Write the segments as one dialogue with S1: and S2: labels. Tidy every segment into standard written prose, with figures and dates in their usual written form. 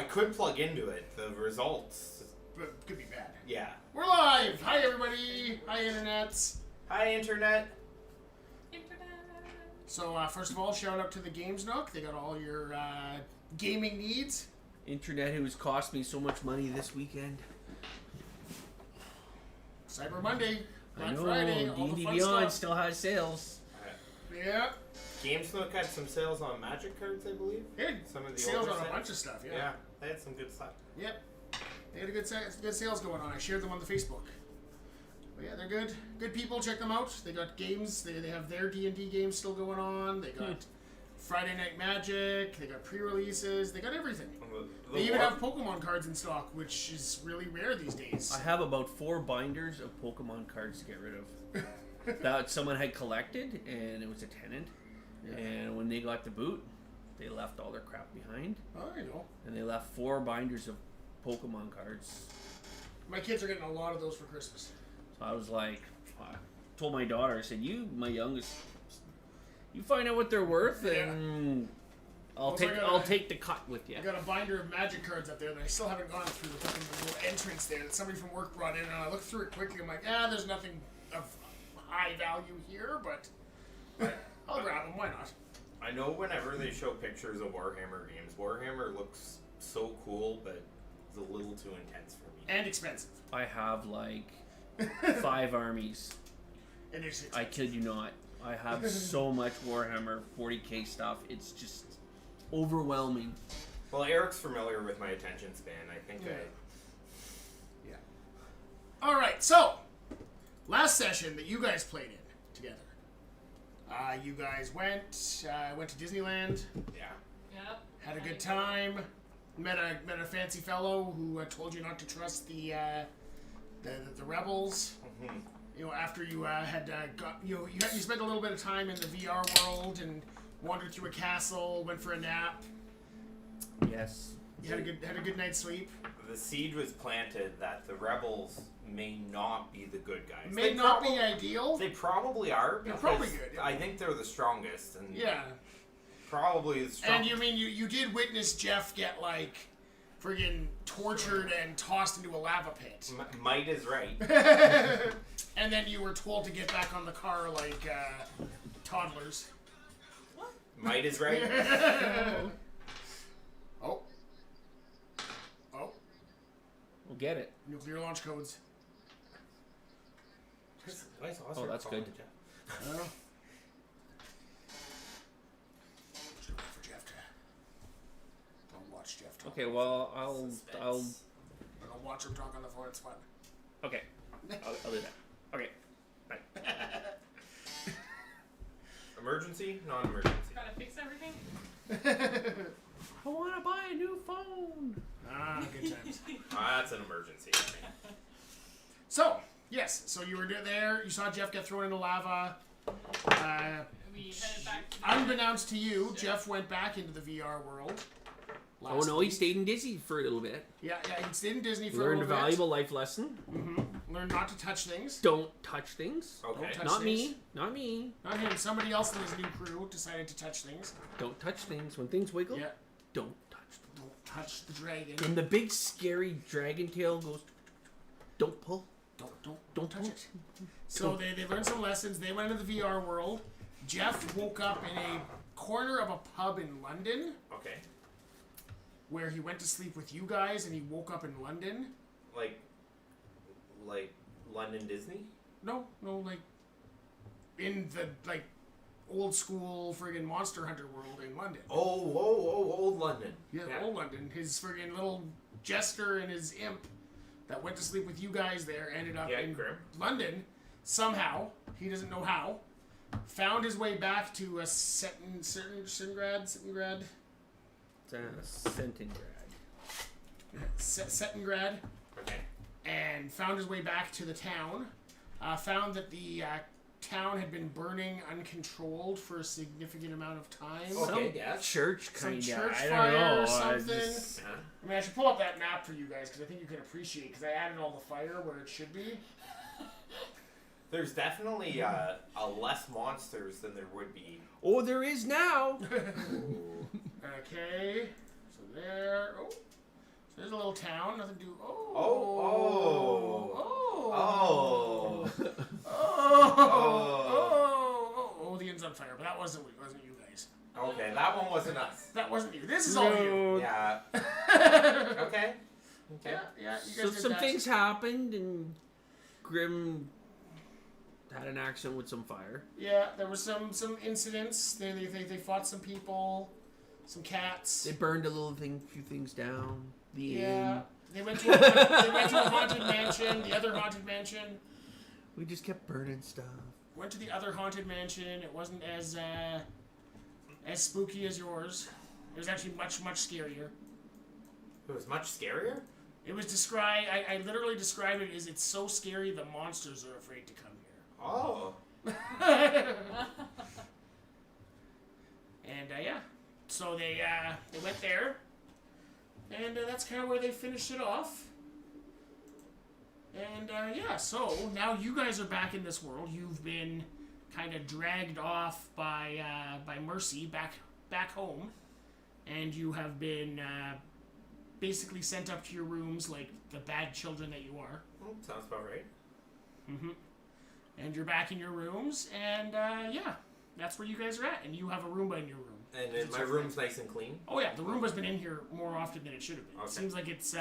S1: could plug into it. The results.
S2: But could be bad.
S1: Yeah.
S2: We're live! Hi, everybody! Hi, internets!
S1: Hi, Internet.
S2: So, first of all, shout out to the Games Nook. They got all your gaming needs.
S3: Internet, who's cost me so much money this weekend.
S2: Cyber Monday, Black
S3: I know,
S2: Friday, all the
S3: D&D
S2: fun
S3: Beyond
S2: stuff.
S3: still has sales.
S2: Yeah.
S1: GameSnook had some sales on Magic cards, I believe.
S2: Yeah,
S1: Some of the
S2: sales
S1: older
S2: on a
S1: sets.
S2: bunch of stuff, yeah.
S1: Yeah, they had some good stuff.
S2: Yep. They had a good sales going on. I shared them on the Facebook. But yeah, they're good. Good people. Check them out. They got games. They have their D&D games still going on. They got Friday Night Magic. They got pre-releases. They got everything. They even have Pokemon cards in stock, which is really rare these days.
S3: I have about 4 binders of Pokemon cards to get rid of. That someone had collected, and it was a tenant.
S2: Yeah.
S3: And when they got the boot, they left all their crap behind.
S2: Oh, you know.
S3: And they left 4 binders of Pokemon cards.
S2: My kids are getting a lot of those for Christmas.
S3: So I was like, I told my daughter, I said, you, my youngest, you find out what they're worth, and I'll take the cut with you.
S2: I got a binder of Magic cards up there that I still haven't gone through the fucking little entrance there that somebody from work brought in, and I looked through it quickly. I'm like, there's nothing of high value here, but I'll grab them. Why not?
S1: I know whenever they show pictures of Warhammer games, Warhammer looks so cool, but it's a little too intense for me.
S2: And expensive.
S3: I have like 5 armies.
S2: And it's
S3: I kid you not. I have so much Warhammer 40k stuff. It's just overwhelming.
S1: Well, Eric's familiar with my attention span. I think
S2: Yeah. All right. So, last session that you guys played in together. You guys went to Disneyland.
S1: Yeah.
S4: Yep.
S2: Had a good time. Met a fancy fellow who told you not to trust the rebels.
S1: Mm-hmm.
S2: You know, after you you spent a little bit of time in the VR world and wandered through a castle, went for a nap.
S3: Yes.
S2: You had a good night's sleep.
S1: The seed was planted that the rebels may not be the good guys.
S2: May not be ideal.
S1: They probably are.
S2: They're probably good.
S1: I think they're the strongest. And
S2: Yeah.
S1: Probably the strongest.
S2: And you did witness Jeff get like friggin' tortured and tossed into a lava pit.
S1: Might is right.
S2: And then you were told to get back on the car like toddlers.
S4: What?
S1: Might is right.
S2: Oh.
S3: We'll get it.
S2: Nuclear launch codes.
S3: Oh, that's good.
S2: Well. Should wait for Jeff to. Don't watch Jeff talk.
S3: Okay, well, I'll
S2: Don't watch him talk on the phone. It's fun.
S3: okay. I'll do that. Okay. Bye.
S1: Emergency, non-emergency.
S4: Gotta fix everything?
S3: I want to buy a new phone.
S2: Good times.
S1: That's an emergency.
S2: So, yes. So you were there. You saw Jeff get thrown into lava.
S4: We headed back to
S2: Unbeknownst to you, Jeff went back into the VR world.
S3: Oh no, he stayed in Disney for a little bit.
S2: Yeah, he stayed in Disney for
S3: Learned
S2: a
S3: a
S2: little
S3: valuable life lesson.
S2: bit. Learned not to touch things.
S3: Don't touch things.
S1: Okay.
S2: Don't touch
S3: Not
S2: things.
S3: me. Not me.
S2: Not him. Somebody else in his new crew decided to touch things.
S3: Don't touch things. When things wiggle,
S2: Yeah.
S3: don't touch them.
S2: Don't touch the dragon.
S3: When the big scary dragon tail goes, don't pull.
S2: Don't touch it. So they learned some lessons. They went into the VR world. Jeff woke up in a corner of a pub in London
S1: Okay.
S2: where he went to sleep with you guys, and he woke up in London.
S1: Like London Disney?
S2: No, like in the old school friggin' Monster Hunter world in London.
S1: Oh, old London.
S2: Yeah, old London. His friggin' little jester and his imp that went to sleep with you guys there ended up in
S1: Grim.
S2: London. Somehow, he doesn't know how, found his way back to Settingrad,
S3: Centingrad.
S1: Okay.
S2: and found his way back to the town. Found that the town had been burning uncontrolled for a significant amount of time.
S1: Okay, yeah.
S3: Church
S2: Some
S3: kind of.
S2: church
S3: I
S2: fire
S3: don't know.
S2: or something.
S1: Yeah.
S2: I mean, I should pull up that map for you guys because I think you can appreciate. Because I added all the fire where it should be.
S1: There's definitely less monsters than there would be.
S3: Oh, there is now.
S2: Okay, so there. Oh, There's a little town. Nothing to do. Oh.
S1: Oh.
S2: Oh, the end's on fire, but that wasn't you guys.
S1: Okay, that one wasn't us.
S2: That wasn't you. This is all you.
S1: Yeah. Okay.
S2: Yeah, you guys
S3: So
S2: did
S3: some
S2: that.
S3: things happened, and Grim had an accident with some fire.
S2: Yeah, there were some incidents. They fought some people, some cats.
S3: They burned few things down. The
S2: Yeah,
S3: inn.
S2: they went to a haunted mansion. The other haunted mansion.
S3: We just kept burning stuff.
S2: Went to the other haunted mansion. It wasn't as spooky as yours. It was actually much scarier.
S1: It was much scarier?
S2: It was described. I literally described it as it's so scary the monsters are afraid to come here.
S1: Oh.
S2: And yeah, so they went there, and that's kind of where they finished it off. And yeah, so now you guys are back in this world. You've been kind of dragged off by Mercy back home, and you have been basically sent up to your rooms like the bad children that you are.
S1: Sounds about right.
S2: Mm-hmm. And you're back in your rooms, and yeah, that's where you guys are at. And you have a Roomba in your room.
S1: And then my room's nice and clean?
S2: Oh yeah, the Roomba's been in here more often than it should have been.
S1: Okay.
S2: It seems like it's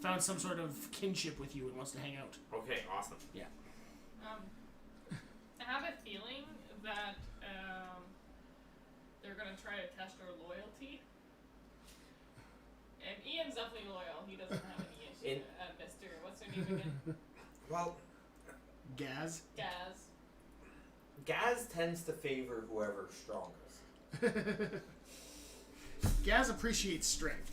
S2: found some sort of kinship with you and wants to hang out.
S1: Okay, awesome.
S2: Yeah.
S4: I have a feeling that they're gonna try to test our loyalty. And Ian's definitely loyal. He doesn't have any issue. Mr. What's her name again?
S1: Well,
S2: Gaz.
S4: Gaz.
S1: Gaz tends to favor whoever's strongest.
S2: Gaz appreciates strength.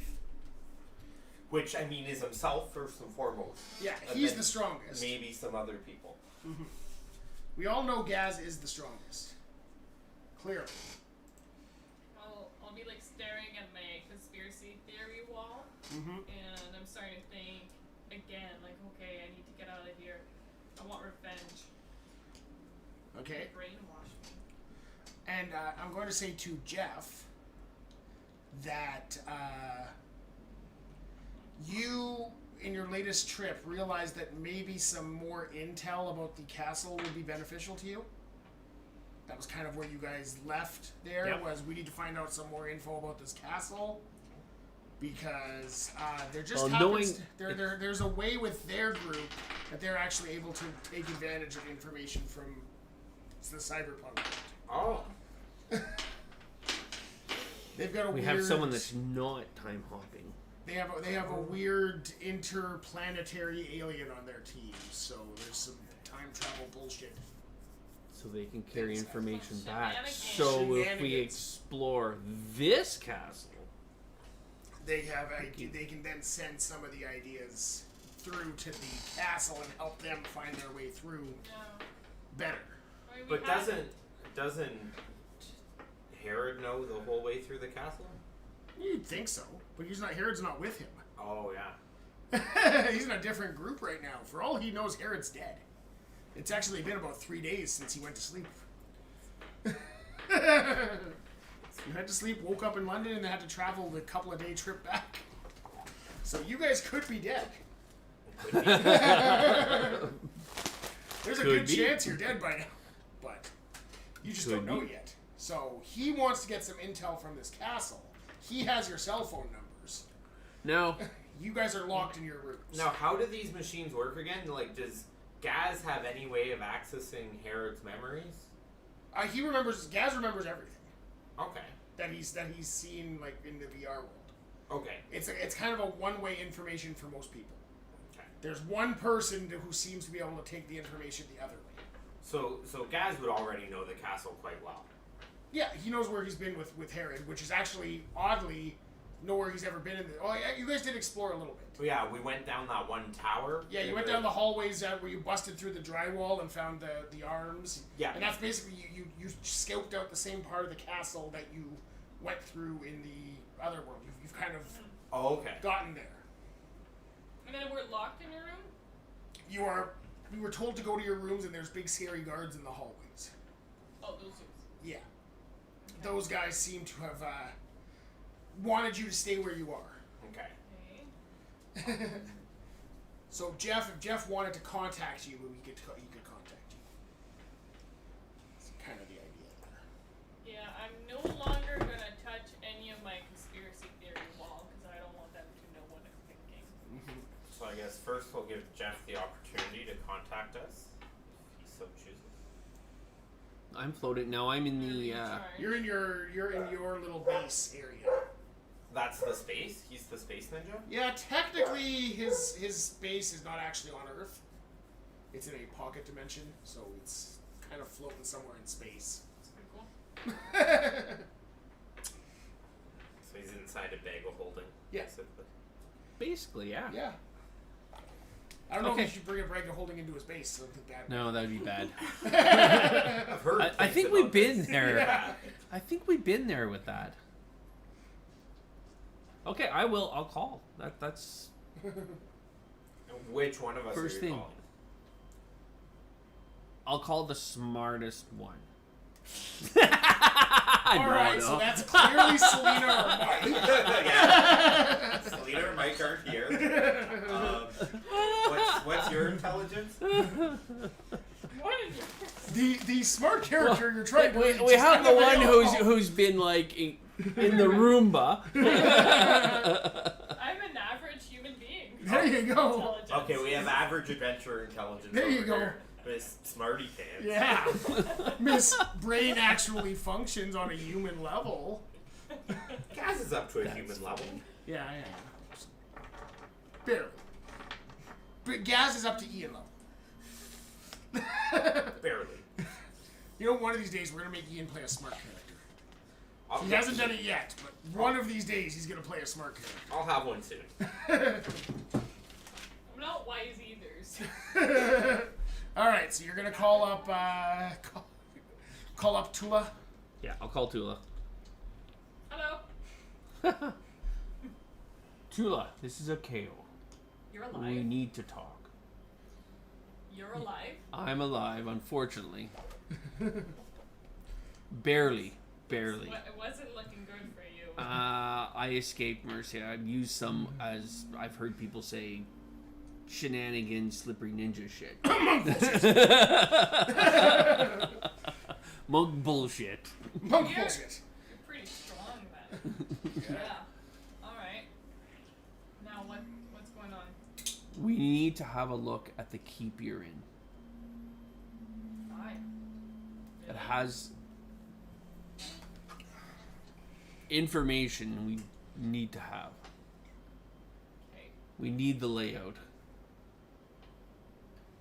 S1: Which, I mean, is himself first and foremost.
S2: Yeah,
S1: And
S2: he's
S1: then
S2: the strongest.
S1: Maybe some other people.
S2: We all know Gaz is the strongest. Clearly.
S4: I'll be like staring at my conspiracy theory wall, and I'm starting to think again, like, okay, I need to get out of here. I want revenge.
S2: Okay.
S4: Brainwash me.
S2: And I'm going to say to Jeff that you, in your latest trip, realized that maybe some more intel about the castle would be beneficial to you. That was kind of where you guys left there,
S3: Yep.
S2: was we need to find out some more info about this castle. Because there just
S3: Well,
S2: happens there's a way with their group that they're actually able to take advantage of information from the cyberpunk world.
S1: Oh.
S2: They've got a
S3: We
S2: weird,
S3: have someone that's not time hopping.
S2: They have a weird interplanetary alien on their team, so there's some time travel bullshit.
S3: So they can carry information
S4: Some
S3: back.
S4: shenanigans.
S3: So if we
S2: Shenanigans.
S3: explore this castle,
S2: They can then send some of the ideas through to the castle and help them find their way through
S4: No.
S2: better.
S4: I mean, we
S1: But
S4: have-
S1: doesn't Herod know the whole way through the castle?
S2: You'd think so, but Herod's not with him.
S1: Oh, yeah.
S2: He's in a different group right now. For all he knows, Herod's dead. It's actually been about 3 days since he went to sleep. He went to sleep, woke up in London, and then had to travel the couple of day trip back. So you guys could be dead.
S1: Could be.
S2: There's a
S3: Could
S2: good
S3: be.
S2: chance you're dead by now, but you just
S3: Could
S2: don't know
S3: be.
S2: yet. So he wants to get some intel from this castle. He has your cell phone numbers.
S3: now
S2: You guys are locked in your rooms.
S1: Now, how do these machines work again? Like, does Gaz have any way of accessing Herod's memories?
S2: Gaz remembers everything
S1: Okay.
S2: that he's seen like in the VR world.
S1: Okay.
S2: It's kind of a one-way information for most people.
S1: Okay.
S2: There's one person who seems to be able to take the information the other way.
S1: So Gaz would already know the castle quite well.
S2: Yeah, he knows where he's been with Herod, which is actually oddly nowhere he's ever been in. Oh, yeah, you guys did explore a little bit.
S1: So yeah, we went down that one tower.
S2: Yeah, you went down the hallways where you busted through the drywall and found the arms.
S1: Yeah.
S2: And that's basically you scoped out the same part of the castle that you went through in the other world. You've kind of
S1: Oh, okay.
S2: gotten there.
S4: And then we're locked in your room?
S2: We were told to go to your rooms and there's big scary guards in the hallways.
S4: Oh, those dudes.
S2: Yeah. Those guys seem to have wanted you to stay where you are.
S1: Okay.
S4: Okay.
S2: So Jeff, if Jeff wanted to contact you, he could contact you. That's kind of the idea.
S4: Yeah, I'm no longer gonna touch any of my conspiracy theory wall because I don't want them to know what I'm thinking.
S1: So I guess first we'll give Jeff the opportunity to contact us, if he so chooses.
S3: I'm floating now. I'm in the.
S2: You're in your little base area.
S1: That's the space? He's the space ninja?
S2: Yeah, technically his base is not actually on Earth. It's in a pocket dimension, so it's kind of floating somewhere in space.
S4: That's pretty cool.
S1: So he's inside a bag of holding.
S2: Yeah.
S1: Basically.
S3: Basically, yeah.
S2: Yeah. I don't know
S3: Okay.
S2: if you should bring a Bragg holding into his base. I don't think that.
S3: No, that'd be bad.
S1: I've heard
S3: I
S1: things
S3: think we've
S1: about
S3: been
S1: this.
S3: there.
S2: Yeah.
S3: I think we've been there with that. Okay, I will. I'll call. That's
S1: Which one of us
S3: First
S1: are you
S3: thing.
S1: calling?
S3: I'll call the smartest one.
S2: Alright, so that's clearly Selena or Mike.
S1: Yeah. Selena or Mike aren't here. What's your intelligence?
S4: What is your
S2: The smart character you're trying to reach
S3: we
S2: is
S3: have the one
S2: unavailable.
S3: who's been like in the Roomba.
S4: I'm an average human being.
S2: There you go.
S4: Intelligence.
S1: Okay, we have average adventurer intelligence.
S2: There you
S1: over
S2: go.
S1: here. Miss Smarty Pants.
S2: Yeah. Miss Brain actually functions on a human level.
S1: Gaz is up to a human level.
S2: Yeah. Barely. But Gaz is up to Ian level.
S1: Barely.
S2: You know, one of these days we're gonna make Ian play a smart character.
S1: I'll
S2: He hasn't done it yet, but one of these days he's gonna play a smart character.
S1: I'll have one soon.
S4: I'm not wise either.
S2: All right, so you're gonna call up call up Tula.
S3: Yeah, I'll call Tula.
S4: Hello.
S3: Tula, this is a KO.
S4: You're
S3: We
S4: alive.
S3: need to talk.
S4: You're alive.
S3: I'm alive, unfortunately. Barely.
S4: It wasn't looking good for you.
S3: I escaped Mercia. I've used some, as I've heard people say, shenanigans, slippery ninja shit. Monk bullshit.
S2: Monk
S4: You're-
S2: bullshit.
S4: You're pretty strong then. Yeah. All right. Now what's going on?
S3: We need to have a look at the keep you're in.
S4: Why?
S3: It has information we need to have.
S4: Okay.
S3: We need the layout.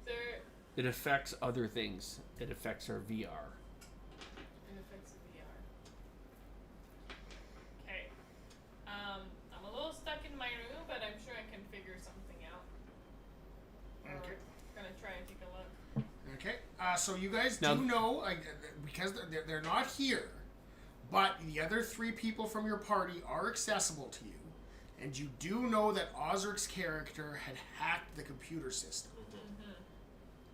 S4: There.
S3: It affects other things. It affects our VR.
S4: It affects the VR. Okay. I'm a little stuck in my room, but I'm sure I can figure something out.
S2: Okay.
S4: Gonna try and take a look.
S2: Okay. So you guys
S3: Now-
S2: do know, because they're not here, but the other three people from your party are accessible to you, and you do know that Ozric's character had hacked the computer system.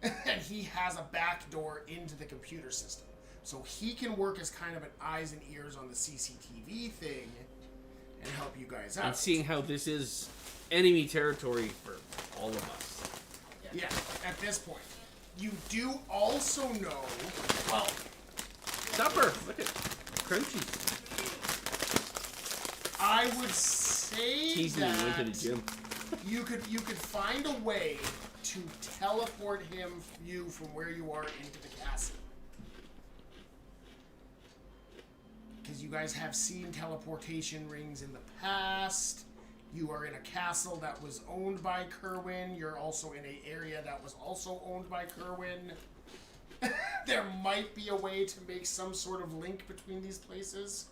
S2: And he has a back door into the computer system. So he can work as kind of an eyes and ears on the CCTV thing and help you guys out.
S3: And seeing how this is enemy territory for all of us.
S2: Yeah, at this point. You do also know, well,
S3: Supper! Look at Crunchy.
S2: I would say
S3: Teasing me, went to the
S2: that
S3: gym.
S2: you could find a way to teleport you from where you are into the castle. Because you guys have seen teleportation rings in the past. You are in a castle that was owned by Kerwin. You're also in an area that was also owned by Kerwin. There might be a way to make some sort of link between these places.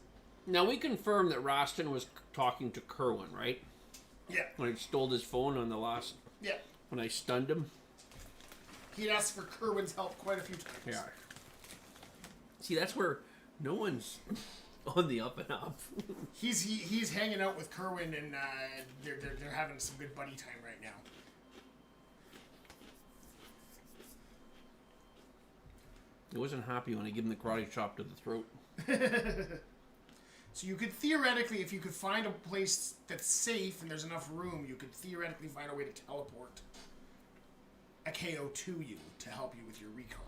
S3: Now we confirmed that Roston was talking to Kerwin, right?
S2: Yeah.
S3: When I stole his phone on the last...
S2: Yeah.
S3: When I stunned him.
S2: He'd asked for Kerwin's help quite a few times.
S3: Yeah. See, that's where no one's on the up and up.
S2: He's hanging out with Kerwin, and they're having some good buddy time right now.
S3: He wasn't happy when I gave him the karate chop to the throat.
S2: So you could theoretically, if you could find a place that's safe and there's enough room, you could theoretically find a way to teleport a KO to you to help you with your recon.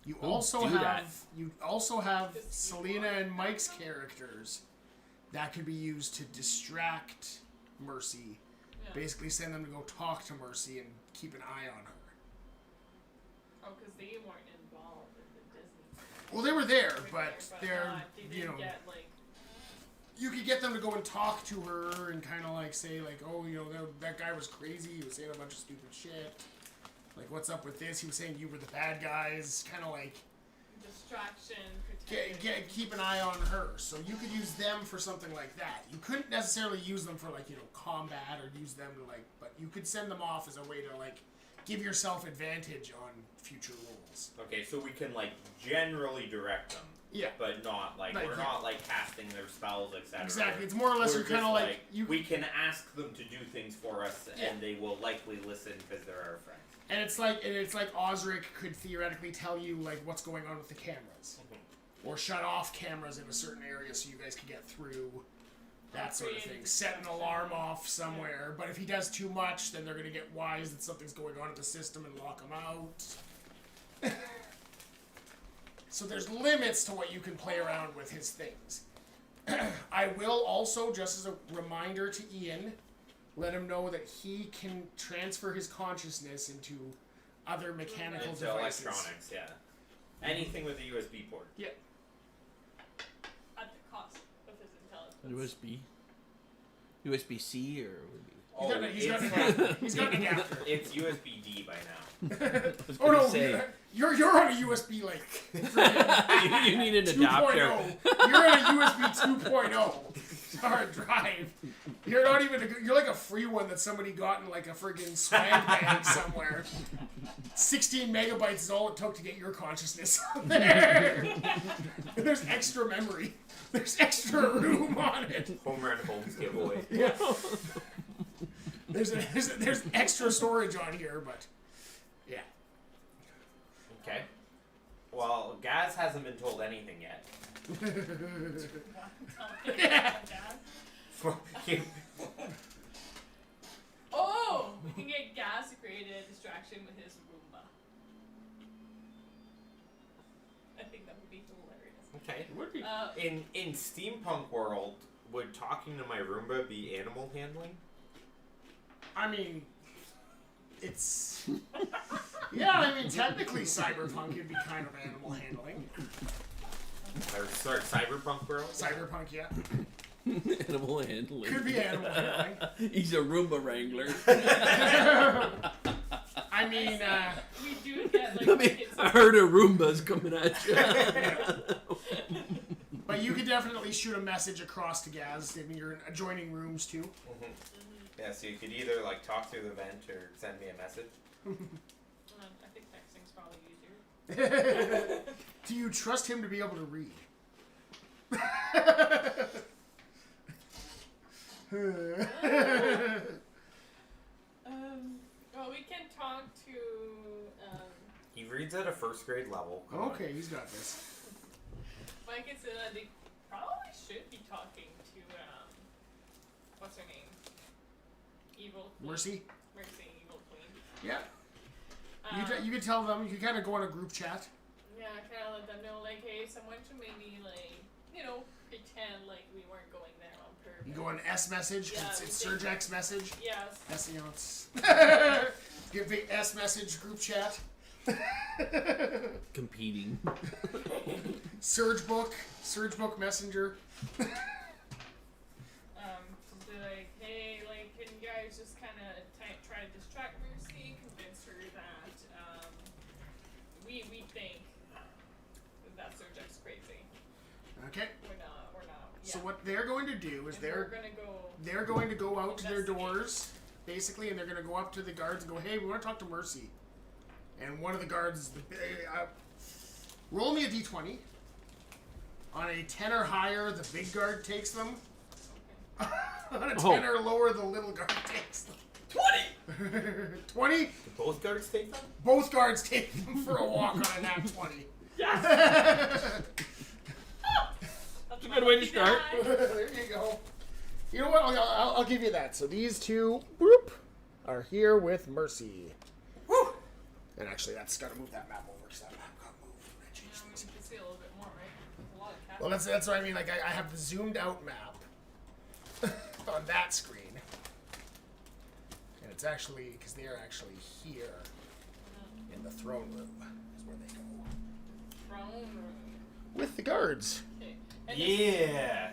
S2: You also have Selena and Mike's characters that could be used to distract Mercy.
S4: Yeah.
S2: Basically, send them to go talk to Mercy and keep an eye on her.
S4: Oh, because they weren't involved in the Disney.
S2: Well, they were there,
S4: They were
S2: but
S4: there,
S2: they're
S4: not- they
S2: you
S4: didn't
S2: know.
S4: get, like,
S2: You could get them to go and talk to her and kind of like say like, oh, you know, that guy was crazy. He was saying a bunch of stupid shit. Like, what's up with this? He was saying you were the bad guys. Kind of like
S4: distraction, protection.
S2: keep an eye on her. So you could use them for something like that. You couldn't necessarily use them for like, you know, combat or use them to like, but you could send them off as a way to like give yourself advantage on future roles.
S1: Okay, so we can like generally direct them.
S2: Yeah.
S1: But not like
S2: Like,
S1: we're
S2: yeah.
S1: not like casting their spells, etc.
S2: Exactly. It's more or less
S1: We're
S2: you're kind
S1: just,
S2: of like you.
S1: we can ask them to do things for us,
S2: Yeah.
S1: and they will likely listen because they're our friends.
S2: And it's like Osric could theoretically tell you like what's going on with the cameras, or shut off cameras in a certain area so you guys can get through. That sort of thing. Set an alarm off somewhere. But if he does too much, then they're gonna get wise that something's going on in the system and lock him out. So there's limits to what you can play around with his things. I will also, just as a reminder to Ian, let him know that he can transfer his consciousness into other mechanical
S1: Into
S2: devices.
S1: electronics, yeah. Anything with a USB port.
S2: Yeah.
S4: At the cost of his intelligence.
S3: USB-C or
S2: He's got an adapter.
S1: It's USB-D by now.
S3: I was
S2: Oh
S3: gonna
S2: no,
S3: say,
S2: you're on a USB like
S3: you need an
S2: 2.0.
S3: adapter.
S2: You're on a USB 2.0 hard drive. You're not even. You're like a free one that somebody got in like a friggin' swag bag somewhere. 16 megabytes is all it took to get your consciousness on there. And there's extra memory. There's extra room on it.
S1: Home run homes giveaway.
S2: Yeah. There's extra storage on here, but yeah.
S1: Okay. Well, Gaz hasn't been told anything yet.
S4: Oh, we can get Gas to create a distraction with his Roomba. I think that would be hilarious.
S1: Okay. In steampunk world, would talking to my Roomba be animal handling?
S2: I mean, it's yeah. I mean, technically, cyberpunk would be kind of animal handling.
S1: Or sorry, cyberpunk world?
S2: Cyberpunk, yeah,
S3: Animal handling.
S2: could be animal handling.
S3: He's a Roomba wrangler.
S2: I mean,
S4: We do get like
S3: I mean,
S4: it's
S3: I heard a Roomba's coming at you.
S2: but you could definitely shoot a message across to Gaz. I mean, you're in adjoining rooms too.
S1: Yeah, so you could either like talk through the vent or send me a message.
S4: I think texting's probably easier.
S2: Do you trust him to be able to read?
S4: Well, we can talk to.
S1: He reads at a first grade level. Come on.
S2: Okay, he's got this.
S4: Mike and Silla, they probably should be talking to. What's her name? Evil Queen.
S2: Mercy?
S4: Mercy, Evil Queen.
S2: Yeah. You could tell them, you could kind of go on a group chat.
S4: Yeah, kind of let them know, like, hey, someone should maybe, like, you know, pretend like we weren't going there on purpose.
S2: You go on S message, 'cause
S4: Yeah,
S2: it's
S4: we think-
S2: Surgex message.
S4: Yes.
S2: S, you know, it's give big S message group chat.
S3: Competing.
S2: Surge book Messenger.
S4: To be like, hey, like, can you guys just kind of try to distract Mercy, convince her that, we think that Surgex crazy.
S2: Okay.
S4: We're not. Yeah.
S2: So what they're going to do is
S4: And we're
S2: they're going to go out to their
S4: investigate.
S2: doors, basically, and they're going to go up to the guards and go, hey, we want to talk to Mercy. And one of the guards is roll me a d20. On a 10 or higher, the big guard takes them. On a 10 or lower, the little guard takes them.
S1: 20!
S2: 20?
S1: Do both guards take them?
S2: Both guards take them for a walk on a nat 20.
S4: Yes! That's
S3: good way to start.
S2: There you go. You know what? I'll give you that. So these two, whoop, are here with Mercy. Woo! And actually, that's got to move that map over because that map got moved. I
S4: Yeah,
S2: changed
S4: we
S2: things.
S4: can see a little bit more, right? There's a lot of cast.
S2: Well, that's what I mean. Like I have the zoomed out map on that screen, and it's actually because they are actually here in the throne room is where they go
S4: Throne room.
S2: with the guards.
S4: Okay. And
S1: Yeah.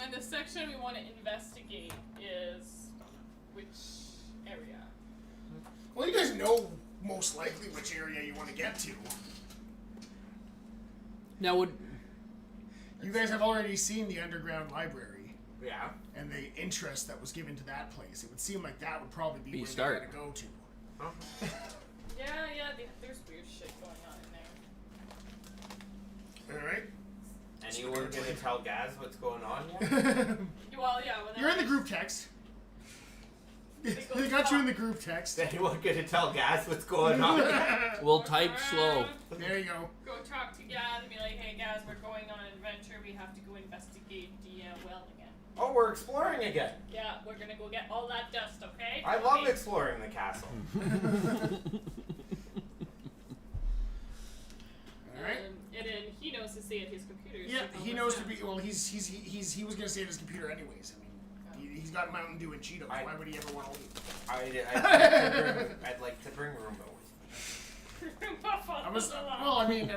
S4: And the section we want to investigate is which area?
S2: Well, you guys know most likely which area you want to get to.
S3: Now, would
S2: You guys have already seen the underground library
S1: Yeah.
S2: and the interest that was given to that place. It would seem like that would probably be
S3: Be
S2: where
S3: start.
S2: they gotta go to.
S4: Yeah, there's weird shit going on in there.
S2: All right.
S1: Anyone gonna tell Gaz what's going on yet?
S4: Well, yeah. When
S2: You're in the group text. They got you in the group text.
S1: Is anyone gonna tell Gaz what's going on?
S3: we'll type slow.
S2: There you go.
S4: Go talk to Gaz and be like, hey Gaz, we're going on an adventure. We have to go investigate the well again.
S1: Oh, we're exploring again.
S4: Yeah, we're gonna go get all that dust, okay?
S1: I love
S4: Okay.
S1: exploring the castle.
S2: All right.
S4: And then he knows to stay at his computer.
S2: Yeah,
S4: so
S2: he
S4: no
S2: knows to
S4: one's
S2: be. Well, he was gonna stay at his computer anyways. I mean, he's got Mountain Dew and Cheetos. Why would he ever want to leave?
S1: I'd like to bring Roomba with me.
S2: I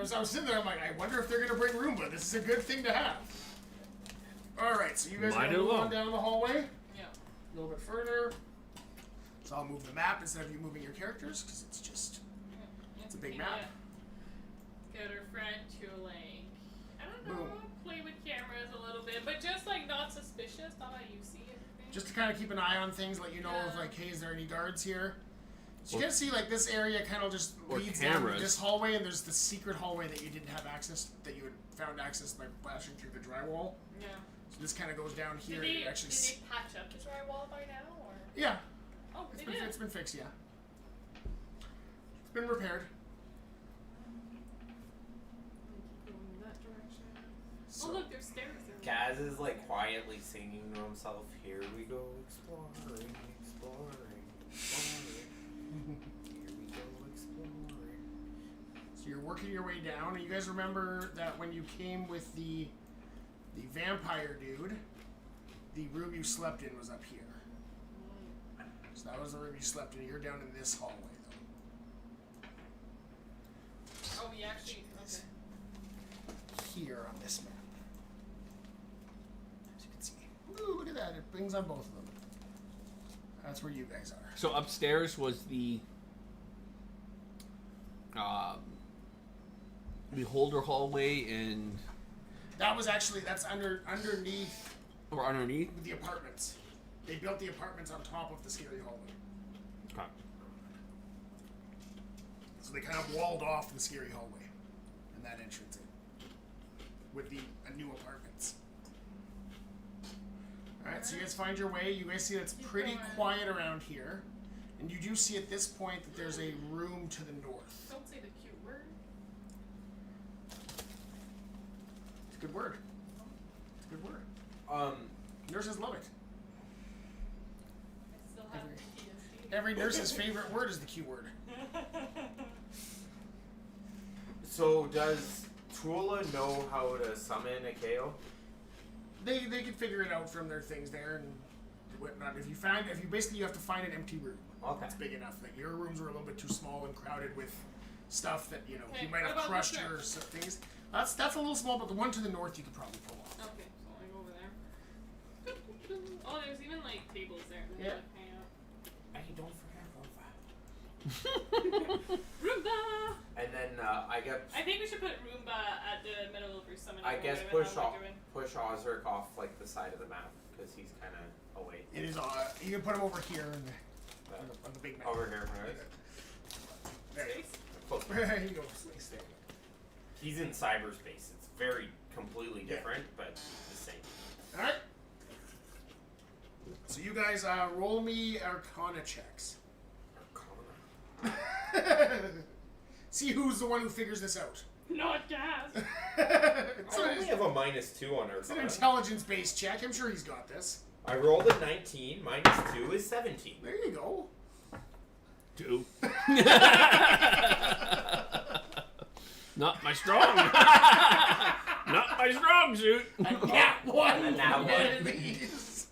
S2: was I was sitting there. I'm like, I wonder if they're gonna bring Roomba. This is a good thing to have. All right, so you guys are
S3: Might
S2: gonna
S3: as
S2: move
S3: well.
S2: on down the hallway
S4: Yeah.
S2: a little bit further. So I'll move the map instead of you moving your characters because it's just it's a big map.
S4: Get our friend to like, I don't know,
S2: Boom.
S4: play with cameras a little bit, but just like not suspicious, not that you see everything.
S2: Just to kind of keep an eye on things, let you know if
S4: Yeah.
S2: like, hey, is there any guards here? So you
S3: Or-
S2: can see like this area kind of just
S3: or
S2: leads down
S3: cameras.
S2: this hallway, and there's the secret hallway that you didn't have access, that you had found access by flashing through the drywall.
S4: Yeah.
S2: So this kind of goes down here.
S4: Did
S2: and
S4: they,
S2: you actually
S4: did they patch up the drywall by now, or?
S2: yeah,
S4: Oh, they did.
S2: it's been fixed. Yeah, it's been repaired.
S4: Going in that direction.
S2: So,
S4: Oh look, there's stairs there.
S1: Gaz is like quietly singing to himself, "Here we go exploring, exploring, exploring. Here we go exploring."
S2: so you're working your way down, and you guys remember that when you came with the vampire dude, the room you slept in was up here. So that was the room you slept in. You're down in this hallway, though.
S4: Oh, we actually. Okay.
S2: Here on this map. As you can see. Ooh, look at that. It brings on both of them. That's where you guys are.
S3: So upstairs was the beholder hallway and
S2: That was actually, that's underneath
S3: or underneath.
S2: the apartments. They built the apartments on top of the scary hallway.
S3: Okay.
S2: So they kind of walled off the scary hallway and that entrance in with the new apartments. Alright, so you guys find your way. You guys see that it's pretty
S4: going.
S2: quiet around here. And you do see at this point that there's a room to the north.
S4: Don't say the cute word.
S2: It's a good word. It's a good word. Nurses love it.
S4: I still have PTSD.
S2: Every nurse's favorite word is the Q word.
S1: So does Tula know how to summon a KO?
S2: They can figure it out from their things there and whatnot. If you basically you have to find an empty room.
S1: Okay.
S2: That's big enough. That your rooms were a little bit too small and crowded with stuff that you
S4: Okay,
S2: might
S4: what
S2: have
S4: about
S2: crushed
S4: the
S2: or things. That's a little small, but the one to the north you could probably pull off.
S4: Okay, so I go over there. Oh, there's even like tables there.
S2: Yeah.
S4: Like, hang out.
S1: Hey, don't forget Roomba.
S4: Roomba!
S1: And then I
S4: think we should put Roomba at the middle of your summoning.
S1: guess
S4: or
S1: push
S4: whatever we're doing.
S1: Osric off like the side of the map because he's kind of away.
S2: It is. You can put them over here on the big map.
S1: Over here, right?
S2: There you
S4: Space?
S1: Close.
S2: go. There you go. Space there.
S1: He's in cyberspace. It's very completely
S2: Yeah.
S1: different, but the same.
S2: All right. So you guys roll me Arcana checks.
S1: Arcana.
S2: See who's the one who figures this out.
S4: Not gas!
S2: It's
S1: I only
S2: an
S1: have a -2 on our
S2: it's an
S1: con.
S2: intelligence-based check. I'm sure he's got this.
S1: I rolled a 19. -2 is 17.
S2: There you go.
S3: 2. Not my strong. Not my strong suit.
S2: Yeah, one.
S1: And now one.
S2: of these.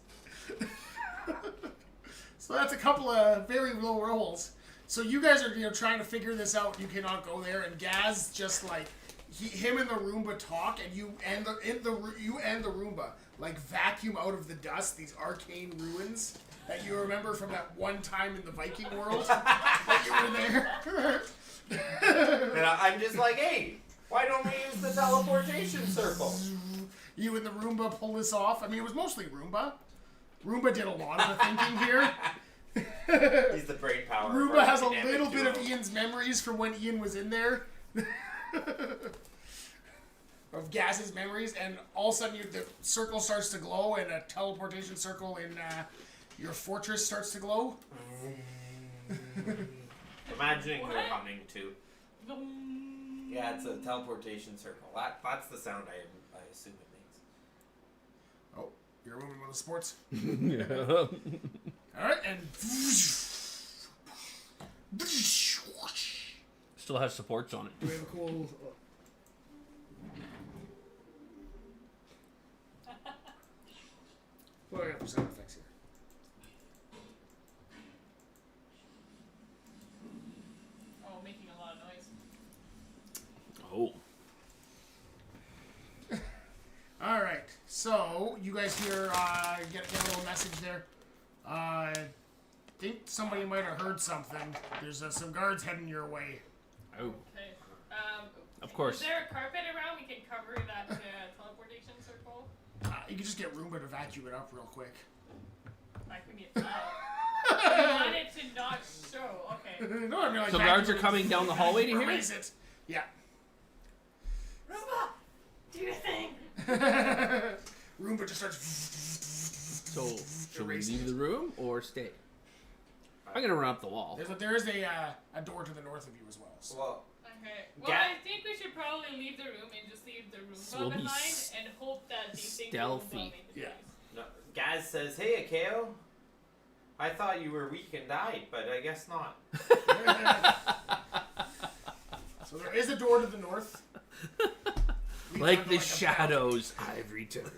S2: So that's a couple of very low rolls. So you guys are trying to figure this out. You cannot go there, and Gaz just like him and the Roomba talk, and you and the Roomba like vacuum out of the dust these arcane ruins that you remember from that one time in the Viking world that you were there.
S1: And I'm just like, hey, why don't we use the teleportation circle?
S2: You and the Roomba pull this off. I mean, it was mostly Roomba. Roomba did a lot of the thinking here.
S1: He's the brain power.
S2: Roomba has a
S1: Dynamic
S2: little bit of
S1: duo.
S2: Ian's memories from when Ian was in there. Of Gaz's memories, and all of a sudden the circle starts to glow, and a teleportation circle in your fortress starts to glow.
S1: Imagining
S4: What?
S1: they're humming too. Yeah, it's a teleportation circle. That's the sound I assume it makes.
S2: Oh, you're moving with the sports.
S3: Yeah.
S2: Alright, and
S3: Still has supports on it.
S2: we have a cool. Well, I got some sound effects here.
S4: Oh, making a lot of noise.
S3: Oh.
S2: Alright, so you guys hear, get a little message there. I think somebody might have heard something. There's some guards heading your way.
S3: Oh.
S4: Okay.
S3: Of course.
S4: Is there a carpet around? We can cover that teleportation circle.
S2: You can just get Roomba to vacuum it up real quick.
S4: That could be a I want it to not show. Okay.
S2: No, I mean, like
S3: So guards are
S2: vacuum
S3: coming down the hallway to here?
S2: erase it. Yeah.
S4: Roomba, do your thing.
S2: Roomba just starts.
S3: So, should we
S2: erasing
S3: leave
S2: it.
S3: the room or stay? I'm gonna run up the wall.
S2: There is a door to the north of you as well. So.
S1: Well,
S4: Okay. Well,
S1: Ga-
S4: I think we should probably leave the room and just leave the Roomba
S3: So we'll be
S4: behind and hope that they think the
S3: stealthy.
S4: Roomba made the
S2: Yeah.
S4: choice.
S1: no, Gaz says, "Hey, Akeo, I thought you were weak and died, but I guess not."
S2: So there is a door to the north. Leads
S3: Like
S2: onto,
S3: the
S2: a
S3: shadows, I've returned.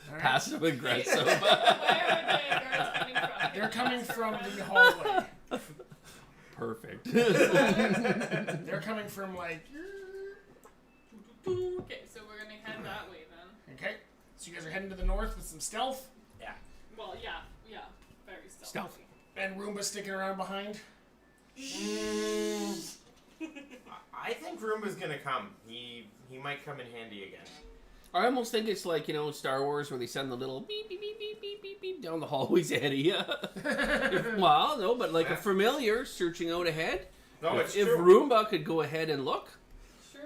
S2: Alright.
S3: Passive aggressive.
S4: Where are the guards coming from?
S2: They're coming from the hallway.
S3: Perfect.
S2: They're coming from like.
S4: Okay, so we're gonna head that way then.
S2: Okay, so you guys are heading to the north with some stealth,
S4: Well, yeah, very stealthy.
S3: Stealth.
S2: and Roomba sticking around behind.
S1: I think Roomba's gonna come. He might come in handy again.
S3: I almost think it's like, Star Wars where they send the little beep, beep, beep, beep, beep, beep, beep down the hallways ahead of you. Well, no, but like a familiar searching out ahead.
S1: No, it's
S3: If
S1: true.
S3: Roomba could go ahead and look.
S4: Sure.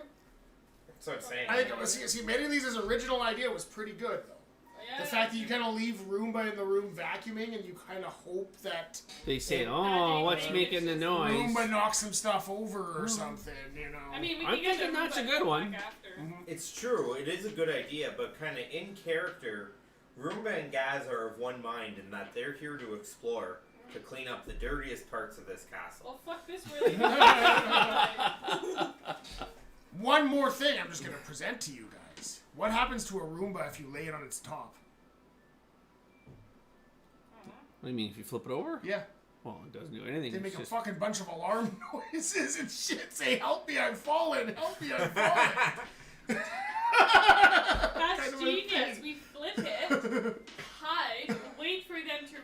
S1: That's what I'm saying.
S2: I think it was, see, many of these' original idea was pretty good though.
S4: Yeah,
S2: The fact that you kind of leave Roomba in the room vacuuming, and you kind of hope that
S3: They say,
S2: Yeah.
S3: oh, what's making the noise?
S2: Roomba knocks some stuff over or something, you know.
S4: I mean, we
S3: I'm
S4: can get
S3: thinking
S4: the
S3: that's a
S4: Roomba
S3: good one.
S4: back after.
S1: It's true. It is a good idea, but kind of in character, Roomba and Gaz are of one mind in that they're here to explore, to clean up the dirtiest parts of this castle.
S4: Well, fuck this really.
S2: One more thing I'm just going to present to you guys. What happens to a Roomba if you lay it on its top?
S3: What do you mean, if you flip it over?
S2: Yeah.
S3: Well, it doesn't do anything.
S2: They
S3: It's
S2: make a
S3: just...
S2: fucking bunch of alarm noises and shit. Say, help me, I'm falling. Help me, I'm falling.
S4: That's
S2: Kind of a
S4: genius.
S2: thing.
S4: We flip it, hide, wait for them to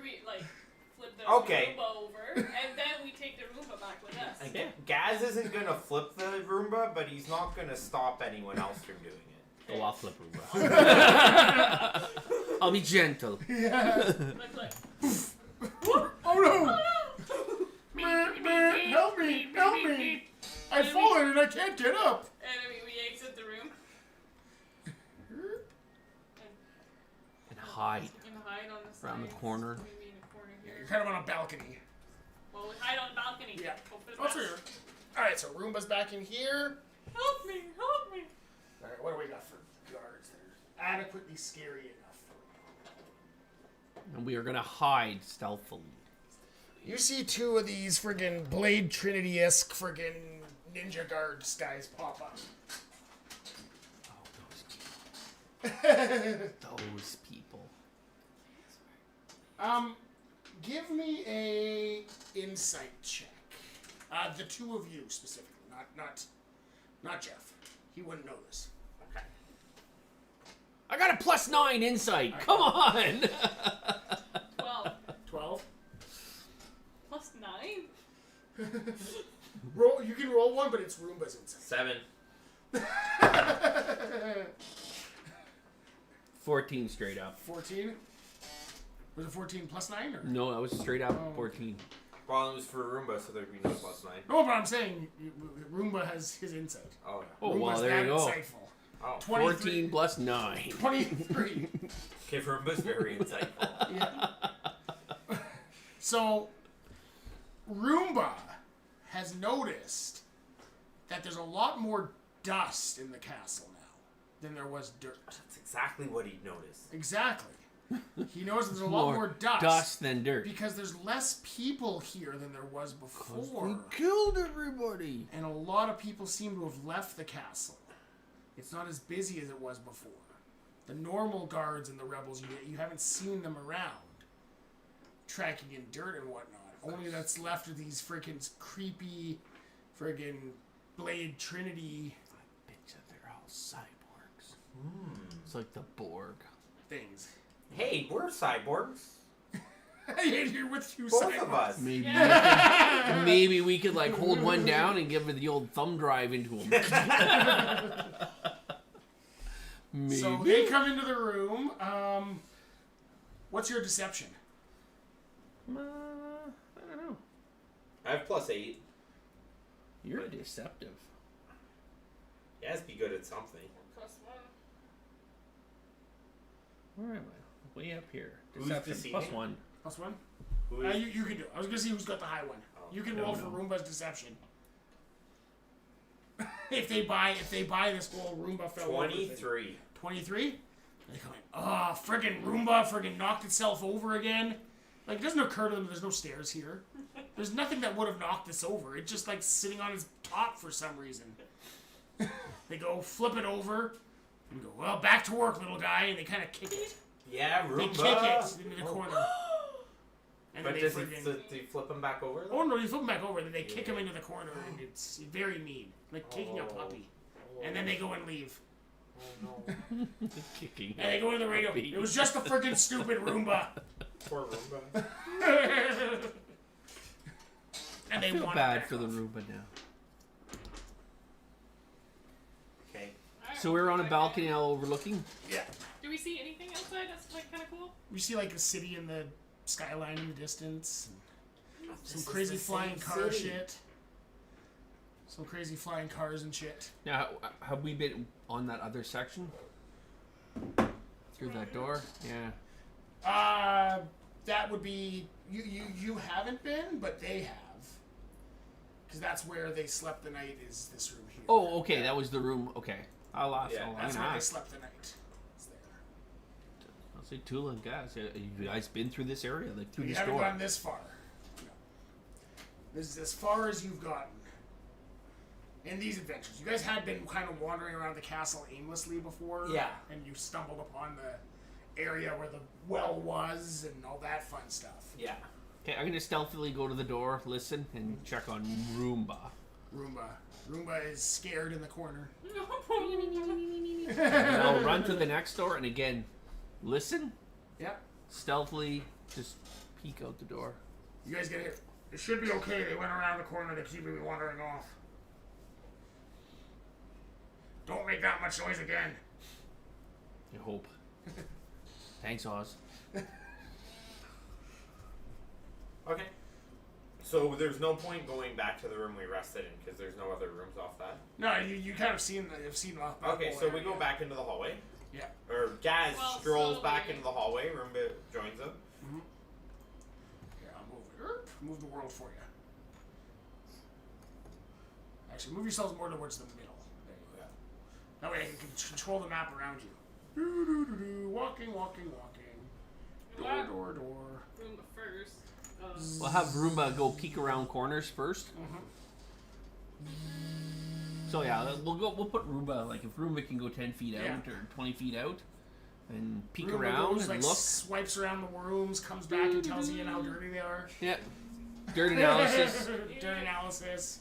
S4: flip the
S1: Okay.
S4: Roomba over, and then we take the Roomba back with us.
S1: And Gaz isn't gonna flip the Roomba, but he's not gonna stop anyone else from doing it.
S3: Oh, I'll flip Roomba. I'll be gentle.
S2: Yeah.
S4: Like,
S2: Oh no! Help me! Help me! I've fallen and I can't get up!
S4: and we exit the room
S3: And hide.
S4: and hide on the side.
S3: Around the corner.
S4: Maybe in a corner
S2: Yeah,
S4: here.
S2: you're kind of on a balcony.
S4: Well, we hide on the balcony.
S2: Yeah.
S4: Hope for the
S2: Oh,
S4: best.
S2: sure. Alright, so Roomba's back in here.
S4: Help me! Help me!
S2: Alright, what do we got for guards that are adequately scary enough for me?
S3: And we are gonna hide stealthily.
S2: You see two of these friggin' Blade Trinity-esque friggin' ninja guards guys pop up.
S3: Oh, those people.
S2: Give me a insight check. The two of you specifically, not Jeff. He wouldn't know this.
S1: Okay.
S3: I got a +9 insight. Come on.
S4: 12.
S2: 12.
S4: Plus 9?
S2: Roll. You can roll one, but it's Roomba's insight.
S1: 7.
S3: 14 straight up.
S2: 14. Was it 14 plus 9 or?
S3: No, that was straight up
S2: Oh.
S3: 14.
S1: Well, it was for Roomba, so there'd be no +9.
S2: No, but I'm saying Roomba has his insight.
S1: Oh, yeah.
S3: Oh, well,
S2: Roomba's
S3: there
S2: that
S3: you go.
S2: insightful.
S1: Oh.
S3: 14 plus 9.
S2: 23.
S1: Okay, Roomba's very insightful.
S2: Yeah. So, Roomba has noticed that there's a lot more dust in the castle now than there was dirt.
S1: That's exactly what he'd noticed.
S2: Exactly. He knows there's a lot more
S3: dust than dirt.
S2: because there's less people here than there was before.
S3: We killed everybody.
S2: And a lot of people seem to have left the castle. It's not as busy as it was before. The normal guards and the rebels, you haven't seen them around, tracking in dirt and whatnot. Only that's left are these freaking creepy, friggin' Blade Trinity
S3: I bet you they're all cyborgs. It's like the Borg.
S2: things.
S1: Hey, we're cyborgs.
S2: You're with two
S1: Both
S2: cyborgs.
S1: of us.
S3: Maybe
S4: Yeah.
S3: maybe we could like hold one down and give it the old thumb drive into him. Maybe.
S2: So they come into the room. What's your deception?
S3: I don't know.
S1: I have +8.
S3: You're deceptive.
S1: He has to be good at something.
S4: Plus 1.
S3: Where am I? Way up here.
S1: Who's
S3: Deception
S1: deceiving?
S3: +1.
S2: Plus one?
S1: Who is...
S2: You can do it. I was going to see who's got the high one.
S1: Oh,
S2: You can
S3: no,
S2: roll
S3: no.
S2: for Roomba's deception. if they buy this whole Roomba fell over thing.
S1: 23.
S2: 23? They're going, oh, friggin' Roomba friggin' knocked itself over again. Like, it doesn't occur to them there's no stairs here. There's nothing that would have knocked this over. It's just like sitting on its top for some reason. They go flip it over and go, well, back to work, little guy, and they kind of kick it.
S1: Yeah,
S2: They
S1: Roomba.
S2: kick it into the corner. And
S1: But
S2: then
S1: does
S2: they
S1: he,
S2: friggin'...
S1: does he flip him back over?
S2: Oh no, you flip him back over, then they kick him into the corner, and it's very mean. Like kicking a puppy. And then they go and leave.
S1: Oh, no.
S3: Kicking.
S2: And they go to the radio.
S3: puppy.
S2: It was just a freaking stupid Roomba.
S1: Poor Roomba.
S2: And they
S3: I feel
S2: want
S3: bad
S2: it back
S3: for the
S2: off.
S3: Roomba now.
S1: Okay.
S4: Alright,
S3: So we're on a
S4: okay.
S3: balcony now overlooking.
S2: Yeah.
S4: Do we see anything outside that's like kind of cool?
S2: We see like a city in the skyline in the distance. And some
S1: This is
S2: crazy
S1: the
S2: flying
S1: same
S2: car
S1: city.
S2: shit. Some crazy flying cars and shit.
S3: Now, have we been on that other section? Through that door? Yeah.
S2: That would be you haven't been, but they have. Because that's where they slept the night. Is this room here?
S3: Oh, okay. That was the room. Okay. I'll ask.
S1: Yeah,
S2: That's
S3: I'm
S2: where
S3: gonna
S2: they
S3: ask.
S2: slept the night. It's there.
S3: I'll say Tula, guys. Have you guys been through this area, like through
S2: You
S3: this
S2: haven't
S3: door?
S2: gone this far. No. This is as far as you've gotten in these adventures. You guys had been kind of wandering around the castle aimlessly before.
S1: Yeah.
S2: And you stumbled upon the area where the well was and all that fun stuff.
S1: Yeah.
S3: Okay, I'm gonna stealthily go to the door, listen, and check on Roomba.
S2: Roomba is scared in the corner.
S3: And I'll run to the next door and again, listen,
S2: Yep.
S3: stealthily, just peek out the door.
S2: You guys get here. It should be okay. They went around the corner to keep me wandering off. Don't make that much noise again.
S3: I hope. Thanks, Oz.
S1: Okay. So there's no point going back to the room we rested in because there's no other rooms off that.
S2: No, you kind of seen you've seen off. that
S1: Okay,
S2: whole
S1: so we
S2: area.
S1: go back into the hallway.
S2: Yeah.
S1: Or Gaz
S4: Well,
S1: strolls
S4: slowly.
S1: back into the hallway. Roomba joins him.
S2: Here, I'll move it. Move the world for you. direction. Move yourselves more towards the middle. There you go. That way I can control the map around you. Walking, walking, walking. Door, door, door.
S4: Roomba first.
S3: We'll have Roomba go peek around corners first. So yeah, we'll put Roomba, like if Roomba can go 10 feet out or 20 feet out and peek
S2: Roomba
S3: around
S2: goes,
S3: and
S2: like,
S3: look.
S2: swipes around the rooms, comes back and tells you how dirty they are.
S3: Yeah. Dirt analysis.
S2: Dirt analysis.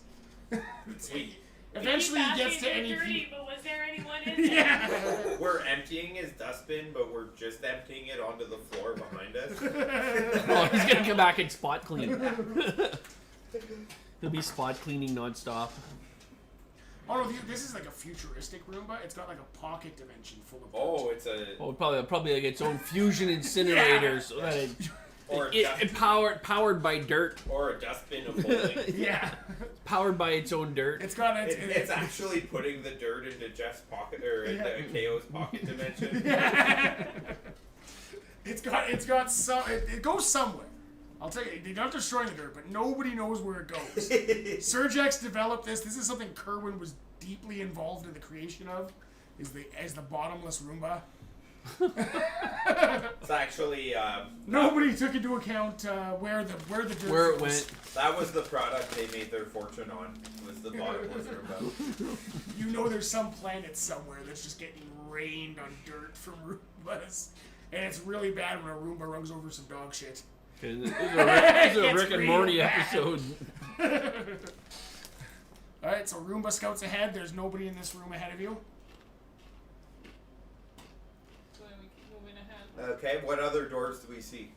S1: Sweet.
S2: Eventually he gets to
S4: they're
S2: any
S4: dirty, but was there anyone in there?
S2: Yeah.
S1: We're emptying his dustbin, but we're just emptying it onto the floor behind us.
S3: Oh, he's gonna come back and spot clean. He'll be spot cleaning nonstop.
S2: Oh no, this is like a futuristic Roomba. It's got like a pocket dimension full of dirt.
S1: Oh, it's a
S3: Oh, probably like its own fusion incinerator, so that it powered by dirt,
S1: or a dustbin of holding.
S2: Yeah.
S3: powered by its own dirt.
S2: It's got
S1: It's actually putting the dirt into Jeff's pocket or into KO's pocket dimension.
S2: It goes somewhere. I'll tell you, they're not destroying the dirt, but nobody knows where it goes. Surgex developed this. This is something Kerwin was deeply involved in the creation of, is the bottomless Roomba.
S1: It's actually
S2: Nobody took into account where the dirt
S3: Where it
S2: goes.
S3: went.
S1: that was the product they made their fortune on. Was the bottomless Roomba.
S2: You know there's some planet somewhere that's just getting rained on dirt from Roombas. And it's really bad when a Roomba runs over some dog shit.
S3: This is a
S2: It's
S3: Rick and
S2: real
S3: Morty
S2: bad.
S3: episode.
S2: Alright, so Roomba scouts ahead. There's nobody in this room ahead of you.
S4: So then we keep moving ahead.
S1: Okay, what other doors do we see?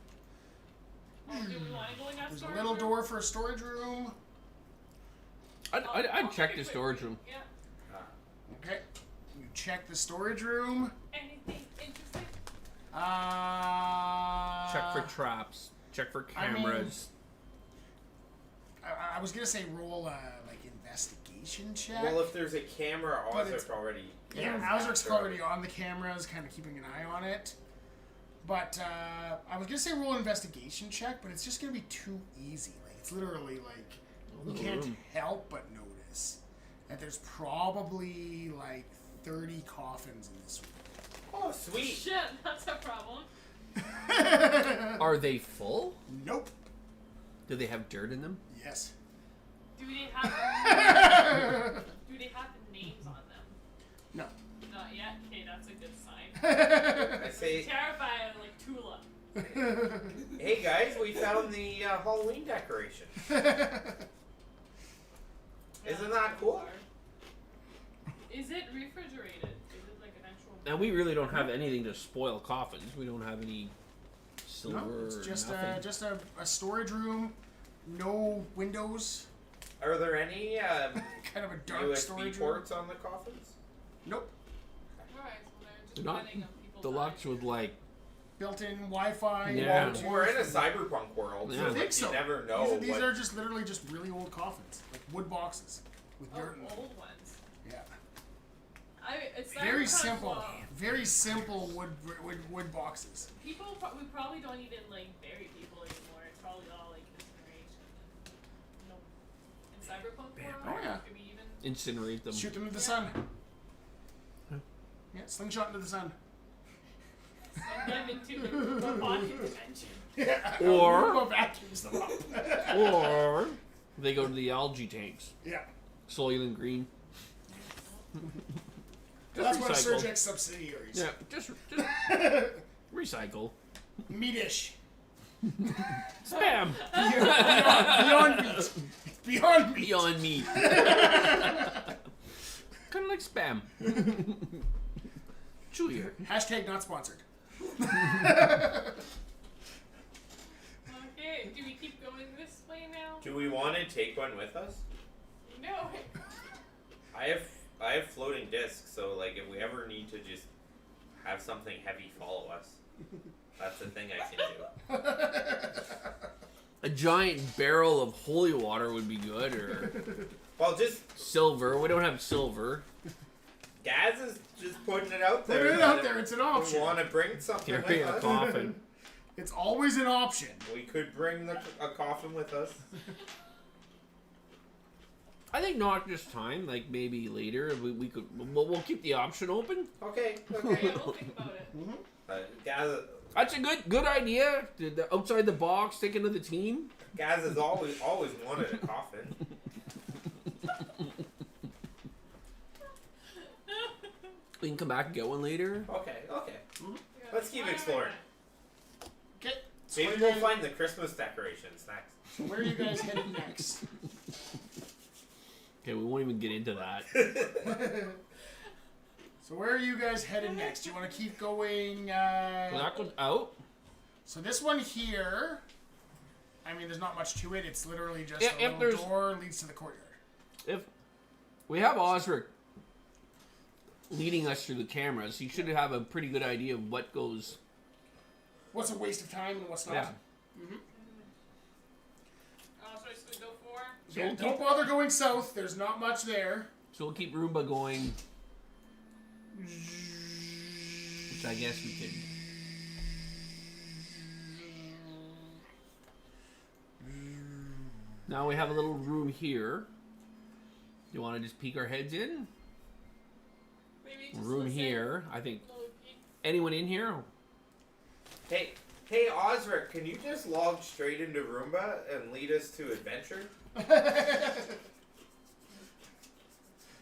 S4: Oh, do we want to go in that
S2: There's a
S4: storage
S2: little
S4: room?
S2: door for a storage room.
S3: I'd check the
S4: quick
S3: storage
S4: peek.
S3: room.
S4: Yeah.
S2: Okay. You check the storage room.
S4: Anything interesting?
S3: Check for traps. Check for
S2: I mean,
S3: cameras.
S2: I was gonna say roll like investigation check.
S1: Well, if there's a camera,
S2: But it's-
S1: Ozark already.
S2: yeah,
S1: knows
S2: Ozark's
S1: that,
S2: already on the cameras, kind of keeping an eye on it. But I was gonna say roll an investigation check, but it's just gonna be too easy. Like it's literally like you can't help but notice that there's probably like 30 coffins in this room.
S1: Oh, sweet.
S4: Shit, that's a problem.
S3: Are they full?
S2: Nope.
S3: Do they have dirt in them?
S2: Yes.
S4: Do they have names on them?
S2: No.
S4: Not yet. Okay, that's a good sign.
S1: I say,
S4: Terrified of like Tula.
S1: hey guys, we found the Halloween decoration. Isn't that cool?
S4: Is it refrigerated? Is it like an actual?
S3: Now we really don't have anything to spoil coffins. We don't have any silver.
S2: No, it's just
S3: nothing.
S2: just a storage room, no windows,
S1: Are there any
S2: kind of a dark
S1: USB
S2: storage room.
S1: ports on the coffins?
S2: Nope.
S4: Alright, so they're just
S3: They're not
S4: depending on people's
S3: deluxe
S4: eyes.
S3: with like
S2: Built-in Wi-Fi.
S3: Yeah.
S2: Bluetooth.
S1: We're in a cyberpunk world,
S3: Yeah.
S1: so
S3: I
S1: like,
S2: think so.
S1: you never know.
S2: These
S1: what...
S2: are just literally just really old coffins, like wood boxes with
S4: Oh,
S2: dirt in them.
S4: old ones.
S2: Yeah.
S4: It's
S2: Very
S4: cyberpunk,
S2: simple.
S4: well,
S2: Very simple wood boxes.
S4: we probably don't even like bury people anymore. It's probably all like incineration. No. In cyberpunk world,
S2: Oh, yeah.
S4: could we even
S3: incinerate them.
S2: Shoot them into the
S4: Yeah.
S2: sun. Yeah, slingshot into the sun.
S4: send them into the robotic dimension?
S2: Yeah.
S3: Or-
S2: Roomba vacuums them up.
S3: Or they go to the algae tanks.
S2: Yeah.
S3: Soylent Green.
S2: That's one of
S3: recycle.
S2: Surgex subsidiaries.
S3: Yeah, just recycle.
S2: Meatish.
S3: Spam.
S2: Beyond meat. Beyond meat.
S3: Beyond meat. Kind of like spam. Chewier.
S2: Hashtag not sponsored.
S4: Okay, do we keep going this way now?
S1: Do we want to take one with us?
S4: No.
S1: I have floating discs, so like if we ever need to just have something heavy follow us, that's the thing I can do.
S3: A giant barrel of holy water would be good, or
S1: Well, just
S3: silver. We don't have silver.
S1: Gaz is just putting it out there.
S2: Put it
S1: that
S2: out
S1: if
S2: there. It's an
S1: We
S2: option.
S1: want to bring something
S3: Carry
S1: with
S3: a
S1: us.
S3: coffin.
S2: It's always an option.
S1: We could bring a coffin with us.
S3: I think not this time. Like maybe later. We could. We'll keep the option open.
S1: Okay.
S4: Yeah, we'll think about it.
S1: Gaz,
S3: That's a good idea. The outside the box, thinking of the team.
S1: Gaz has always wanted a coffin.
S3: We can come back and get one later.
S1: Okay.
S4: Yeah,
S1: Let's keep
S4: why not?
S1: exploring.
S2: Okay. So
S1: Maybe we'll find the Christmas decorations next.
S2: So where are you guys headed next?
S3: Okay, we won't even get into that.
S2: So where are you guys headed next? Do you want to keep going?
S3: So that goes out.
S2: So this one here, I mean, there's not much to it. It's literally just
S3: Yeah,
S2: a
S3: if
S2: little
S3: there's-
S2: door leads to the courtyard.
S3: If we have Osric leading us through the cameras, he should have a pretty good idea of what goes.
S2: What's a waste of time and what's not?
S3: Yeah.
S4: So should we go for?
S2: Yeah,
S3: we'll
S2: don't bother going south. There's not much there.
S3: So we'll keep Roomba going. Which I guess we could. Now we have a little room here. Do you want to just peek our heads in?
S4: Maybe just
S3: Room
S4: listen.
S3: here. I think.
S4: Little peek.
S3: Anyone in here?
S1: Hey, Osric, can you just log straight into Roomba and lead us to adventure?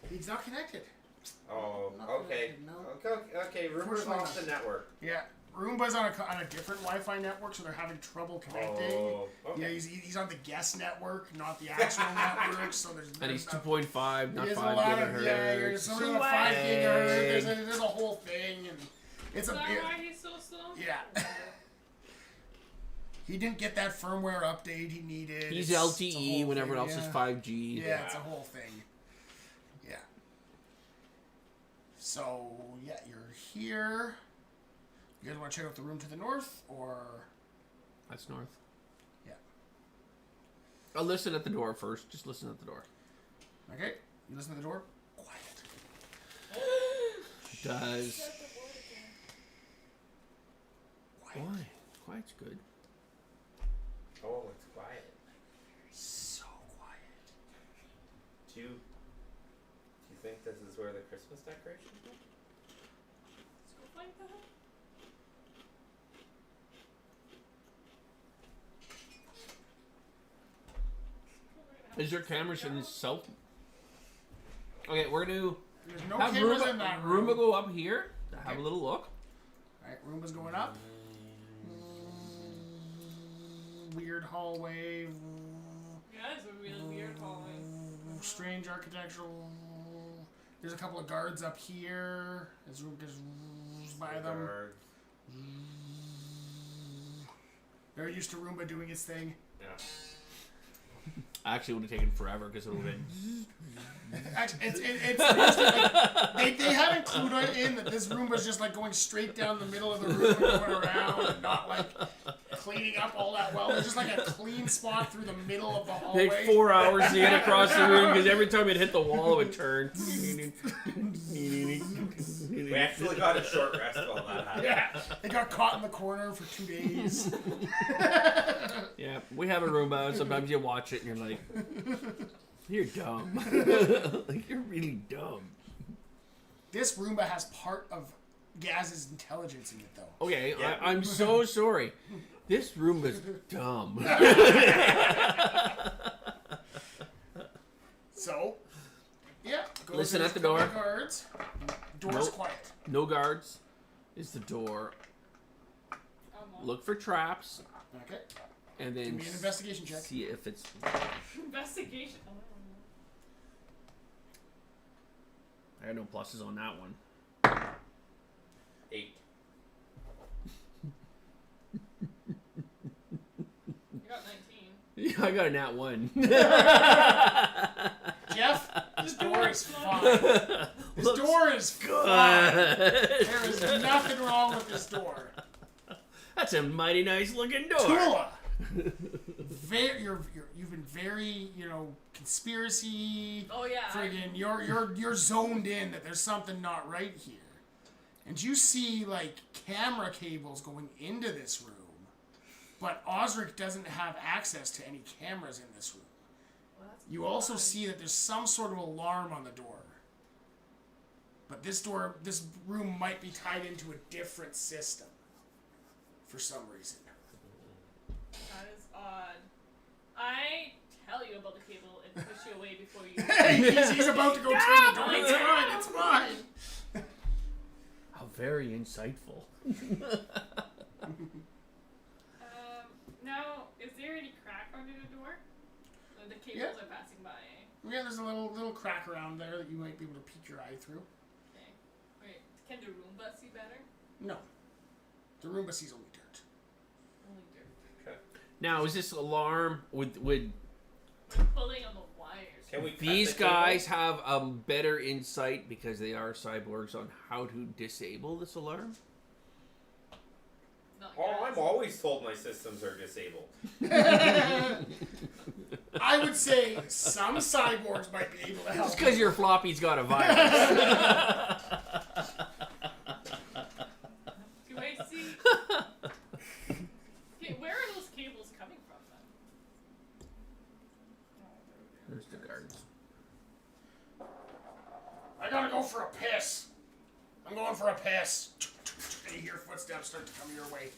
S2: He's not connected.
S1: Oh,
S2: Not
S1: okay.
S2: connected, no.
S1: Okay, Roomba's
S2: Unfortunately
S1: off the network.
S2: Yeah, Roomba's on a different Wi-Fi network, so they're having trouble connecting.
S1: Oh, okay.
S2: Yeah, he's on the guest network, not the actual network. So there's
S3: And he's
S2: a-
S3: 2.5, not
S2: there's
S3: 5
S2: a lot of
S3: gigahertz.
S2: there's something on the 5 gigahertz. There's a whole thing, and it's
S4: Is
S2: a
S4: that
S2: bit.
S4: why he's so slow?
S2: Yeah. He didn't get that firmware update he needed.
S3: He's
S2: It's a
S3: LTE
S2: whole
S3: when everyone
S2: thing,
S3: else
S2: yeah.
S3: is 5G.
S2: Yeah, it's a whole thing. Yeah. So, yeah, you're here. You guys want to check out the room to the north, or...
S3: That's north.
S2: Yeah.
S3: I'll listen at the door first. Just listen at the door.
S2: Okay, you listen to the door. Quiet.
S3: Does.
S4: Shut the board again.
S2: Quiet.
S3: Why? Quiet's good.
S1: Oh, it's quiet.
S2: So quiet.
S1: Do you think this is where the Christmas decorations are?
S4: Let's go find that.
S3: Is there cameras in the south? Okay, we're gonna
S2: There's no
S3: have
S2: cameras
S3: Roomba,
S2: in that room.
S3: Roomba go up here to have
S2: Okay.
S3: a little look.
S2: Alright, Roomba's going up. Weird hallway.
S4: Yeah, it's a really weird hallway.
S2: Strange architectural. There's a couple of guards up here. As Room goes by them.
S1: Guards.
S2: They're used to Roomba doing its thing.
S1: Yeah.
S3: Actually, it would have taken forever because it would have been.
S2: Actually, it's like, they haven't clued in that this Roomba's just like going straight down the middle of the room and going around and not like cleaning up all that well. There's just like a clean spot through the middle of the hallway.
S3: Take 4 hours to get across the room because every time it hit the wall, it would turn.
S1: We actually got a short rest while that happened.
S2: Yeah, they got caught in the corner for 2 days.
S3: Yeah, we have a Roomba, and sometimes you watch it and you're like, you're dumb. Like, you're really dumb.
S2: This Roomba has part of Gaz's intelligence in it, though.
S3: Okay,
S1: Yeah.
S3: I'm so sorry. This Roomba's dumb.
S2: So, yeah. Goes
S3: Listen
S2: in
S3: at the
S2: couple
S3: door.
S2: of Guards. Door's
S3: Nope.
S2: quiet.
S3: No guards is the door.
S4: Almost.
S3: Look for traps,
S2: Okay.
S3: and then
S2: Give me an investigation check.
S3: see if it's.
S4: Investigation. Oh,
S3: I got no pluses on that one.
S1: 8.
S4: you got 19.
S3: Yeah, I got a nat 1.
S2: Jeff, this door is fine. This door is fine. There is nothing wrong with this door.
S3: That's a mighty nice looking door.
S2: Tula, you've been very, conspiracy.
S4: Oh yeah.
S2: Friggin', you're zoned in that there's something not right here, and you see like camera cables going into this room, but Osric doesn't have access to any cameras in this room.
S4: Well, that's
S2: You also see that there's some sort of alarm on the door. But this room might be tied into a different system for some reason.
S4: That is odd. I tell you about the cable and push you away before you.
S2: he's about to go turn the door. It's fine. It's fine.
S3: How very insightful.
S4: Now, is there any crack under the door? The cables are passing by.
S2: Yeah, there's a little crack around there that you might be able to peek your eye through.
S4: Okay. Wait, can the Roomba see better?
S2: No. The Roomba sees only dirt.
S4: Only dirt.
S1: Okay.
S3: Now, is this alarm would
S4: We're pulling on the wires.
S1: Can we cut
S3: these
S1: the cable?
S3: guys have better insight because they are cyborgs on how to disable this alarm?
S4: Not
S1: Oh,
S4: yet.
S1: I'm always told my systems are disabled.
S2: I would say some cyborgs might be able to help.
S3: It's because your floppy's got a virus.
S4: Do I see? Okay, where are those cables coming from then?
S3: There's the guards.
S2: I gotta go for a piss. I'm going for a piss. And you hear footsteps start to come your way.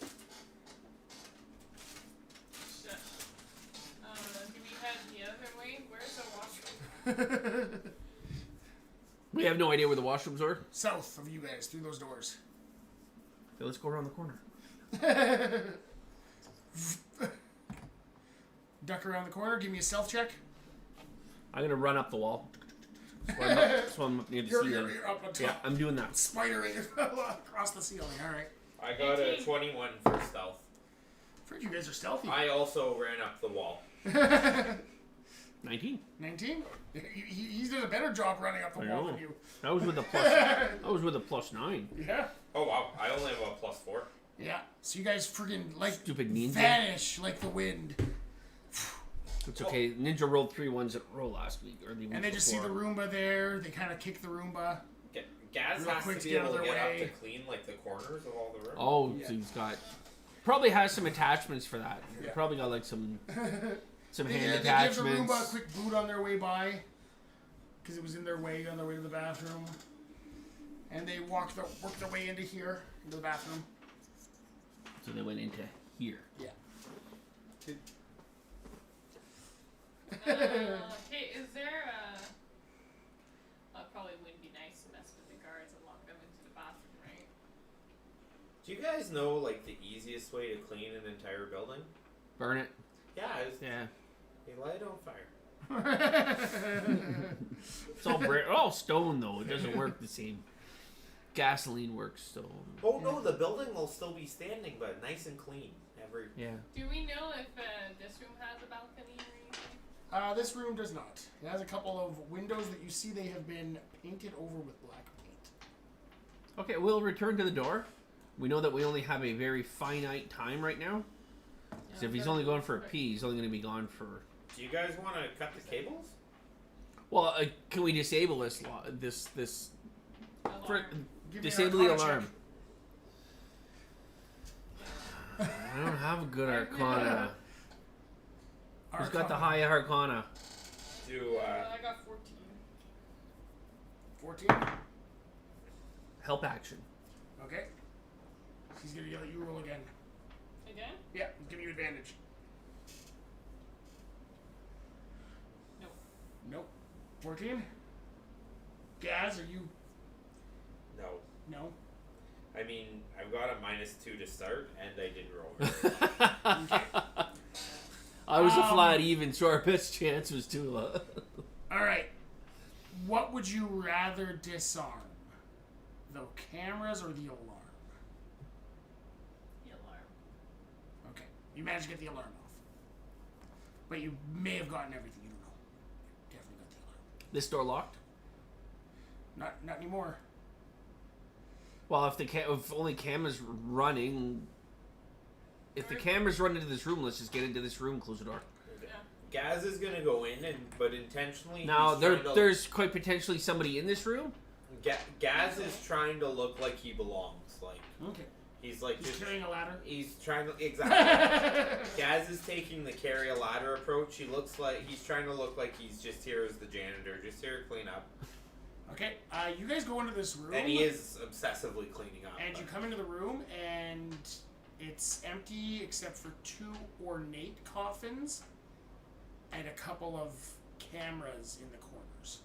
S4: Shit. Do we head the other way? Where's the washroom?
S3: We have no idea where the washrooms are.
S2: South of you guys, through those doors.
S3: Okay, let's go around the corner.
S2: Duck around the corner. Give me a stealth check.
S3: I'm gonna run up the wall. So I'm up near the ceiling.
S2: You're up on top.
S3: Yeah, I'm doing that.
S2: Spidering across the ceiling. All right.
S1: I got a 21 for stealth.
S2: Afraid you guys are stealthy.
S1: I also ran up the wall.
S3: 19.
S2: 19? He's doing a better job running up the
S3: I
S2: wall
S3: know.
S2: than you.
S3: I was with a plus. I was with a +9.
S2: Yeah.
S1: Oh wow, I only have a +4.
S2: Yeah. So you guys friggin' like
S3: Stupid ninja.
S2: vanish like the wind.
S3: It's okay. Ninja rolled 3 ones at roll last week or the week
S2: And they just see the
S3: before.
S2: Roomba there. They kind of kick the Roomba.
S1: Gaz
S2: Real
S1: has
S2: quick
S1: to
S2: to
S1: be
S2: get
S1: able
S2: out
S1: to
S2: of
S1: get
S2: their
S1: up
S2: way.
S1: to clean like the corners of all the rooms.
S3: Oh,
S2: Yeah.
S3: so he's got. Probably has some attachments for that.
S2: Yeah.
S3: Probably got like some hand
S2: They give the
S3: attachments.
S2: Roomba a quick boot on their way by. Because it was in their way on their way to the bathroom. And they worked their way into here, into the bathroom.
S3: So they went into here.
S2: Yeah.
S4: Hey, is there probably wouldn't be nice to mess with the guards and lock them into the bathroom, right?
S1: Do you guys know like the easiest way to clean an entire building?
S3: Burn it.
S1: Yeah, it's,
S3: Yeah.
S1: you light it on fire.
S3: It's all all stone though. It doesn't work the same. Gasoline works stone.
S1: Oh no, the building will still be standing, but nice and clean.
S3: Yeah.
S4: Do we know if this room has a balcony or anything?
S2: This room does not. It has a couple of windows that you see they have been painted over with black paint.
S3: Okay, we'll return to the door. We know that we only have a very finite time right now. So if he's only going for a pee, he's only going to be gone for.
S1: Do you guys want to cut the cables?
S3: Well, can we disable this? This for,
S4: Alarm.
S2: Give me an
S3: disable the
S2: Arcana
S3: alarm.
S2: check.
S3: I don't have a good Arcana. Who's got the
S2: Arcana.
S3: high Arcana?
S1: Do
S4: I got 14.
S2: 14?
S3: Help action.
S2: Okay. He's gonna let you roll again.
S4: Again?
S2: Yeah, he's giving you advantage.
S4: Nope.
S2: Nope. 14? Gaz, are you?
S1: no.
S2: No.
S1: I mean, I've got a -2 to start, and I did roll.
S3: I was a flat even, so our best chance was to.
S2: Alright. What would you rather disarm? The cameras or the alarm?
S4: The alarm.
S2: Okay. You managed to get the alarm off. But you may have gotten everything. You don't know. Definitely got the alarm.
S3: This door locked.
S2: Not anymore.
S3: Well, if only cameras running. If the cameras run into this room, let's just get into this room, close the door.
S4: Yeah.
S1: Gaz is gonna go in, but intentionally.
S3: Now
S1: he's trying to-
S3: there's quite potentially somebody in this room.
S1: Gaz is trying to look like he belongs. Like
S2: Okay.
S1: he's he's like
S2: He's
S1: just
S2: carrying a ladder.
S1: he's trying to exactly. Gaz is taking the carry a ladder approach. He looks like he's trying to look like he's just here as the janitor, just here to clean up.
S2: Okay, you guys go into this room.
S1: And he is obsessively cleaning up.
S2: And you come into the room, and it's empty except for 2 ornate coffins and a couple of cameras in the corners.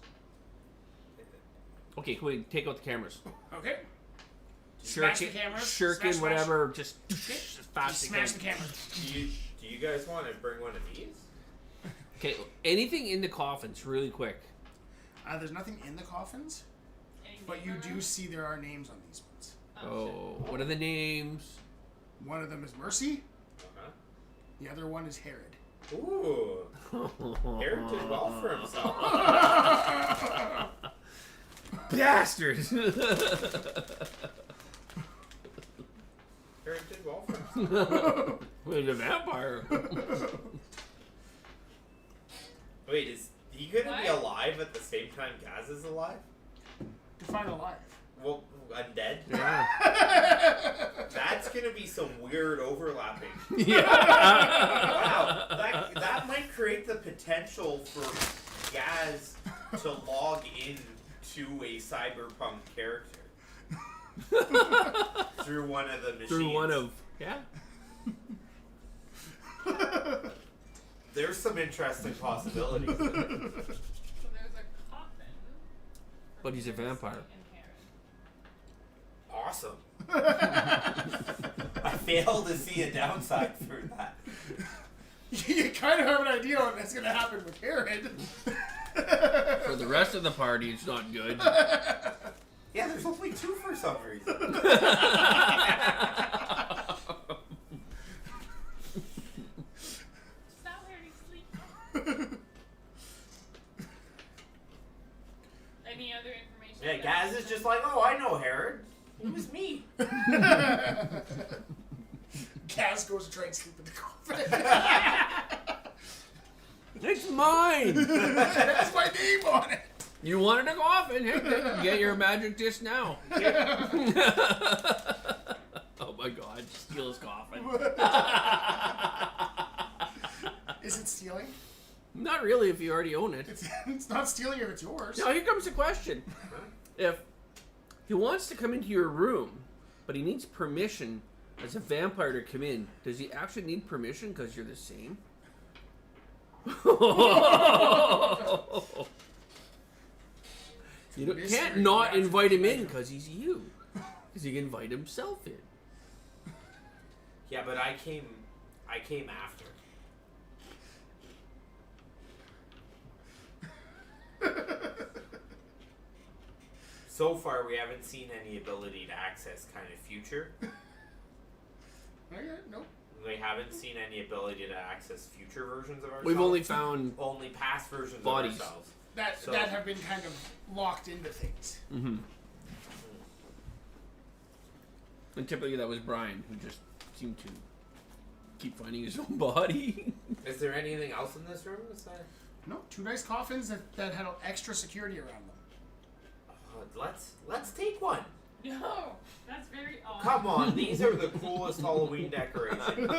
S3: Okay, can we take out the cameras?
S2: Okay. Smash the
S3: Shuriken,
S2: cameras.
S3: shuriken,
S2: Smash,
S3: whatever. Just as
S2: Okay.
S3: fast as you can.
S2: Smash the cameras.
S1: Do you guys want to bring one of these?
S3: Okay, anything in the coffins, really quick.
S2: There's nothing in the coffins,
S4: Any
S2: but you
S4: name
S2: do
S4: around?
S2: see there are names on these ones.
S3: Oh, what are the names?
S2: One of them is Mercy.
S1: Uh-huh.
S2: The other one is Herod.
S1: Ooh, Herod did well for himself.
S3: Bastard!
S1: Herod did well for himself.
S3: With a vampire.
S1: Wait, is he gonna be
S4: What?
S1: alive at the same time Gaz is alive?
S2: Define alive.
S1: Well, undead?
S3: Yeah.
S1: That's gonna be some weird overlapping.
S3: Yeah.
S1: Wow, that might create the potential for Gaz to log in to a cyberpunk character. Through one of the machines.
S3: Through one of yeah.
S1: There's some interesting possibilities.
S4: So there's a coffin. for
S3: But he's a
S4: Mercy
S3: vampire.
S4: and Herod.
S1: Awesome. I fail to see a downside for that.
S2: You kind of have an idea what that's going to happen with Herod.
S3: For the rest of the party, it's not good.
S1: Yeah, there's only 2 for some reason.
S4: Stop Herod, sleep. Any other information?
S1: Yeah,
S4: that-
S1: Gaz is just like, oh, I know Herod. It was me.
S2: Cass goes to try and sleep in the coffin.
S3: It's mine.
S2: That's my name on it.
S3: You wanted a coffin? Hey, get your magic disc now. Oh my God! Steal his coffin.
S2: Is it stealing?
S3: Not really, if you already own it.
S2: It's not stealing if it's yours.
S3: Now here comes the question: if he wants to come into your room, but he needs permission as a vampire to come in, does he actually need permission because you're the same? You
S2: Mystery
S3: can't not
S2: magic
S3: invite him in
S2: item.
S3: because he's you. Because he can invite himself in.
S1: Yeah, but I came after. So far, we haven't seen any ability to access kind of future.
S2: Okay, nope.
S1: We haven't seen any ability to access future versions of ourselves.
S3: We've only found
S1: only past versions
S3: bodies.
S1: of ourselves. So-
S2: That have been kind of locked into things.
S3: Mm-hmm. And typically that was Brian, who just seemed to keep finding his own body.
S1: Is there anything else in this room?
S2: No, 2 nice coffins that had extra security around them.
S1: Let's take one.
S4: No, that's very odd.
S1: Come on, these are the coolest Halloween decorations.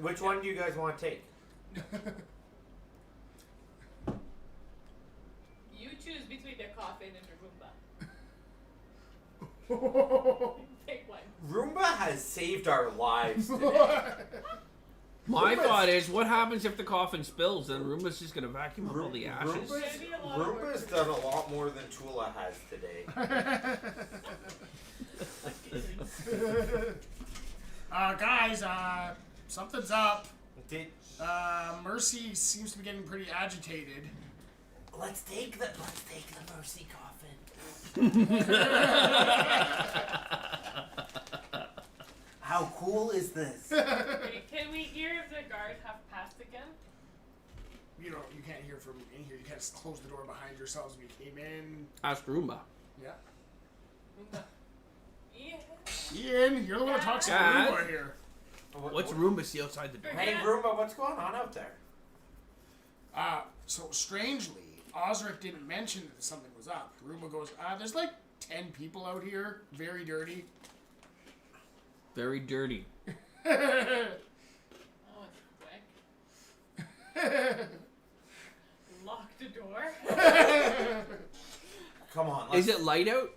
S1: Which one do you guys want to take?
S4: You choose between the coffin and the Roomba. Pick one.
S1: Roomba has saved our lives today.
S3: My
S1: Roomba's-
S3: thought is, what happens if the coffin spills? Then Roomba's just gonna vacuum up all the ashes.
S1: Roomba's,
S4: Maybe a lot of
S1: Roomba's
S4: work.
S1: done a lot more than Tula has today.
S2: Guys, something's up.
S1: Did
S2: Mercy seems to be getting pretty agitated.
S1: let's take the Mercy coffin. How cool is this?
S4: Wait, can we hear if the guard have passed again?
S2: You can't hear from in here. You can't just close the door behind yourselves when you came in.
S3: Ask Roomba.
S2: Yeah.
S4: Roomba. Yeah.
S2: Ian, you're the one that talks to the
S3: Dad?
S2: Roomba here.
S3: What's Roomba see outside the door?
S1: Hey Roomba, what's going on out there?
S2: So strangely, Osric didn't mention that something was up. Roomba goes, there's like 10 people out here, very dirty.
S3: Very dirty.
S4: Oh, it's quick. Lock the door.
S1: Come on.
S3: Is it light out?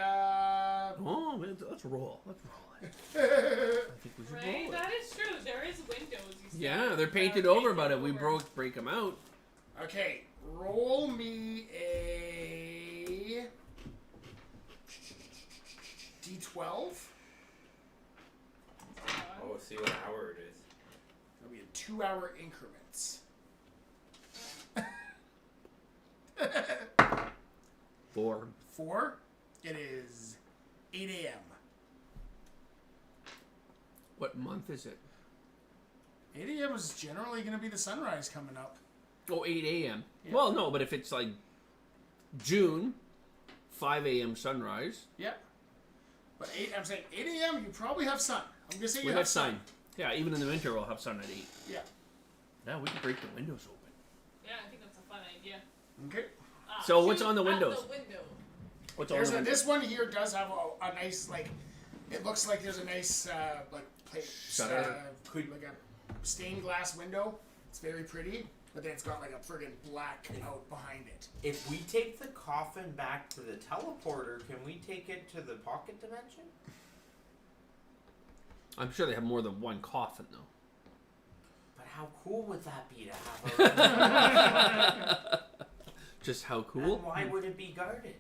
S2: Oh,
S3: man, let's roll. Let's roll it. I think we should
S4: Right?
S3: roll it.
S4: That is true. There is windows. You said.
S3: Yeah, they're painted over, but if we break them out.
S2: okay. Roll me a D12.
S1: Oh, see what hour it is.
S2: That'll be in 2-hour increments.
S3: 4.
S2: 4. It is 8 a.m.
S3: What month is it?
S2: 8 a.m. is generally going to be the sunrise coming up.
S3: Oh, 8 a.m.
S2: Yeah.
S3: Well, no, but if it's like June, 5 a.m. sunrise.
S2: Yep. But I'm saying 8 a.m. you probably have sun. I'm going to say you
S3: We
S2: have
S3: have
S2: sun.
S3: sun. Yeah, even in the winter we'll have sun at 8.
S2: Yeah.
S3: Yeah, we can break the windows open.
S4: Yeah, I think that's a fun idea.
S2: Okay.
S3: So what's
S4: Shoot
S3: on the
S4: at
S3: windows?
S4: The window.
S3: What's on
S2: There's
S3: the windows?
S2: this one here does have a nice, like, it looks like there's a nice,
S3: Shutter.
S2: like a stained glass window. It's very pretty, but then it's got like a friggin' black out behind it.
S1: If we take the coffin back to the teleporter, can we take it to the pocket dimension?
S3: I'm sure they have more than one coffin, though.
S1: But how cool would that be to have a
S3: Just how
S1: And
S3: cool?
S1: why would it be guarded?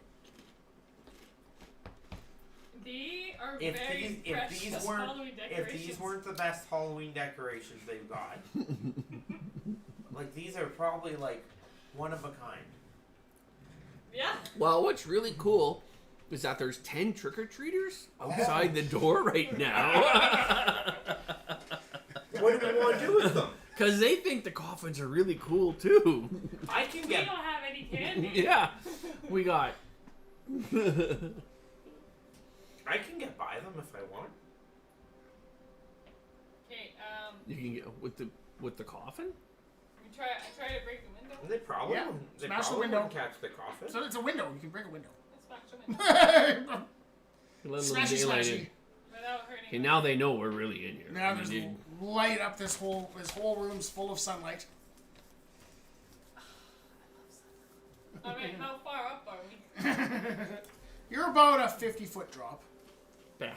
S4: They are
S1: If
S4: very
S1: these
S4: precious Halloween
S1: if
S4: decorations.
S1: these weren't the best Halloween decorations they've got, like these are probably like one of a kind.
S4: Yeah.
S3: Well, what's really cool is that there's 10 trick-or-treaters outside the door right now.
S1: What do we want to do with them?
S3: Because they think the coffins are really cool, too.
S1: I can
S4: We
S1: get.
S4: don't have any candy.
S3: Yeah, we got...
S1: I can get by them if I want.
S4: Okay,
S3: You can get with the coffin?
S4: I try to break the window.
S1: They probably
S2: Yeah,
S1: wouldn't- they
S2: smash the
S1: probably
S2: window.
S1: wouldn't catch the coffin.
S2: So it's a window. You can break a window.
S4: Let's smash the window
S3: A little
S2: Smashy,
S3: daylight
S2: smashy.
S3: in.
S4: without hurting.
S3: Okay, now they know we're really in here.
S2: Now
S3: I
S2: there's
S3: mean,
S2: light up this whole room's full of sunlight.
S4: Alright, how far up are we?
S2: You're about a 50-foot drop.
S3: yeah.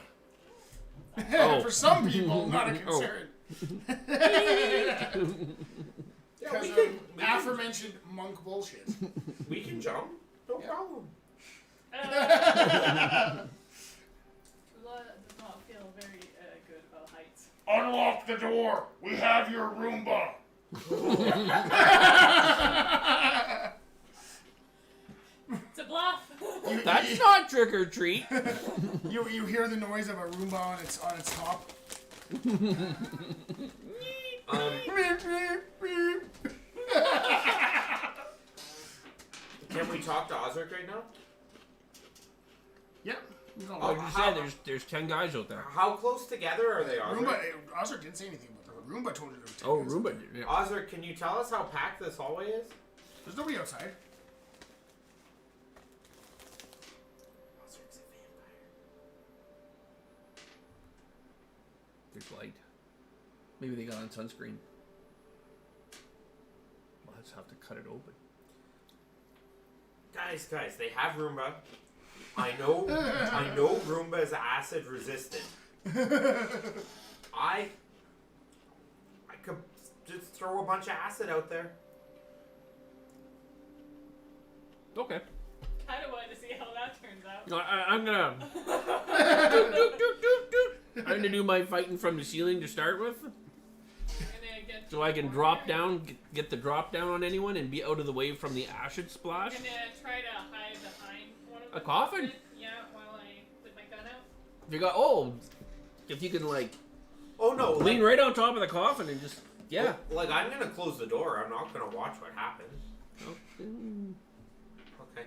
S3: Oh.
S2: For some people, not a
S3: Oh.
S2: concern.
S1: Yeah,
S2: Because
S1: we
S2: of
S1: can,
S2: aforementioned monk bullshit.
S1: we can jump. No
S2: Yeah.
S1: problem.
S4: Tula does not feel very good about heights.
S2: Unlock the door. We have your Roomba.
S4: It's a bluff.
S3: That's not trick or treat.
S2: You hear the noise of a Roomba on its top.
S1: Can we talk to Osric right now?
S2: Yep. You can
S3: Oh,
S2: look.
S3: you
S1: how-
S3: said there's 10 guys out there.
S1: How close together are they, Osric?
S2: Roomba. Osric didn't say anything about the Roomba. Told you there was 10
S3: Oh,
S2: guys.
S3: Roomba did. Yeah.
S1: Osric, can you tell us how packed this hallway is?
S2: There's nobody outside.
S1: Osric's a vampire.
S3: There's light. Maybe they got on sunscreen. We'll just have to cut it open.
S1: Guys, they have Roomba. I know Roomba is acid resistant. I could just throw a bunch of acid out there.
S3: Okay.
S4: Kinda wanted to see how that turns out.
S3: I'm gonna. I'm gonna do my fighting from the ceiling to start with,
S4: And then get
S3: so I can drop down, get the drop down on anyone, and be out of the way from the acid splash.
S4: And then try to hide behind one of
S3: A
S4: the
S3: coffin?
S4: Yeah, while I put my gun out.
S3: If you can like
S1: Oh no!
S3: lean right on top of the coffin and just
S1: Like I'm gonna close the door. I'm not gonna watch what happens. Okay.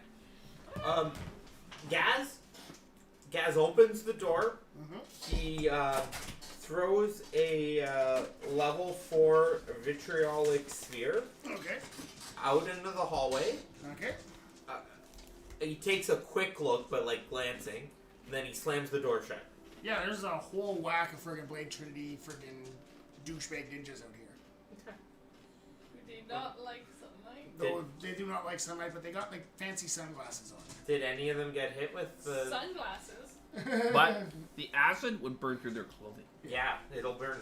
S1: Gaz opens the door. He throws a level 4 vitriolic sphere
S2: Okay.
S1: out into the hallway.
S2: Okay.
S1: He takes a quick look, but like glancing. Then he slams the door shut.
S2: Yeah, there's a whole whack of friggin' Blade Trinity friggin' douchebag ninjas out here.
S4: Who do not like sunlight.
S2: Though they do not like sunlight, but they got like fancy sunglasses on.
S1: Did any of them get hit with the?
S4: Sunglasses.
S3: But the acid would burn through their clothing.
S1: Yeah, it'll burn.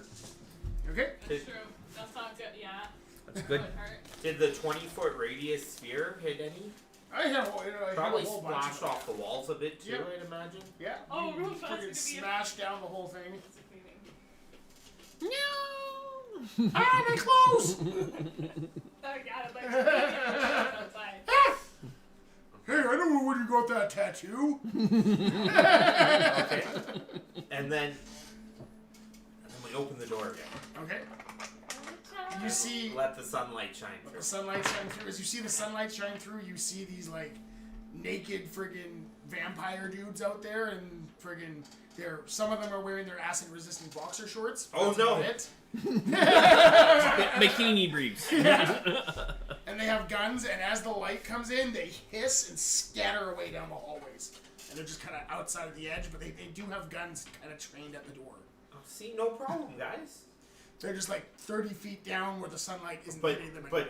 S2: Okay.
S4: That's true. That's not good. Yeah.
S3: That's good.
S4: That would hurt.
S1: Did the 20-foot radius sphere hit any?
S2: I have
S1: Probably
S2: a whole bunch
S1: splashed
S2: of
S1: off the walls a bit too,
S2: Yep.
S1: I'd imagine.
S2: Yeah.
S4: Oh,
S2: you
S4: Roomba's gonna be
S2: friggin' smash down the whole thing.
S3: No.
S2: Ah, my clothes!
S4: Oh, God, I'd like to outside.
S2: Hey, I don't know where you got that tattoo.
S1: Okay. And then we open the door again.
S2: Okay. You see
S1: Let the sunlight shine
S2: the
S1: through.
S2: sunlight shine through. As you see the sunlight shine through, you see these like naked friggin' vampire dudes out there, and friggin' some of them are wearing their acid-resistant boxer shorts.
S1: Oh,
S2: That's
S1: no.
S2: about it.
S3: Bikini briefs.
S2: And they have guns, and as the light comes in, they hiss and scatter away down the hallways. And they're just kind of outside of the edge, but they do have guns kind of trained at the door.
S1: Oh, see, no problem, guys.
S2: They're just like 30 feet down where the sunlight isn't
S1: But
S2: hitting them anymore.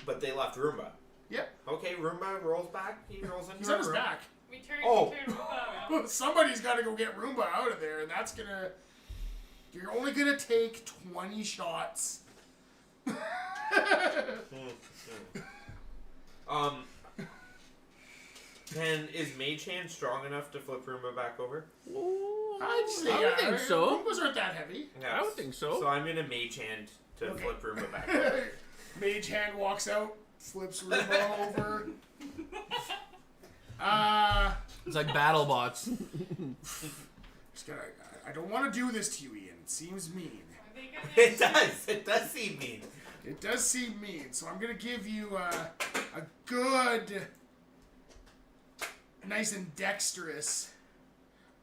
S1: but they left Roomba.
S2: Yep.
S1: Okay, Roomba rolls back. He rolls into
S2: He's
S1: our
S2: on his
S1: room.
S2: back.
S4: We turn
S1: Oh.
S4: Roomba around.
S2: Somebody's got to go get Roomba out of there, and that's gonna. You're only gonna take 20 shots.
S1: Is Mage Hand strong enough to flip Roomba back over?
S2: I'd say
S3: I would think so.
S2: Roombas aren't that heavy.
S3: I would think so.
S1: So I'm gonna Mage Hand to
S2: Okay.
S1: flip Roomba back over.
S2: Mage hand walks out, flips Roomba over.
S3: It's like battle bots.
S2: Just gotta, I don't want to do this to you, Ian. It seems mean.
S4: Are they gonna
S1: It does. It does seem mean.
S2: It does seem mean, so I'm gonna give you a good, nice and dexterous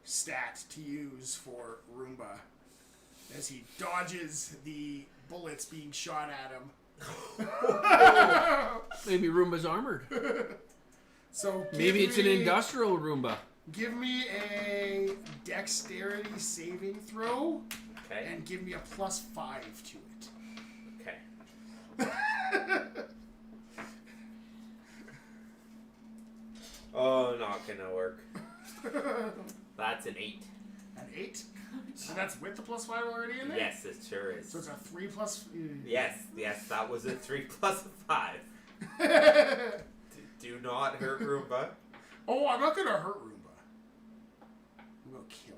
S2: stat to use for Roomba as he dodges the bullets being shot at him.
S3: Maybe Roomba's armored.
S2: So
S3: Maybe it's an industrial Roomba.
S2: Give me a dexterity saving throw
S1: Okay.
S2: and give me a +5 to it.
S1: Okay. Oh, not gonna work. That's an 8.
S2: An 8? So that's with the +5 already in there?
S1: Yes, it sure is.
S2: So it's a 3 plus.
S1: Yes, that was a 3 plus a 5. Do not hurt Roomba.
S2: Oh, I'm not gonna hurt Roomba. I'm gonna kill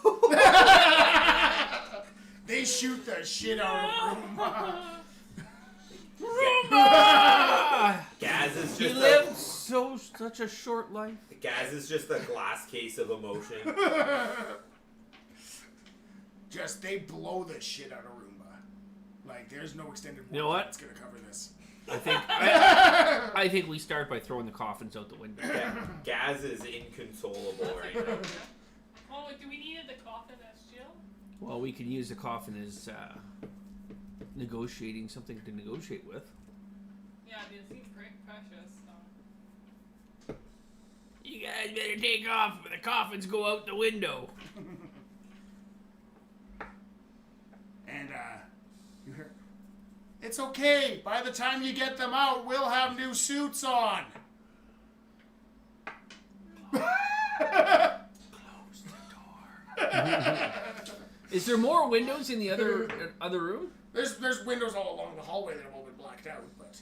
S2: Roomba. They shoot the shit out of Roomba.
S1: Gaz is
S3: He
S1: just
S3: lived such a short life.
S1: Gaz is just a glass case of emotion.
S2: Just they blow the shit out of Roomba. Like there's no extended
S3: You know what?
S2: that's gonna cover this.
S3: I think we start by throwing the coffins out the window.
S1: Gaz is inconsolable right now.
S4: Oh, do we need the coffin as shield?
S3: Well, we can use the coffin as negotiating something to negotiate with.
S4: Yeah, they seem precious. So.
S3: You guys better take off, or the coffins go out the window.
S2: And you hear, it's okay. By the time you get them out, we'll have new suits on.
S3: Close the door. Is there more windows in the other room?
S2: There's windows all along the hallway that have all been blacked out, but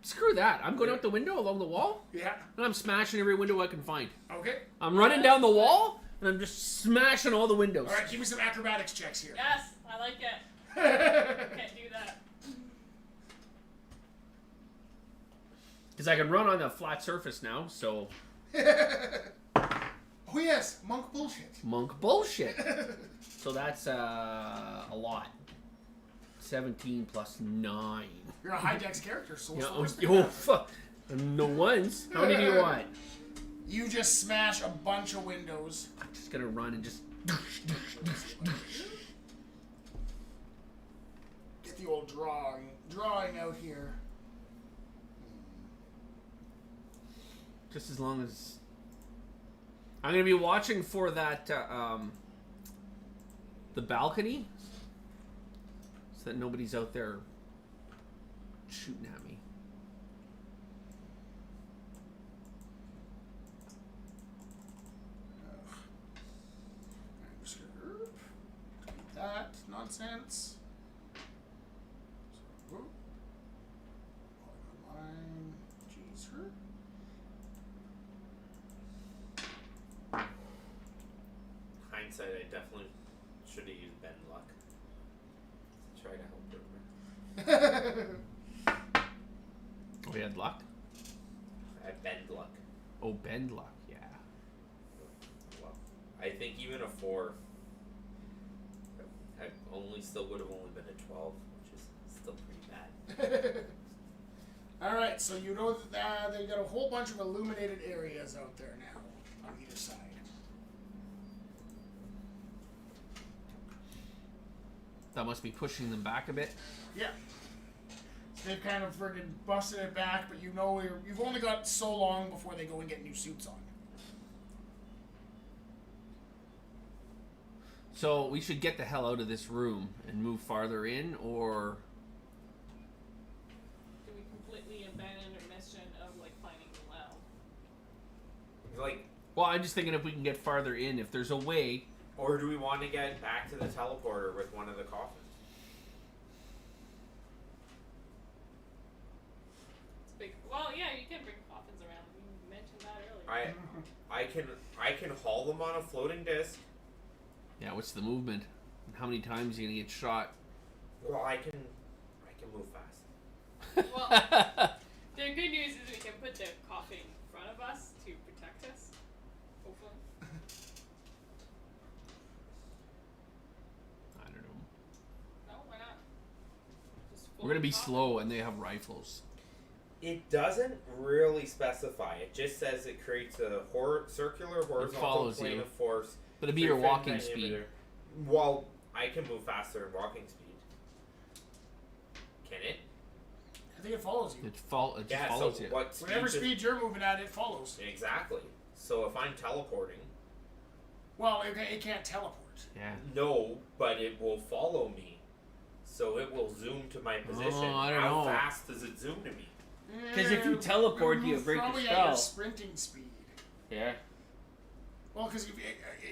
S3: Screw that. I'm going out the window along the wall,
S2: yeah.
S3: and I'm smashing every window I can find.
S2: Okay.
S3: I'm running down the wall, and I'm just smashing all the windows.
S2: All right. Give me some acrobatics checks here.
S4: Yes, I like it. Can't do that.
S3: Because I can run on a flat surface now, so
S2: Oh yes, monk bullshit.
S3: monk bullshit. So that's a lot. 17 plus 9.
S2: You're a high dex character, so
S3: Yeah,
S2: what's the
S3: oh,
S2: worst
S3: fuck. No ones. How many do you want?
S2: You just smash a bunch of windows.
S3: I'm just gonna run and just.
S2: Get the old drawing out here.
S3: Just as long as. I'm gonna be watching for that the balcony, so that nobody's out there shooting at me.
S2: That nonsense. So, online. Jeez, her.
S1: Hindsight, I definitely should have used Ben Luck. Try to help her.
S3: We had luck.
S1: I bend luck.
S3: Oh, bend luck. Yeah.
S1: Well, I think even a 4. I still would have only been a 12, which is still pretty bad.
S2: Alright, so you know that they got a whole bunch of illuminated areas out there now on either side.
S3: That must be pushing them back a bit.
S2: Yeah. So they've kind of friggin' busted it back, but you know you've only got so long before they go and get new suits on.
S3: So we should get the hell out of this room and move farther in, or
S4: Do we completely abandon our mission of like finding the well?
S1: Like,
S3: well, I'm just thinking if we can get farther in, if there's a way.
S1: or do we want to get back to the teleporter with one of the coffins?
S4: It's big. Well, yeah, you can bring coffins around. We mentioned that earlier.
S1: I can haul them on a floating disc.
S3: Yeah, what's the movement? And how many times are you gonna get shot?
S1: Well, I can move fast.
S4: Well, the good news is we can put the coffin in front of us to protect us. Hopefully.
S3: I don't know.
S4: No, why not? Just
S3: We're gonna be
S4: coffin.
S3: slow, and they have rifles.
S1: It doesn't really specify. It just says it creates a circular horizontal
S3: follows
S1: plane
S3: you.
S1: of force.
S3: But it'd be your
S1: 3
S3: walking
S1: Fed
S3: speed.
S1: diameter. Well, I can move faster than walking speed. Can it?
S2: I think it follows you.
S3: It just
S1: Yeah.
S3: follows
S1: So
S3: you.
S1: what speed?
S2: Whatever
S1: does-
S2: speed you're moving at, it follows.
S1: Exactly. So if I'm teleporting,
S2: Well, it can't teleport.
S3: Yeah.
S1: no, but it will follow me. So it will zoom to my position.
S3: I don't
S1: How
S3: know.
S1: fast does it zoom to me?
S3: 'Cause if you teleport, you
S2: move
S3: break your
S2: probably at
S3: spell.
S2: your sprinting speed.
S3: Yeah.
S2: Well, because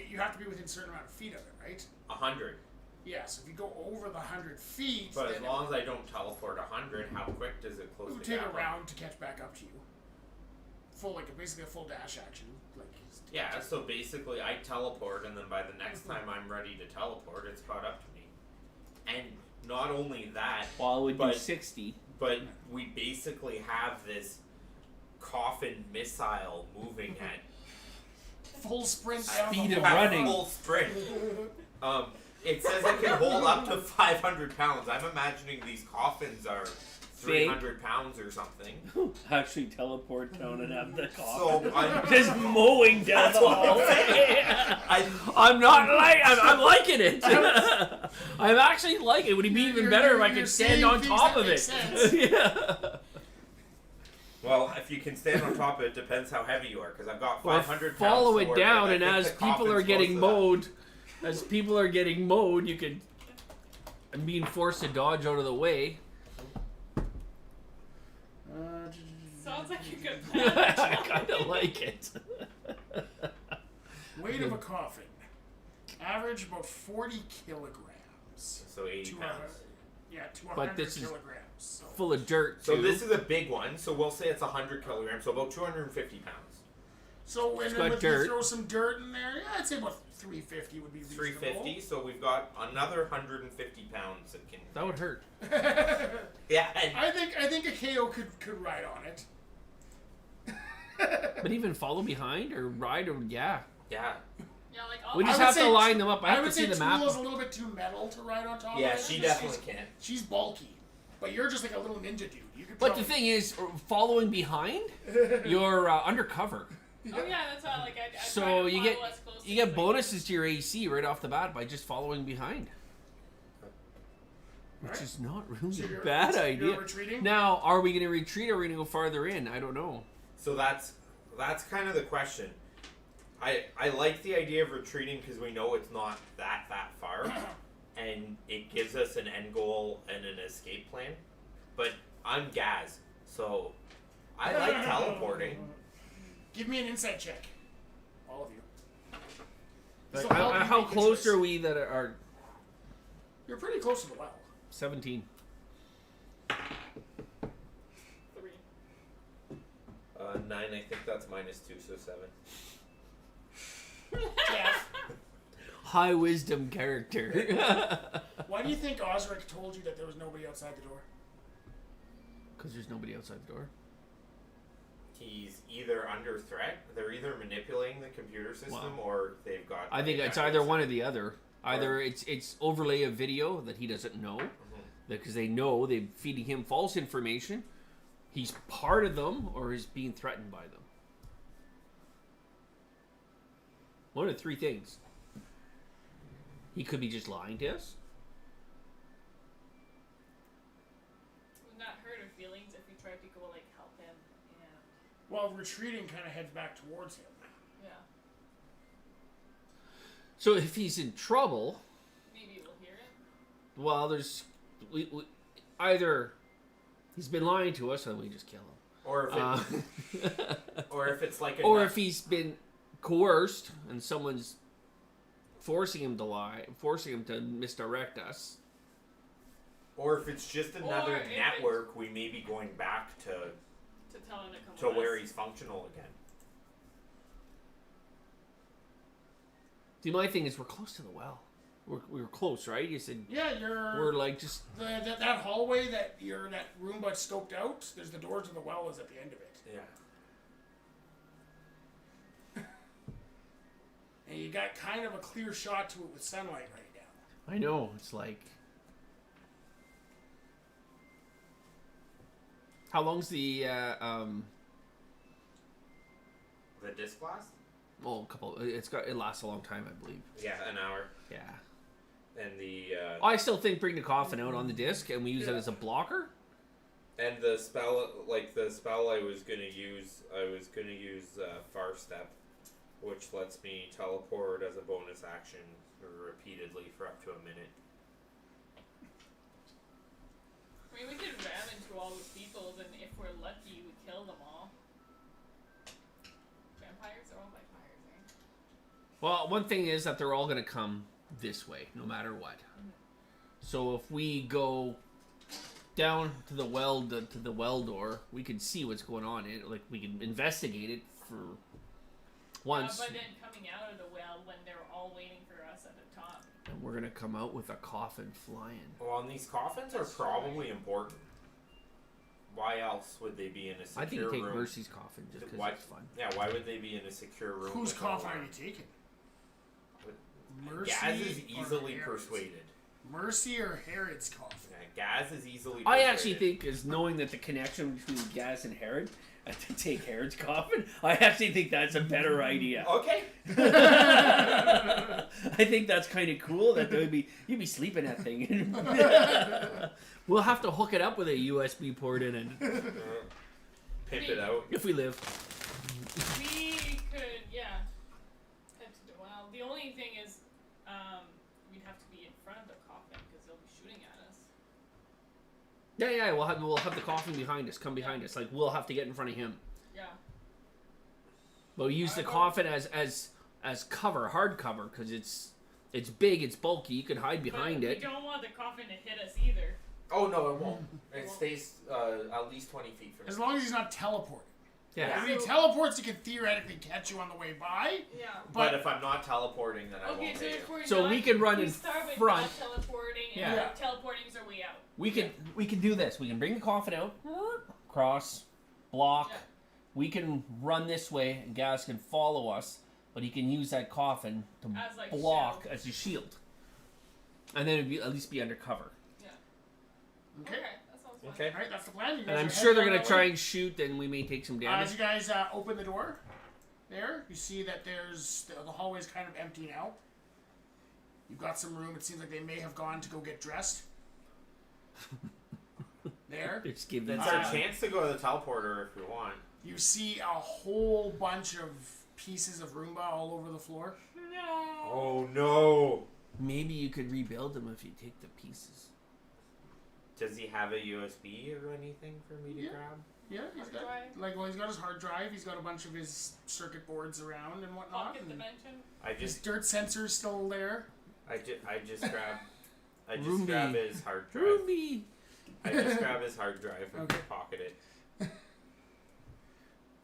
S2: you have to be within a certain amount of feet of it, right?
S1: 100.
S2: Yeah, so if you go over the 100 feet,
S1: But
S2: then
S1: as long as I don't teleport 100, how quick does it close
S2: it would
S1: the
S2: take
S1: gap
S2: a
S1: on
S2: round to catch back up to you. Basically a full dash action.
S1: Yeah, so basically I teleport, and then by the next time I'm ready to teleport, it's caught up to me. And not only that,
S3: Well, it would be
S1: But-
S3: 60.
S1: but we basically have this coffin missile moving at
S2: Full sprint down
S3: Speed
S2: the
S3: of
S2: hall.
S3: running.
S1: full sprint. It says it can hold up to 500 pounds. I'm imagining these coffins are 300 pounds or something.
S3: Actually, teleport down and have the
S1: So I'm
S3: just mowing down
S1: That's
S3: the
S1: what I'm
S3: hallway. I'm liking it. I'm actually liking it. Would it be even better if I could stand
S2: saying
S3: on
S2: things
S3: top
S2: that
S3: of
S2: make
S3: it?
S2: sense.
S3: Yeah.
S1: Well, if you can stand on top of it, depends how heavy you are. Because I've got
S3: Or
S1: 500 pounds.
S3: follow
S1: so
S3: it
S1: we're
S3: down,
S1: good.
S3: and
S1: I
S3: as
S1: think the
S3: people are
S1: coffin's
S3: getting
S1: close
S3: mowed, you could. I'm being forced to dodge out of the way.
S4: Sounds like a good
S3: I
S4: plan.
S3: kind of like it.
S2: Weight of a coffin. Average about 40 kilograms.
S1: So 80
S2: To
S1: pounds.
S2: to 100
S3: this is
S2: kilograms. So.
S3: Full of dirt.
S1: So
S3: too.
S1: this is a big one. So we'll say it's 100 kilograms. So about 250 pounds.
S2: So and
S3: It's
S2: then
S3: got
S2: if you
S3: dirt.
S2: throw some dirt in there, yeah, I'd say about 350 would be reasonable.
S1: 350. So we've got another 150 pounds that can.
S3: That would hurt.
S1: Yeah. And
S2: I think a KO could ride on it.
S3: But even follow behind or ride or
S1: yeah.
S4: Yeah, like all
S3: We just
S2: I would
S3: have to
S2: say-
S3: line them up. I have
S2: would
S3: to see
S2: say
S3: the map.
S2: Tula's a little bit too metal to ride on top
S1: Yeah,
S2: of it.
S1: she
S2: She's-
S1: definitely can.
S2: She's bulky. But you're just like a little ninja dude. You could
S3: But the
S2: probably-
S3: thing is, following behind, you're undercover.
S4: Oh yeah, that's how like I
S3: So
S4: try to
S3: you
S4: follow
S3: get
S4: as close
S3: you
S4: as
S3: get
S4: I
S3: bonuses to your AC right off the bat by just following behind, which
S2: Alright.
S3: is not really
S2: So
S3: a
S2: you're-
S3: bad
S2: you're
S3: idea.
S2: retreating?
S3: Now, are we going to retreat or are we going to go farther in? I don't know.
S1: So that's kind of the question. I like the idea of retreating because we know it's not that far, and it gives us an end goal and an escape plan. But I'm Gaz, so I like teleporting.
S2: Give me an insight check. All of you.
S3: Like,
S2: This'll help you
S3: how
S2: make good
S3: close
S2: choice.
S3: are we that are
S2: You're pretty close to the well.
S3: 17?
S4: 3.
S1: 9, I think that's -2, so 7.
S2: Jeff,
S3: High wisdom character.
S2: why do you think Osric told you that there was nobody outside the door?
S3: Because there's nobody outside the door.
S1: He's either under threat, they're either manipulating the computer system,
S3: Wow.
S1: or they've got.
S3: I think it's either one or the other. Either it's overlay a video that he doesn't know, because they know they're feeding him false information. He's part of them, or he's being threatened by them. One of 3 things. He could be just lying to us.
S4: Would not hurt her feelings if we tried to go like help him and
S2: Well, retreating kind of heads back towards him.
S4: yeah,
S3: So if he's in trouble,
S4: maybe we'll hear it.
S3: well, there's we either he's been lying to us, and we just kill him.
S1: Or if it, or if it's like a
S3: Or if he's been coerced and someone's forcing him to lie, forcing him to misdirect us.
S1: or if it's just another
S4: Or if
S1: network, we may be going back to
S4: To tell him to come
S1: to
S4: with
S1: where
S4: us.
S1: he's functional again.
S3: See, my thing is we're close to the well. We're close, right? You said
S2: Yeah, you're.
S3: we're like just
S2: that hallway that room got scoped out. There's the door to the well is at the end of it,
S1: Yeah.
S2: and you got kind of a clear shot to it with sunlight right now.
S3: I know it's like. How long's the
S1: The disc blast?
S3: well, a couple. It lasts a long time, I believe.
S1: Yeah, an hour.
S3: Yeah.
S1: And the
S3: I still think bring the coffin out on the disc and we use it as a blocker.
S1: and the spell, like the spell I was gonna use Far Step, which lets me teleport as a bonus action repeatedly for up to a minute.
S4: I mean, we could ram into all those people, and if we're lucky, we kill them all. Vampires are all vampires, right?
S3: Well, one thing is that they're all going to come this way, no matter what. So if we go down to the well door, we can see what's going on. Like we can investigate it for once,
S4: But then coming out of the well when they're all waiting for us at the top.
S3: and we're going to come out with a coffin flying.
S1: Well, and these coffins are probably important. Why else would they be in a secure
S3: I think you take
S1: room?
S3: Mercy's coffin just because
S1: Why-
S3: it's fun.
S1: Yeah, why would they be in a secure room?
S2: Whose
S1: with
S2: coffin
S1: no
S2: are
S1: one?
S2: you taking?
S1: Gaz
S2: Mercy
S1: is
S2: or
S1: easily
S2: Herod's?
S1: persuaded.
S2: Mercy or Herod's coffin?
S1: Yeah, Gaz is easily
S3: I
S1: persuaded.
S3: actually think, is knowing that the connection between Gaz and Herod, to take Herod's coffin, I actually think that's a better idea.
S1: Okay.
S3: I think that's kind of cool that you'd be sleeping that thing. We'll have to hook it up with a USB port in it
S1: Pimp it out.
S3: if we live.
S4: We could, yeah, head to the well. The only thing is, we'd have to be in front of the coffin because they'll be shooting at us.
S3: Yeah, we'll have the coffin behind us. Come behind us. Like we'll have to get in front of him.
S4: Yeah.
S3: We'll use the coffin as cover, hard cover, because it's big, it's bulky. You can hide behind
S4: but
S3: it.
S4: We don't want the coffin to hit us either.
S1: Oh no, it won't. It stays at least 20 feet from
S2: As
S1: you.
S2: long as he's not teleporting.
S3: Yeah.
S2: If he teleports, he can theoretically catch you on the way by.
S4: Yeah.
S1: But if I'm not teleporting, then I
S4: Okay,
S1: won't
S4: so
S1: hit
S4: if
S1: you.
S4: we're
S3: So
S4: not,
S3: we can run
S4: we
S3: in
S4: start with
S3: front.
S4: not teleporting,
S3: Yeah.
S4: and
S2: Yeah.
S4: teleporting's our way out.
S3: We can do this. We can bring the coffin out, cross, block.
S4: Yeah.
S3: We can run this way, and Gaz can follow us, but he can use that coffin to
S4: As, like,
S3: block
S4: shield.
S3: as a shield, and then at least be undercover.
S4: Yeah.
S2: Okay.
S4: That sounds fun.
S1: Okay.
S2: All right, that's the plan. You guys
S3: And I'm
S2: are
S3: sure they're
S2: heading
S3: gonna
S2: down
S3: try
S2: that way.
S3: and shoot, and we may take some
S2: As
S3: damage.
S2: you guys open the door, there you see that there's the hallway's kind of empty now. You've got some room. It seems like they may have gone to go get dressed. There,
S3: Just give
S1: It's
S3: them
S1: our
S3: some-
S1: chance to go to the teleporter if we want.
S2: you see a whole bunch of pieces of Roomba all over the floor.
S4: No.
S1: Oh no!
S3: Maybe you could rebuild them if you take the pieces.
S1: Does he have a USB or anything for me to
S2: Yeah.
S1: grab?
S2: Yeah, he's got
S4: Drive.
S2: he's got his hard drive. He's got a bunch of his circuit boards around and whatnot.
S4: Pocket
S2: And
S4: dimension.
S1: I
S2: his
S1: just
S2: dirt sensor's still there.
S1: I just grab
S3: Ruby.
S1: grab his hard drive.
S3: Ruby!
S1: I just grab his hard drive and
S2: Okay.
S1: pocket it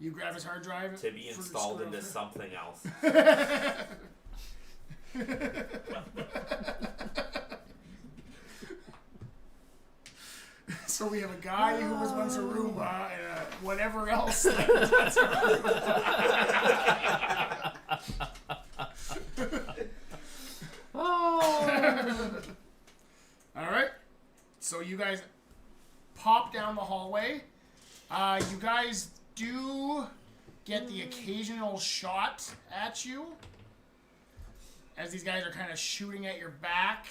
S2: You grab his hard drive
S1: to be
S2: for-
S1: installed
S2: screw
S1: into
S2: over.
S1: something else.
S2: So we have a guy who was once a Roomba and whatever else that was once a Roomba.
S3: Oh!
S2: All right. So you guys pop down the hallway. You guys do get the occasional shot at you as these guys are kind of shooting at your back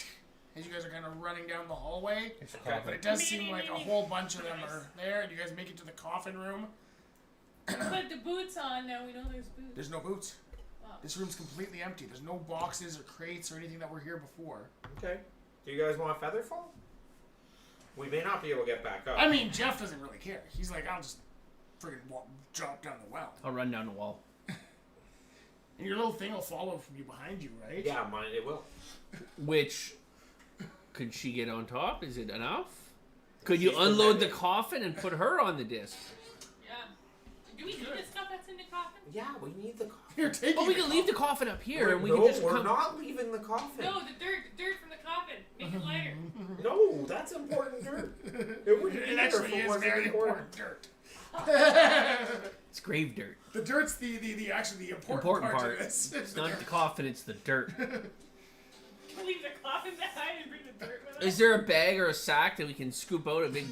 S2: as you guys are kind of running down the hallway. But it does seem like a whole bunch of them are there. And you guys make it to the coffin room.
S4: Put the boots on. Now we know there's boots.
S2: There's no boots.
S4: Oh.
S2: This room's completely empty. There's no boxes or crates or anything that were here before.
S1: Okay. Do you guys want Featherfall? We may not be able to get back up.
S2: I mean, Jeff doesn't really care. He's like, I'll just friggin' drop down the well.
S3: I'll run down the wall.
S2: And your little thing will follow from you behind you, right?
S1: Yeah, mine it will.
S3: Which, could she get on top? Is it enough? Could you
S1: She's
S3: unload the
S1: prevented.
S3: coffin and put her on the disc?
S4: Yeah. Do we need the stuff that's in the coffin?
S1: Yeah, we need the coffin.
S2: You're taking
S3: Oh, we
S2: the
S3: can leave the coffin up here and we
S1: no,
S3: can just
S1: we're
S3: come.
S1: not leaving the coffin.
S4: No, the dirt from the coffin. Make it lighter.
S1: No, that's important dirt. It wouldn't be
S2: It
S1: there
S2: actually
S1: if it
S2: is
S1: wasn't
S2: very
S1: important.
S2: important dirt.
S3: It's grave dirt.
S2: The dirt's the actually the important
S3: Important
S2: part
S3: part.
S2: of this.
S3: It's not the coffin, it's the dirt.
S4: Can we leave the coffin behind and bring the dirt with us?
S3: Is there a bag or a sack that we can scoop out a big...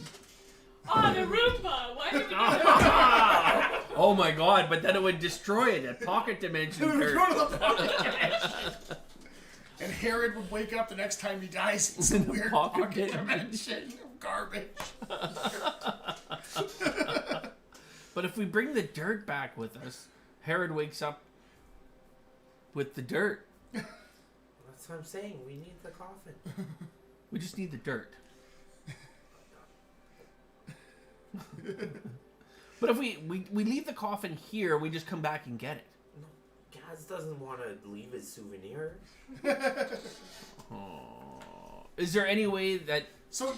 S4: Oh, the Roomba! Why did we do that?
S3: Oh my god, but then it would destroy it at pocket dimension dirt.
S2: Go to the pocket dimension. And Herod would wake up the next time he dies in some weird
S3: Pocket
S2: pocket
S3: dimension.
S2: dimension of garbage.
S3: But if we bring the dirt back with us, Herod wakes up with the dirt.
S1: That's what I'm saying. We need the coffin.
S3: We just need the dirt. But if we leave the coffin here, we just come back and get it.
S1: Gaz doesn't want to leave his souvenir.
S3: Oh. Is there any way that
S2: So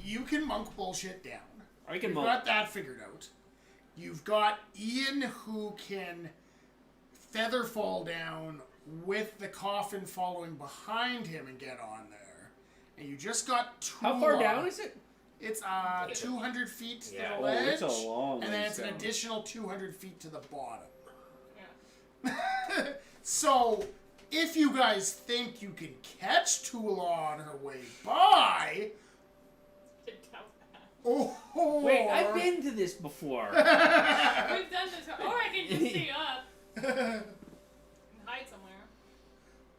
S2: you can monk bullshit down.
S3: I can
S2: You've got that figured out. You've got Ian who can feather fall down with the coffin following behind him and get on there. And you just got Tula.
S3: How far down is it?
S2: It's 200 feet to
S1: Yeah.
S2: the
S1: Oh,
S2: ledge.
S5: it's a long
S2: and then
S5: ways
S2: it's an
S5: down.
S2: additional 200 feet to the bottom.
S4: Yeah.
S2: So, if you guys think you can catch Tula on her way by,
S4: Get down fast.
S2: or
S3: Wait, I've been to this before.
S4: We've done this. Or I can just stay up and hide somewhere.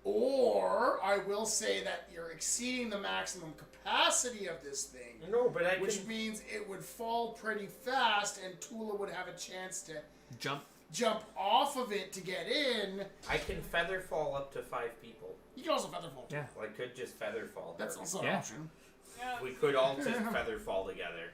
S2: Or I will say that you're exceeding the maximum capacity of this thing,
S1: No, but I
S2: which
S1: can.
S2: means it would fall pretty fast, and Tula would have a chance to
S3: Jump.
S2: off of it to get in.
S1: I can feather fall up to 5 people.
S2: You can also feather fall. too.
S3: Yeah.
S1: I could just feather fall.
S2: That's
S1: her.
S2: also an
S3: Yeah.
S2: option.
S4: Yeah.
S1: We could all just feather fall together.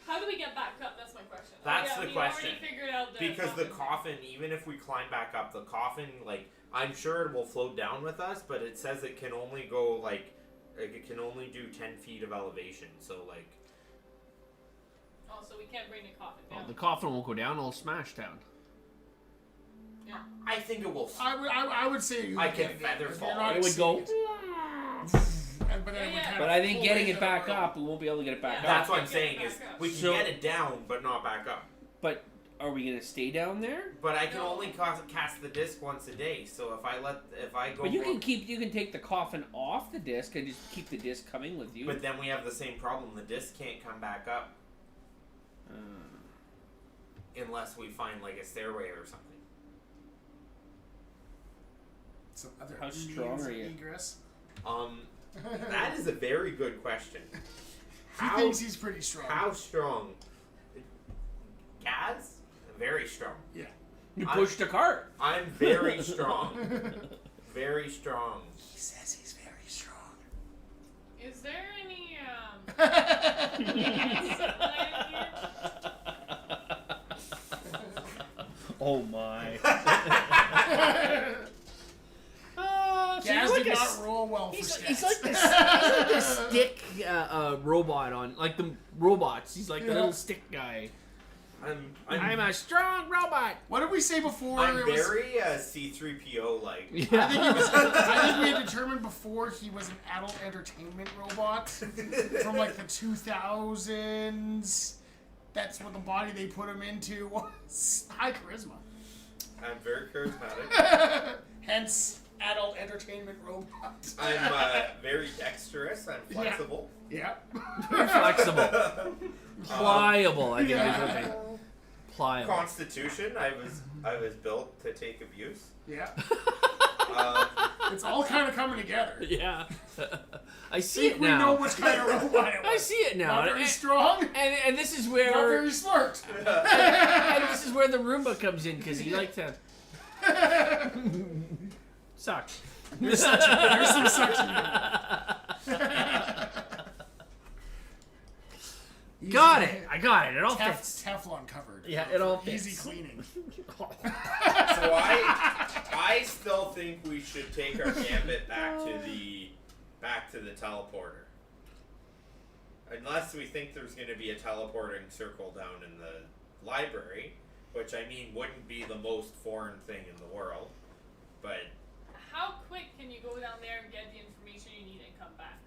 S4: How do we get back up? That's my question.
S1: That's
S4: oh, yeah,
S1: the
S4: we
S1: question.
S4: already figured out the
S1: Because the coffin, even if we climb back up, the coffin, like, I'm sure it will float down with us, but it says it can only go, like it can only do 10 feet of elevation. So, like,
S4: Oh, so we can't bring the coffin
S3: Oh,
S4: down.
S3: the coffin won't go down, it'll smash down.
S4: Yeah.
S1: I think it will.
S2: I would say you
S1: I
S2: would
S1: can
S2: get it.
S1: feather
S2: If
S1: fall.
S2: you're not
S3: It would go.
S2: exceeding it. But then it would
S4: Yeah,
S2: kind
S3: But
S2: of
S3: I think
S2: pull
S3: getting
S2: into
S3: it
S2: the
S3: back
S2: room.
S3: up, we won't be able to get it back
S4: Yeah.
S3: up.
S1: That's what I'm
S4: Get it
S1: saying
S4: back
S1: is
S4: up.
S1: we can
S3: So-
S1: get it down, but not back up.
S3: But are we gonna stay down there?
S1: But I can
S4: No.
S1: only cast the disc once a day. So if I go.
S3: But you
S1: more-
S3: can take the coffin off the disc and just keep the disc coming with you.
S1: But then we have the same problem. The disc can't come back up unless we find like a stairway or something.
S2: Some other
S3: How
S2: means
S3: strong
S2: of
S3: are you?
S2: egress.
S1: That is a very good question.
S2: He thinks he's pretty strong.
S1: How strong? Gaz? Very strong.
S2: Yeah.
S3: You
S1: I'm-
S3: pushed a cart.
S1: I'm very strong. Very strong.
S2: He says he's very strong.
S4: Is there any plan here?
S3: Oh my. So
S2: Gaz
S3: you're
S2: did
S3: like a
S2: not roll well for
S3: He's
S2: stats.
S3: like this stick robot on like the robots. He's like the
S2: Yeah.
S3: little stick guy. I'm
S1: I'm
S3: a strong robot.
S2: What did we say before?
S1: I'm
S2: It was-
S1: very C3PO like.
S2: I think we had determined before he was an adult entertainment robot from like the 2000s. That's what the body they put him into was. High charisma.
S1: I'm very charismatic.
S2: Hence, adult entertainment robot.
S1: I'm very dexterous. I'm flexible.
S2: Yeah.
S3: Flexible. Pliable, I think is what they pliable.
S1: Constitution. I was built to take abuse.
S2: Yeah.
S1: Um,
S2: It's all kind of coming together.
S3: Yeah. I
S2: I
S3: see
S2: think
S3: it
S2: we
S3: now.
S2: know which kind of robot it was.
S3: I see it now.
S2: Not very
S3: And,
S2: strong,
S3: and this is
S2: not
S3: where
S2: very smart.
S3: and this is where the Roomba comes in because he likes to suck.
S2: There's some suction in it.
S3: Got it. I got it. It all fits.
S2: Teflon covered.
S3: Yeah, it all
S2: Easy
S3: fits.
S2: cleaning.
S1: so I still think we should take our gambit back to the teleporter. Unless we think there's going to be a teleporting circle down in the library, which I mean wouldn't be the most foreign thing in the world, but
S4: How quick can you go down there and get the information you need and come back?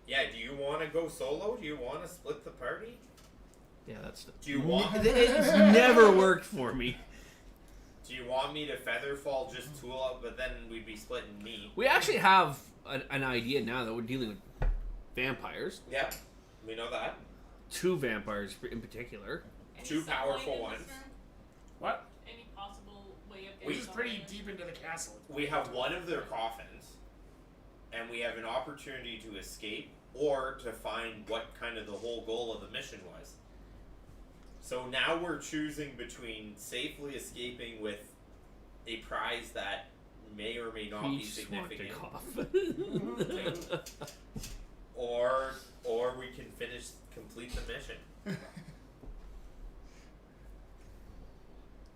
S1: yeah, do you want to go solo? Do you want to split the party?
S3: Yeah, that's.
S1: Do you want?
S3: It's never worked for me.
S1: Do you want me to featherfall just tool up, but then we'd be splitting meat?
S3: We actually have an idea now that we're dealing with vampires.
S1: Yeah, we know that.
S3: 2 vampires in particular.
S4: Any
S1: Two
S4: sunlight
S1: powerful
S4: in this
S1: ones.
S4: room?
S2: What?
S4: Any possible way of
S1: We-
S4: getting
S2: This is pretty
S4: sunlight in?
S2: deep into the castle.
S1: We have one of their coffins, and we have an opportunity to escape or to find what kind of the whole goal of the mission was. So now we're choosing between safely escaping with a prize that may or may not be
S3: Each
S1: significant, or we can complete the mission.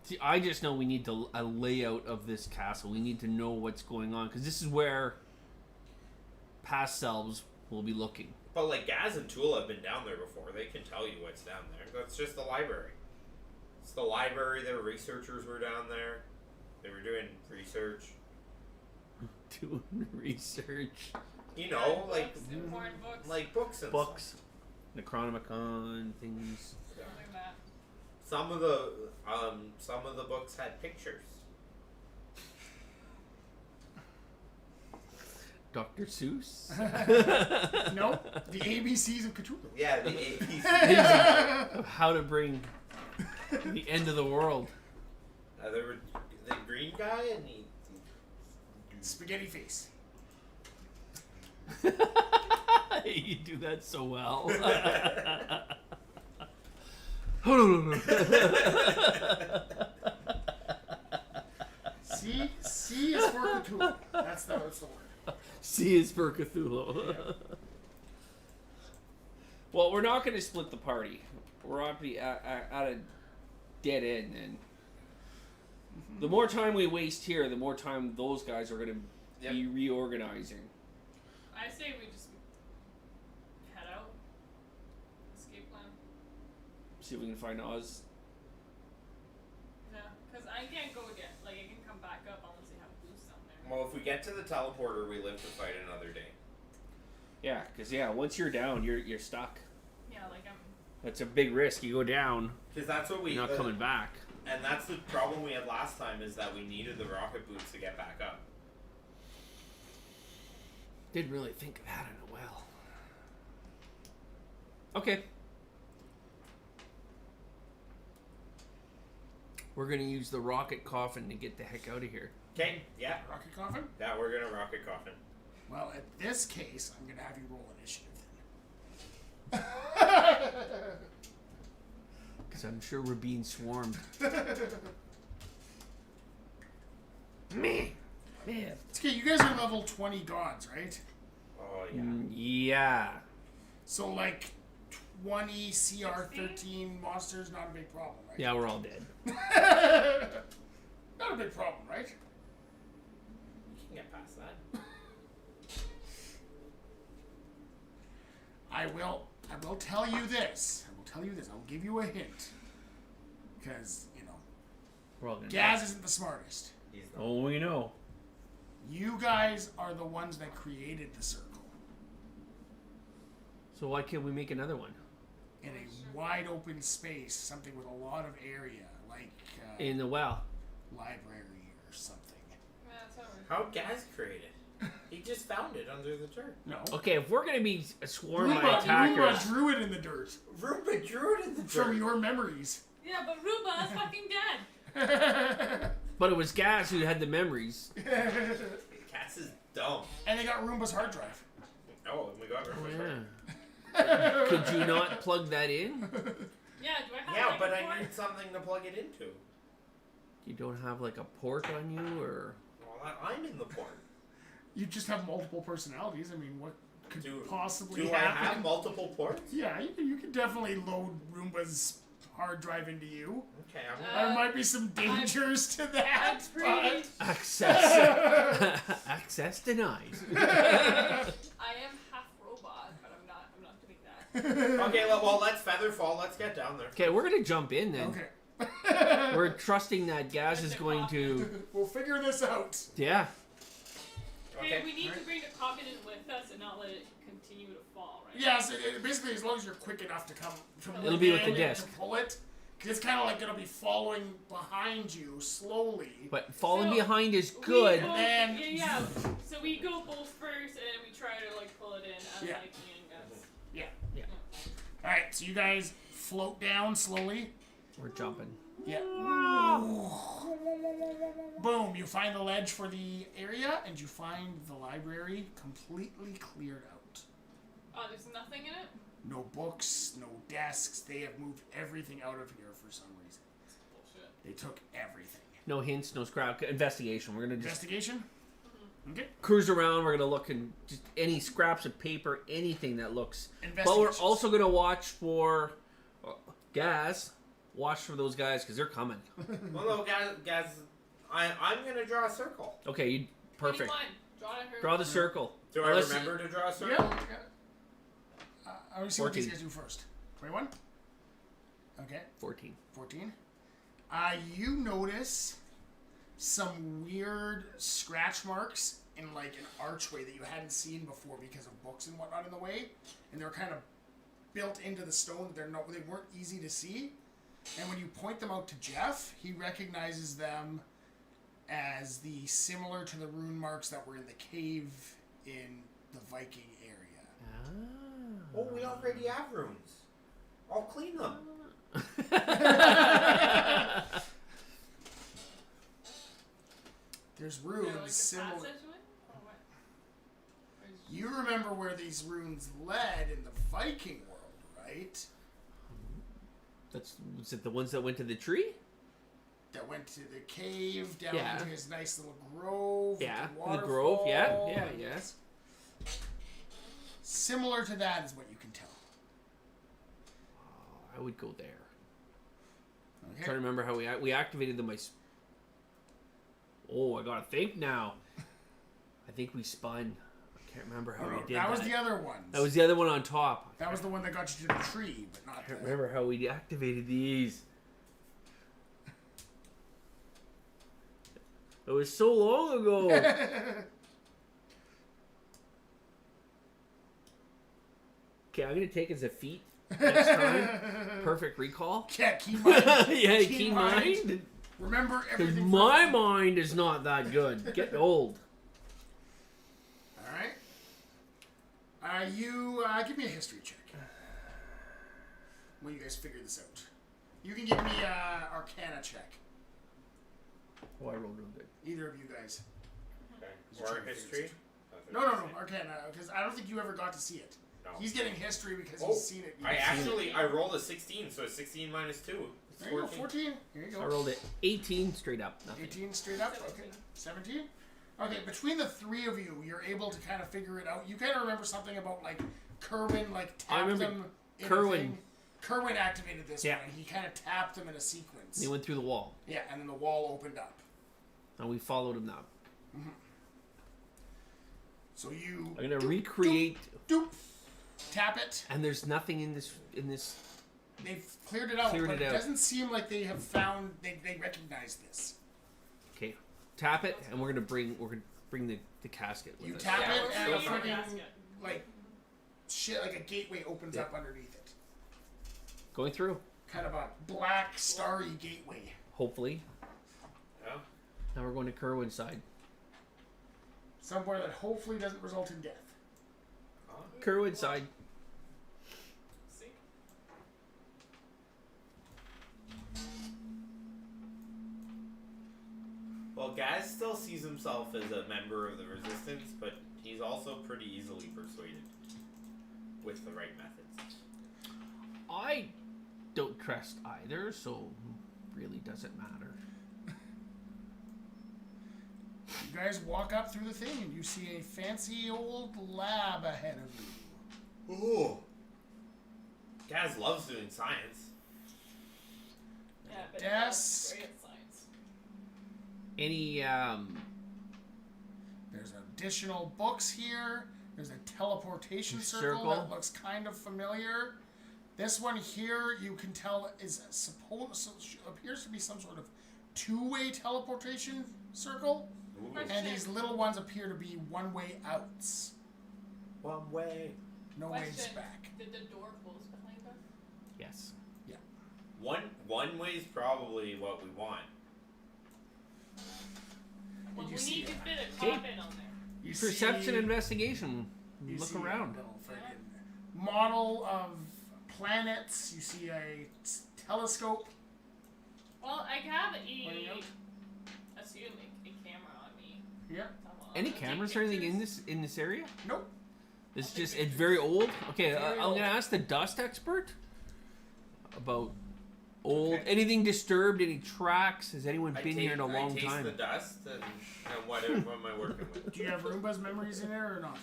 S3: See, I just know we need a layout of this castle. We need to know what's going on because this is where past selves will be looking.
S1: But like Gaz and Tool have been down there before. They can tell you what's down there. That's just the library. It's the library. Their researchers were down there. They were doing research.
S3: Doing research,
S1: You know, like
S4: Books, important books,
S1: books and
S3: books, Necronomicon things.
S4: stuff like that.
S1: stuff. Some of the books had pictures.
S3: Dr. Seuss.
S2: No, the ABCs of Cthulhu.
S1: Yeah, the APC.
S3: Of how to bring the end of the world.
S1: There were the green guy and he.
S2: Spaghetti face.
S3: You do that so well.
S2: C is for Cthulhu. That's the word.
S3: C is for Cthulhu. Well, we're not going to split the party. We're already at a dead end, and the more time we waste here, the more time those guys are going to be reorganizing.
S4: I say we just head out. Escape plan.
S3: See if we can find Oz.
S4: Yeah, because I can't go again. Like, I can come back up unless they have boosts down there.
S1: Well, if we get to the teleporter, we live to fight another day.
S3: Yeah, because once you're down, you're stuck.
S4: Yeah, like I'm.
S3: That's a big risk. You go down,
S1: Because that's what we.
S3: you're not coming back.
S1: And that's the problem we had last time is that we needed the rocket boots to get back up.
S3: Didn't really think of that in a while. Okay. We're gonna use the rocket coffin to get the heck out of here.
S1: Okay, yeah.
S2: Rocket coffin?
S1: Yeah, we're gonna rocket coffin.
S2: Well, in this case, I'm going to have you roll initiative then.
S3: Because I'm sure we're being swarmed. Man.
S2: It's okay. You guys are level 20 gods, right?
S1: Oh yeah.
S3: Yeah.
S2: So like 20 CR 13 monsters, not a big problem, right?
S3: Yeah, we're all dead.
S2: Not a big problem, right?
S1: You can get past that.
S2: I will tell you this. I'll give you a hint. Because,
S3: We're all gonna
S2: Gaz isn't the smartest.
S1: He's not.
S3: Oh, we know.
S2: You guys are the ones that created the circle.
S3: So why can't we make another one?
S2: In a wide open space, something with a lot of area, like
S3: In the well.
S2: library or something.
S4: That's how we're.
S1: How'd Gaz create it? He just found it under the dirt.
S2: No.
S3: Okay, if we're gonna be swarmed by
S2: Roomba
S3: attackers,
S2: drew it in the dirt.
S1: Rupert drew it in the
S2: From
S1: dirt.
S2: your memories.
S4: Yeah, but Ruba is fucking dead.
S3: but it was Gaz who had the memories.
S1: Gaz is dumb.
S2: And they got Roomba's hard drive.
S1: Oh, and we got Rupert's
S3: Yeah.
S1: right.
S3: Could you not plug that in?
S4: Yeah, do I have
S1: Yeah,
S4: like
S1: but
S4: a
S1: I
S4: port?
S1: need something to plug it into.
S3: You don't have like a port on you, or
S1: Well, I'm in the port.
S2: You just have multiple personalities. I mean, what could possibly
S1: Do I
S2: happen?
S1: have multiple ports?
S2: Yeah, you can definitely load Roomba's hard drive into you.
S1: Okay,
S2: There might be some dangers to that.
S4: I'm pretty.
S3: access denied.
S4: I am half robot, but I'm not doing that.
S1: Okay, well, let's Featherfall. Let's get down there.
S3: Okay, we're gonna jump in then.
S2: Okay.
S3: We're trusting that Gaz is going to.
S2: We'll figure this out.
S3: Yeah.
S4: Okay,
S1: Okay.
S4: we need to bring the covenant with us and not let it continue to fall, right?
S2: Yes, basically, as long as you're quick enough to come from
S3: It'll be with the
S2: within
S3: disc.
S2: to pull it, 'cause it's kind of like gonna be following behind you slowly.
S3: But falling
S4: So,
S3: behind is
S4: We
S3: good.
S4: go,
S2: And-
S4: yeah. So we go both first, and then we try to like pull it in as
S2: Yeah.
S4: like me and Gus.
S2: Yeah. All right, so you guys float down slowly.
S3: We're jumping.
S2: Yeah. Boom! You find the ledge for the area, and you find the library completely cleared out.
S4: Oh, there's nothing in it.
S2: No books, no desks. They have moved everything out of here for some reason.
S4: Bullshit.
S2: They took everything.
S3: No hints, no scrap. Investigation. We're gonna just
S2: Investigation? Okay.
S3: cruise around. We're gonna look and just any scraps of paper, anything that looks. But we're
S2: Investigation.
S3: also gonna watch for Gaz. Watch for those guys because they're coming.
S1: Well, no, Gaz, I'm gonna draw a circle.
S3: Okay, you, perfect.
S4: 21. Draw
S3: Draw the circle.
S1: Do I
S3: Unless-
S1: remember to draw a
S2: Yeah.
S1: circle?
S2: I want to see what these
S3: 14.
S2: guys do first. 21? Okay.
S3: 14.
S2: 14. You notice some weird scratch marks in like an archway that you hadn't seen before because of books and whatnot in the way, and they're kind of built into the stone. They weren't easy to see, and when you point them out to Jeff, he recognizes them as similar to the rune marks that were in the cave in the Viking area.
S1: Oh, we already have rooms. I'll clean them.
S2: There's
S4: Is there,
S2: runes
S4: like, a
S2: similar.
S4: passageway? Or what? Or is it
S2: You remember where these runes led in the Viking world, right?
S3: Was it the ones that went to the tree?
S2: That went to the cave, down
S3: Yeah.
S2: into his nice little grove. with
S3: Yeah,
S2: the
S3: the grove. Yeah,
S2: waterfall,
S3: yeah,
S2: and
S3: yeah.
S2: Similar to that is what you can tell.
S3: I would go there. I'm
S2: Okay.
S3: trying to remember how we activated them. Oh, I gotta think now. I think we spun. I can't remember how we did
S2: that was the other one.
S3: That was the other one on top.
S2: That was the one that got you to the tree, but
S3: I
S2: not
S3: can't
S2: the...
S3: remember how we activated these. It was so long ago. Okay, I'm gonna take as a feat next time. Perfect recall.
S2: Yeah, key mind.
S3: Yeah,
S2: Key
S3: keen
S2: mind.
S3: mind.
S2: Remember
S3: Because
S2: everything.
S3: my mind is not that good. Getting old.
S2: All right. Give me a history check. When you guys figure this out, you can give me a Arcana check.
S3: Oh, I rolled real good.
S2: Either of you guys.
S1: Okay.
S2: He's
S1: Or
S2: trying to
S1: history?
S2: figure No, Arcana, because I don't think you ever got to see it.
S1: No.
S2: He's getting history because
S1: Oh,
S2: he's seen it.
S1: I rolled a 16, so 16 minus 2.
S2: There you go, 14. Here you
S3: I
S2: go.
S3: rolled it 18 straight up. Nothing.
S2: 18 straight up. Okay. 17. Okay, between the three of you, you're able to kind of figure it out. You kind of remember something about like Kerwin, like
S3: I
S2: tapped
S3: remember
S2: them. In
S3: Kerwin.
S2: A thing. Kerwin activated this
S3: Yeah.
S2: one. He kind of tapped them in a sequence.
S3: He went through the wall,
S2: Yeah, and then the wall opened up.
S3: and we followed him now.
S2: So you
S3: I'm gonna recreate,
S2: doop, tap it.
S3: and there's nothing in this.
S2: They've cleared it out,
S3: Cleared
S2: but
S3: it
S2: it
S3: out.
S2: doesn't seem like they have found. They recognize this.
S3: Okay, tap it, and we're gonna bring the casket with
S2: You
S3: us.
S2: tap
S1: Yeah,
S2: it,
S1: we're
S2: and
S1: still
S2: freaking
S4: casket.
S2: like shit, like a gateway opens
S3: Yeah.
S2: up underneath it.
S3: Going through,
S2: Kind of a black starry gateway.
S3: hopefully.
S1: Yeah.
S3: Now we're going to Kerwin's side.
S2: Somewhere that hopefully doesn't result in death.
S3: Kerwin's side.
S4: See?
S1: Well, Gaz still sees himself as a member of the Resistance, but he's also pretty easily persuaded with the right methods.
S3: I don't trust either, so really doesn't matter.
S2: You guys walk up through the thing, and you see a fancy old lab ahead of you.
S1: Ooh. Gaz loves doing science.
S4: Yeah, but
S2: Yes.
S4: great at science.
S3: Any
S2: There's additional books here. There's a teleportation circle that looks kind of familiar. This one here, you can tell, is appears to be some sort of two-way teleportation circle,
S1: Ooh.
S2: and these little ones appear to be one-way outs.
S1: One way.
S2: No ways
S4: Question.
S2: back.
S4: Did the door close behind us?
S3: yes.
S1: One way's probably what we want.
S4: Well,
S2: you
S4: we
S2: see
S4: need to
S2: it?
S4: fit a
S3: Okay.
S4: coffin on there.
S2: You
S3: Perception
S2: see,
S3: investigation.
S2: you
S3: Look
S2: see
S3: around.
S2: A little friggin' model of planets. You see a telescope.
S4: Well, I have
S2: Pointing out.
S4: assume a camera on me.
S2: Yeah.
S4: Come on,
S3: Any
S4: I'll take
S3: cameras or anything
S4: pictures.
S3: in this area?
S2: Nope.
S3: It's just it's very old. Okay,
S2: Very
S3: I'm
S2: old.
S3: gonna ask the dust expert about old
S1: Okay.
S3: anything disturbed, any tracks. Has anyone been here in a
S1: I
S3: long
S1: taste
S3: time?
S1: the dust, and what am I working with?
S2: Do you have Roomba's memories in there or not?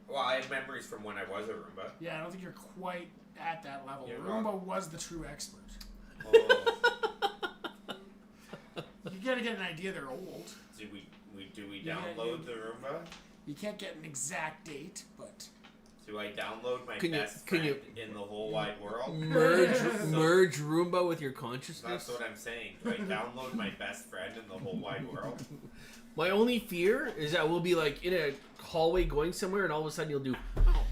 S1: Well, I have memories from when I was a Roomba.
S2: Yeah, I don't think you're quite at that level.
S1: You're
S2: Roomba
S1: wrong.
S2: was the true expert.
S1: Oh,
S2: You gotta get an idea they're old.
S1: do we
S2: Yeah,
S1: download
S2: you-
S1: the Roomba?
S2: You can't get an exact date, but
S1: Do I download my
S3: Can you-
S1: best
S3: can
S1: friend
S3: you-
S1: in the whole wide world?
S3: merge Roomba with your
S1: That's
S3: consciousness.
S1: what I'm saying. Do I download my best friend in the whole wide world?
S3: My only fear is that we'll be like in a hallway going somewhere, and all of a sudden you'll do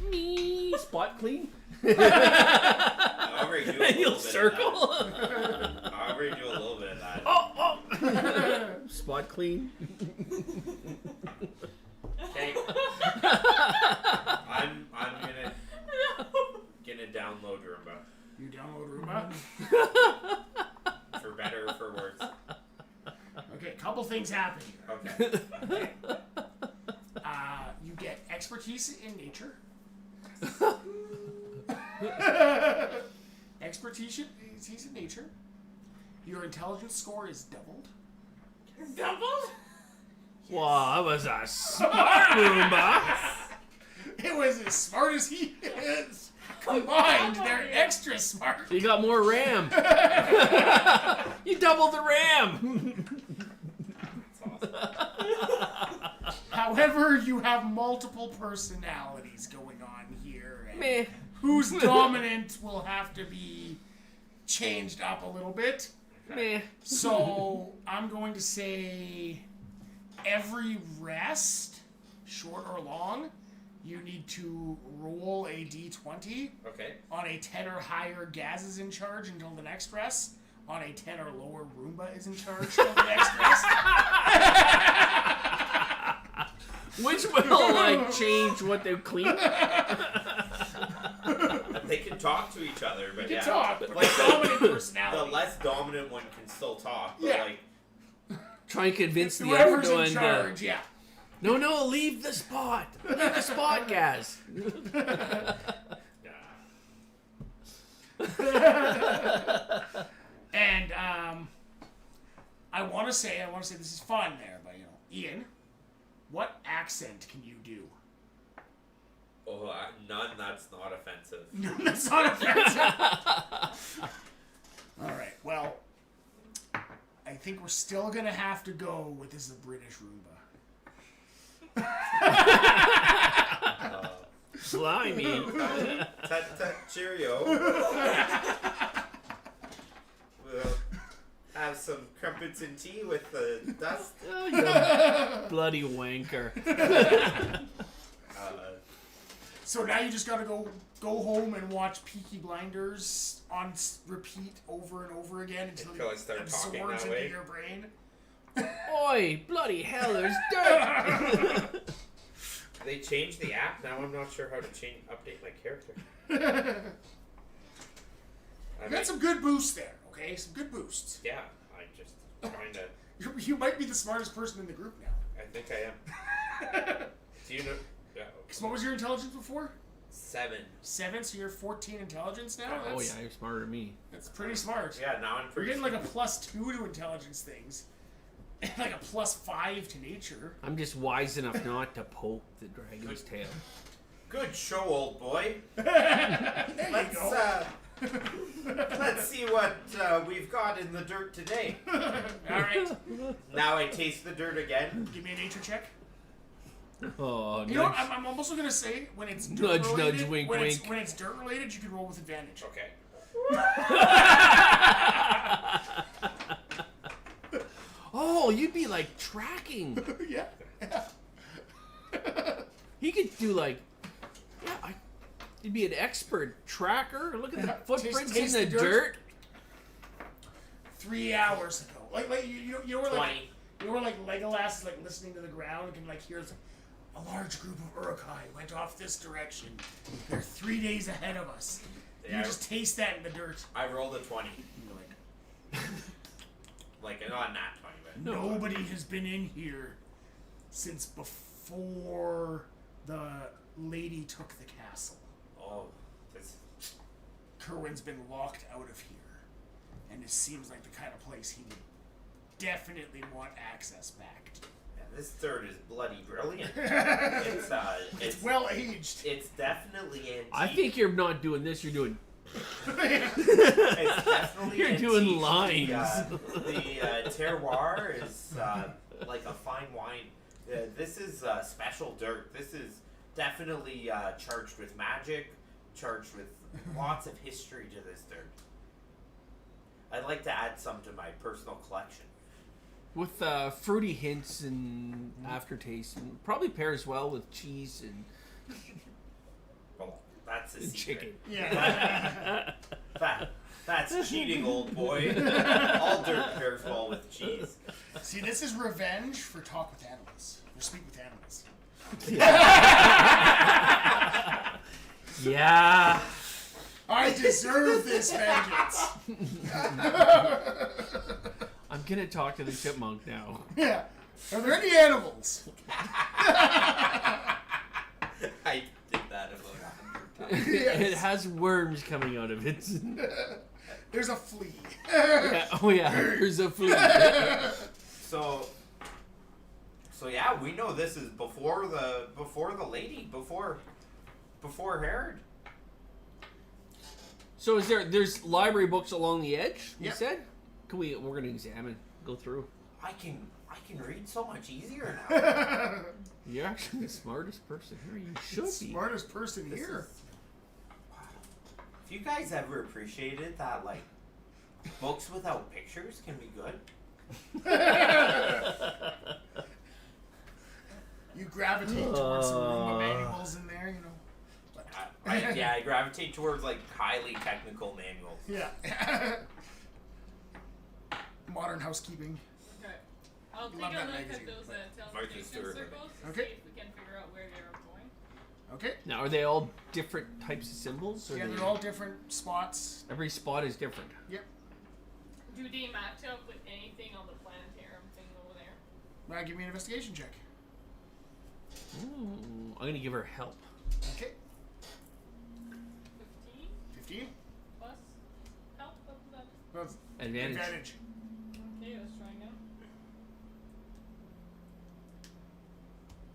S3: me spot clean,
S1: I already do a
S3: and
S1: little
S3: you'll
S1: bit
S3: circle.
S1: Of that. I already do a little bit of that.
S3: oh, spot clean.
S1: Okay. I'm gonna download Roomba
S2: you download Roomba.
S1: for better or for worse.
S2: Okay, couple things happen here.
S1: Okay.
S2: You get expertise in nature. expertise in nature. Your intelligence score is doubled.
S4: Doubled?
S3: Wow, that was a smart Roomba.
S2: It was as smart as he is. Combined, they're extra smart.
S3: You got more RAM. You doubled the RAM.
S1: That's awesome.
S2: However, you have multiple personalities going on here. And
S3: Meh.
S2: who's dominant will have to be changed up a little bit.
S3: Meh.
S2: So I'm going to say every rest, short or long, you need to roll a d20.
S1: Okay.
S2: On a 10 or higher, Gaz is in charge until the next rest. On a 10 or lower, Roomba is in charge till the next rest.
S3: Which will like change what they clean.
S1: They can talk to each other, but
S2: You
S1: yeah.
S2: can talk, but
S1: Like,
S2: the dominant
S1: the
S2: personality.
S1: less dominant one can still talk, but
S2: Yeah.
S1: like
S3: Try and convince the other
S2: Whoever's in
S3: one.
S2: charge, yeah.
S3: No, leave the spot. Leave the spot, Gaz.
S1: yeah.
S2: And I want to say this is fun there, but Ian, what accent can you do?
S1: Oh, none that's not offensive.
S2: No, that's not offensive. All right. Well, I think we're still gonna have to go with this is a British Roomba.
S3: Slimy.
S1: Tut cheerio. We'll have some crumpets and tea with the dust.
S3: Oh, you bloody wanker.
S2: So now you just gotta go home and watch Peaky Blinders on repeat over and over again until
S1: Until I
S2: it
S1: start talking
S2: absorbs
S1: that
S2: into
S1: way.
S2: your brain.
S3: Oi, bloody hell, there's dirt.
S1: They changed the app. Now I'm not sure how to update my character.
S2: You got some good boosts there, okay? Some good boosts.
S1: Yeah, I'm just trying to.
S2: You might be the smartest person in the group now.
S1: I think I am. Do you know? Yeah.
S2: Because what was your intelligence before?
S1: 7.
S2: 7, so you're 14 intelligence now?
S3: Oh
S2: That's,
S3: yeah, you're smarter than me.
S2: That's pretty smart.
S1: Yeah, now I'm
S2: You're
S1: pretty.
S2: getting like a +2 to intelligence things. And like a +5 to nature.
S3: I'm just wise enough not to poke the dragon's tail.
S1: Good show, old boy.
S2: There
S1: Let's
S2: you go.
S1: let's see what we've got in the dirt today.
S2: Alright.
S1: Now I taste the dirt again.
S2: Give me a nature check.
S3: Oh,
S2: You know what?
S3: nudge.
S2: I'm also gonna say when it's dirt
S3: Nudge,
S2: related,
S3: nudge, wink,
S2: when
S3: wink.
S2: When it's dirt related, you can roll with advantage.
S1: Okay.
S3: Oh, you'd be like tracking.
S2: Yeah.
S3: He could do like, yeah, you'd be an expert tracker. Look at the
S2: Yeah,
S3: footprints
S2: taste
S3: in
S2: the
S3: the
S2: dirt.
S3: dirt.
S2: 3 hours ago. Like you know where like
S1: 20.
S2: you know where like Legolas is like listening to the ground and can like hear a large group of Uruk-hai went off this direction. They're 3 days ahead of us. And
S1: Yeah.
S2: you just taste that in the dirt.
S1: I rolled a 20.
S2: And you're like,
S1: Like, not nat 20, but.
S3: No.
S2: nobody has been in here since before the lady took the castle.
S1: Oh, this.
S2: Kerwin's been locked out of here. And it seems like the kind of place he would definitely want access back to.
S1: Yeah, this dirt is bloody brilliant. It's
S2: Well aged.
S1: It's definitely antique.
S3: I think you're not doing this. You're doing.
S1: It's definitely
S3: You're
S1: antique.
S3: doing lines.
S1: The terroir is like a fine wine. This is special dirt. This is definitely charged with magic, charged with lots of history to this dirt. I'd like to add some to my personal collection.
S3: With fruity hints and aftertaste, and probably pairs well with cheese and
S1: Well, that's a secret.
S3: chicken.
S2: Yeah.
S1: That's cheating, old boy. All dirt pairs well with cheese.
S2: See, this is revenge for talk with animals. Or speak with animals.
S3: Yeah.
S2: I deserve this vengeance.
S3: I'm gonna talk to the chipmunk now.
S2: Yeah. Are there any animals?
S1: I did that about 100 times.
S3: It has worms coming out of it.
S2: There's a flea.
S3: Yeah, oh yeah, there's a flea.
S1: So yeah, we know this is before the lady, before Herod.
S3: So there's library books along the edge, you
S2: Yep.
S3: said? We're gonna examine, go through.
S1: I can read so much easier now.
S3: You're actually the smartest person here. You should be.
S2: Smartest person
S1: This
S2: here.
S1: is- If you guys ever appreciated that, like, books without pictures can be good.
S2: You gravitate towards some Roomba manuals in there, you know.
S1: I gravitate towards like highly technical manuals.
S2: Yeah. Modern housekeeping.
S4: Okay. I'll take
S2: Love
S4: a
S2: that
S4: look
S2: magazine,
S4: at those
S1: Marcus
S4: teleportation
S1: Stewart.
S4: circles to
S2: Okay.
S4: see if we can figure out where they're going.
S2: Okay.
S3: Now, are they all different types of symbols? Or
S2: Yeah, they're all different spots.
S3: Every spot is different.
S2: Yep.
S4: Do they match up with anything on the planetarium thing over there?
S2: Now give me an investigation check.
S3: Ooh, I'm gonna give her help.
S2: Okay.
S4: 15
S2: 15.
S4: plus help? What was that?
S2: Well,
S3: Advantage.
S2: Advantage.
S4: Okay, let's try again.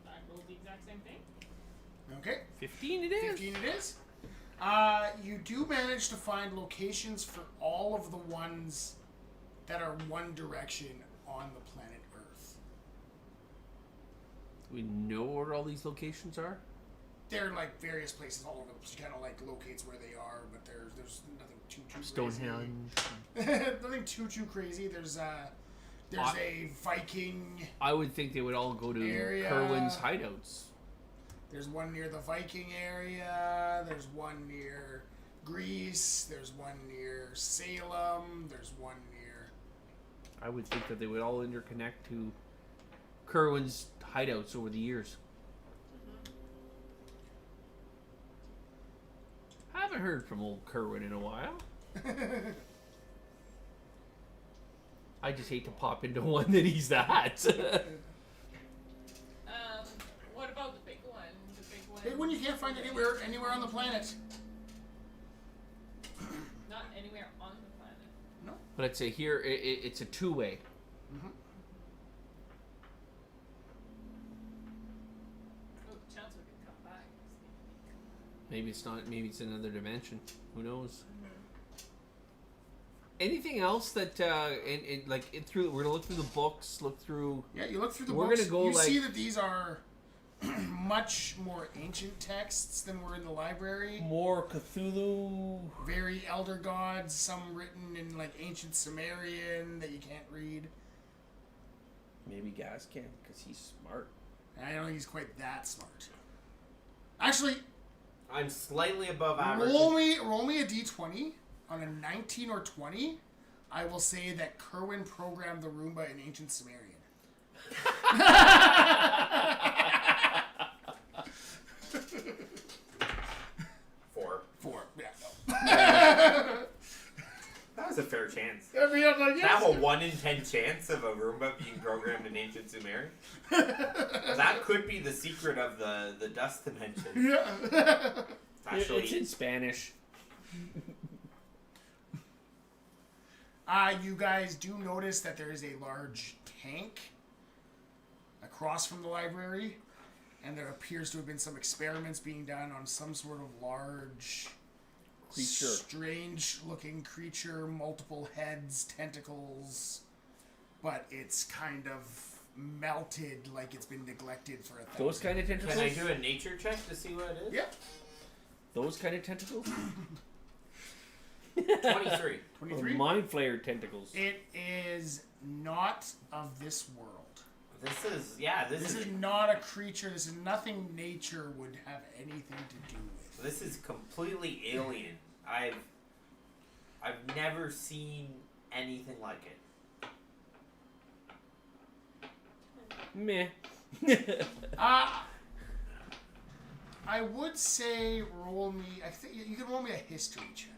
S4: I rolled the exact same thing.
S2: Okay.
S3: 15 it is.
S2: 15 it is. You do manage to find locations for all of the ones that are one direction on the planet Earth.
S3: We know where all these locations are?
S2: They're like various places all over the place. Kind of like locates where they are, but there's nothing too
S3: Stonehenge.
S2: crazy. Nothing too crazy. There's a Viking.
S3: I would think they would all go to
S2: Area.
S3: Kerwin's hideouts.
S2: There's one near the Viking area. There's one near Greece. There's one near Salem. There's one near.
S3: I would think that they would all interconnect to Kerwin's hideouts over the years. I haven't heard from old Kerwin in a while. I just hate to pop into one that he's that.
S4: What about the big one? The big one.
S2: Big one you can't find anywhere on the planet.
S4: Not anywhere on the planet.
S3: But I'd say here it's a two-way.
S4: Oh, chance we could come back.
S3: Maybe it's not. Maybe it's another dimension. Who knows? Anything else that through? We're gonna look through the books. Look through.
S2: Yeah, you look through the
S3: We're
S2: books.
S3: gonna go
S2: you
S3: like-
S2: see that these are much more ancient texts than were in the library.
S3: More Cthulhu.
S2: Very elder gods, some written in like ancient Sumerian that you can't read.
S3: Maybe Gaz can because he's smart.
S2: I don't think he's quite that smart. Actually,
S1: I'm slightly above average.
S2: roll me a d20 on a 19 or 20. I will say that Kerwin programmed the Roomba in ancient Sumerian. Four. Yeah. No.
S1: That was a fair chance.
S2: I mean, I'm like,
S1: To have a 1 in 10 chance of a Roomba being programmed in ancient Sumerian. That could be the secret of the dust dimension.
S2: Yeah.
S1: Actually,
S3: It's in Spanish.
S2: You guys do notice that there is a large tank across from the library, and there appears to have been some experiments being done on some sort of large,
S3: Creature.
S2: strange-looking creature, multiple heads, tentacles, but it's kind of melted like it's been neglected for 1,000.
S3: Those kind of tentacles.
S1: can I do a nature check to see what it is?
S2: Yeah.
S3: Those kind of tentacles.
S1: 23.
S2: 23.
S3: Mind flayer tentacles.
S2: It is not of this world.
S1: This
S2: This is not a creature. This is nothing nature would have anything to do with.
S1: This is completely alien. I've never seen anything like it.
S3: Meh.
S2: I would say roll me. I think you can roll me a history check.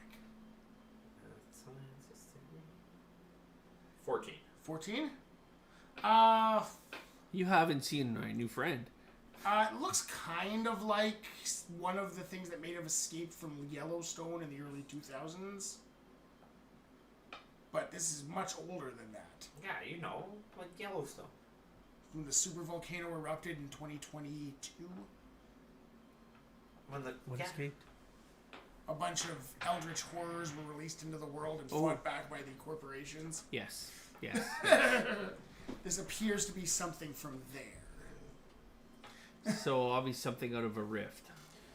S1: 14.
S2: 14.
S3: You haven't seen my new friend.
S2: It looks kind of like one of the things that made have escaped from Yellowstone in the early 2000s. But this is much older than that.
S1: Yeah, you know, like Yellowstone.
S2: When the super volcano erupted in 2022,
S3: What escaped?
S2: a bunch of eldritch horrors were released into the world and fought back by the corporations.
S3: Yes. Yes.
S2: This appears to be something from there.
S3: So obviously something out of a rift.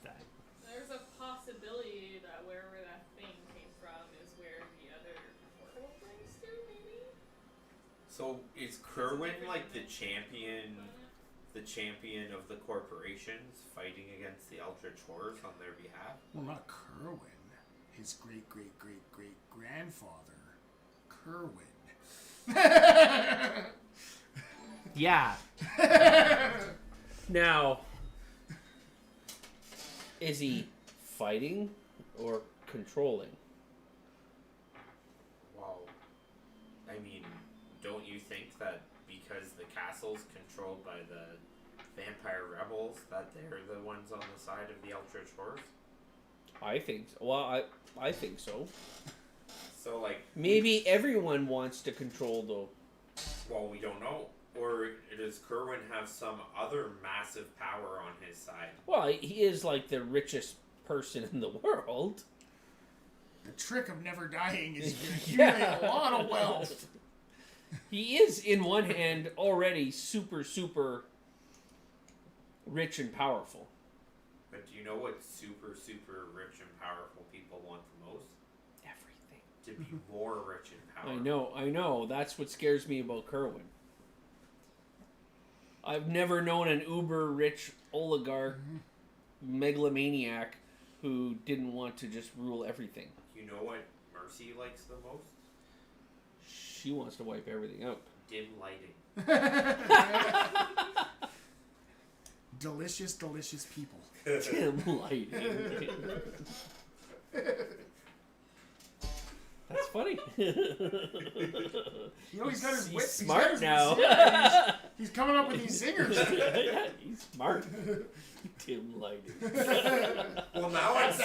S4: There's a possibility that wherever that thing came from is where the other portal brings to, maybe?
S1: So is Kerwin like the champion of the corporations fighting against the Eldritch Horrors on their behalf?
S2: Well, not Kerwin. His great-great-great-great-grandfather, Kerwin.
S3: Yeah. Now, is he fighting or controlling?
S1: Well, I mean, don't you think that because the castle's controlled by the vampire rebels, that they're the ones on the side of the Eldritch Horrors?
S3: I think so. Well, I think so.
S1: So So like
S3: Maybe everyone wants to control though.
S1: well, we don't know. Or does Kerwin have some other massive power on his side?
S3: Well, he is like the richest person in the world.
S2: The trick of never dying is you
S3: Yeah.
S2: accumulate a lot of wealth.
S3: He is, in one hand, already super, super rich and powerful.
S1: But do you know what super, super rich and powerful people want the most?
S3: Everything.
S1: To be more rich and powerful.
S3: I know. That's what scares me about Kerwin. I've never known an uber rich oligarch megalomaniac who didn't want to just rule everything.
S1: You know what Mercy likes the most?
S3: She wants to wipe everything out.
S1: Dim lighting.
S2: Delicious, delicious people.
S3: Dim lighting. That's funny.
S2: You know, he's got his
S3: He's
S2: wits.
S3: smart
S2: he's got
S3: now.
S2: his, yeah, he's coming up with these zingers.
S3: Yeah, he's smart. Dim lighting.
S1: Well, now
S2: That's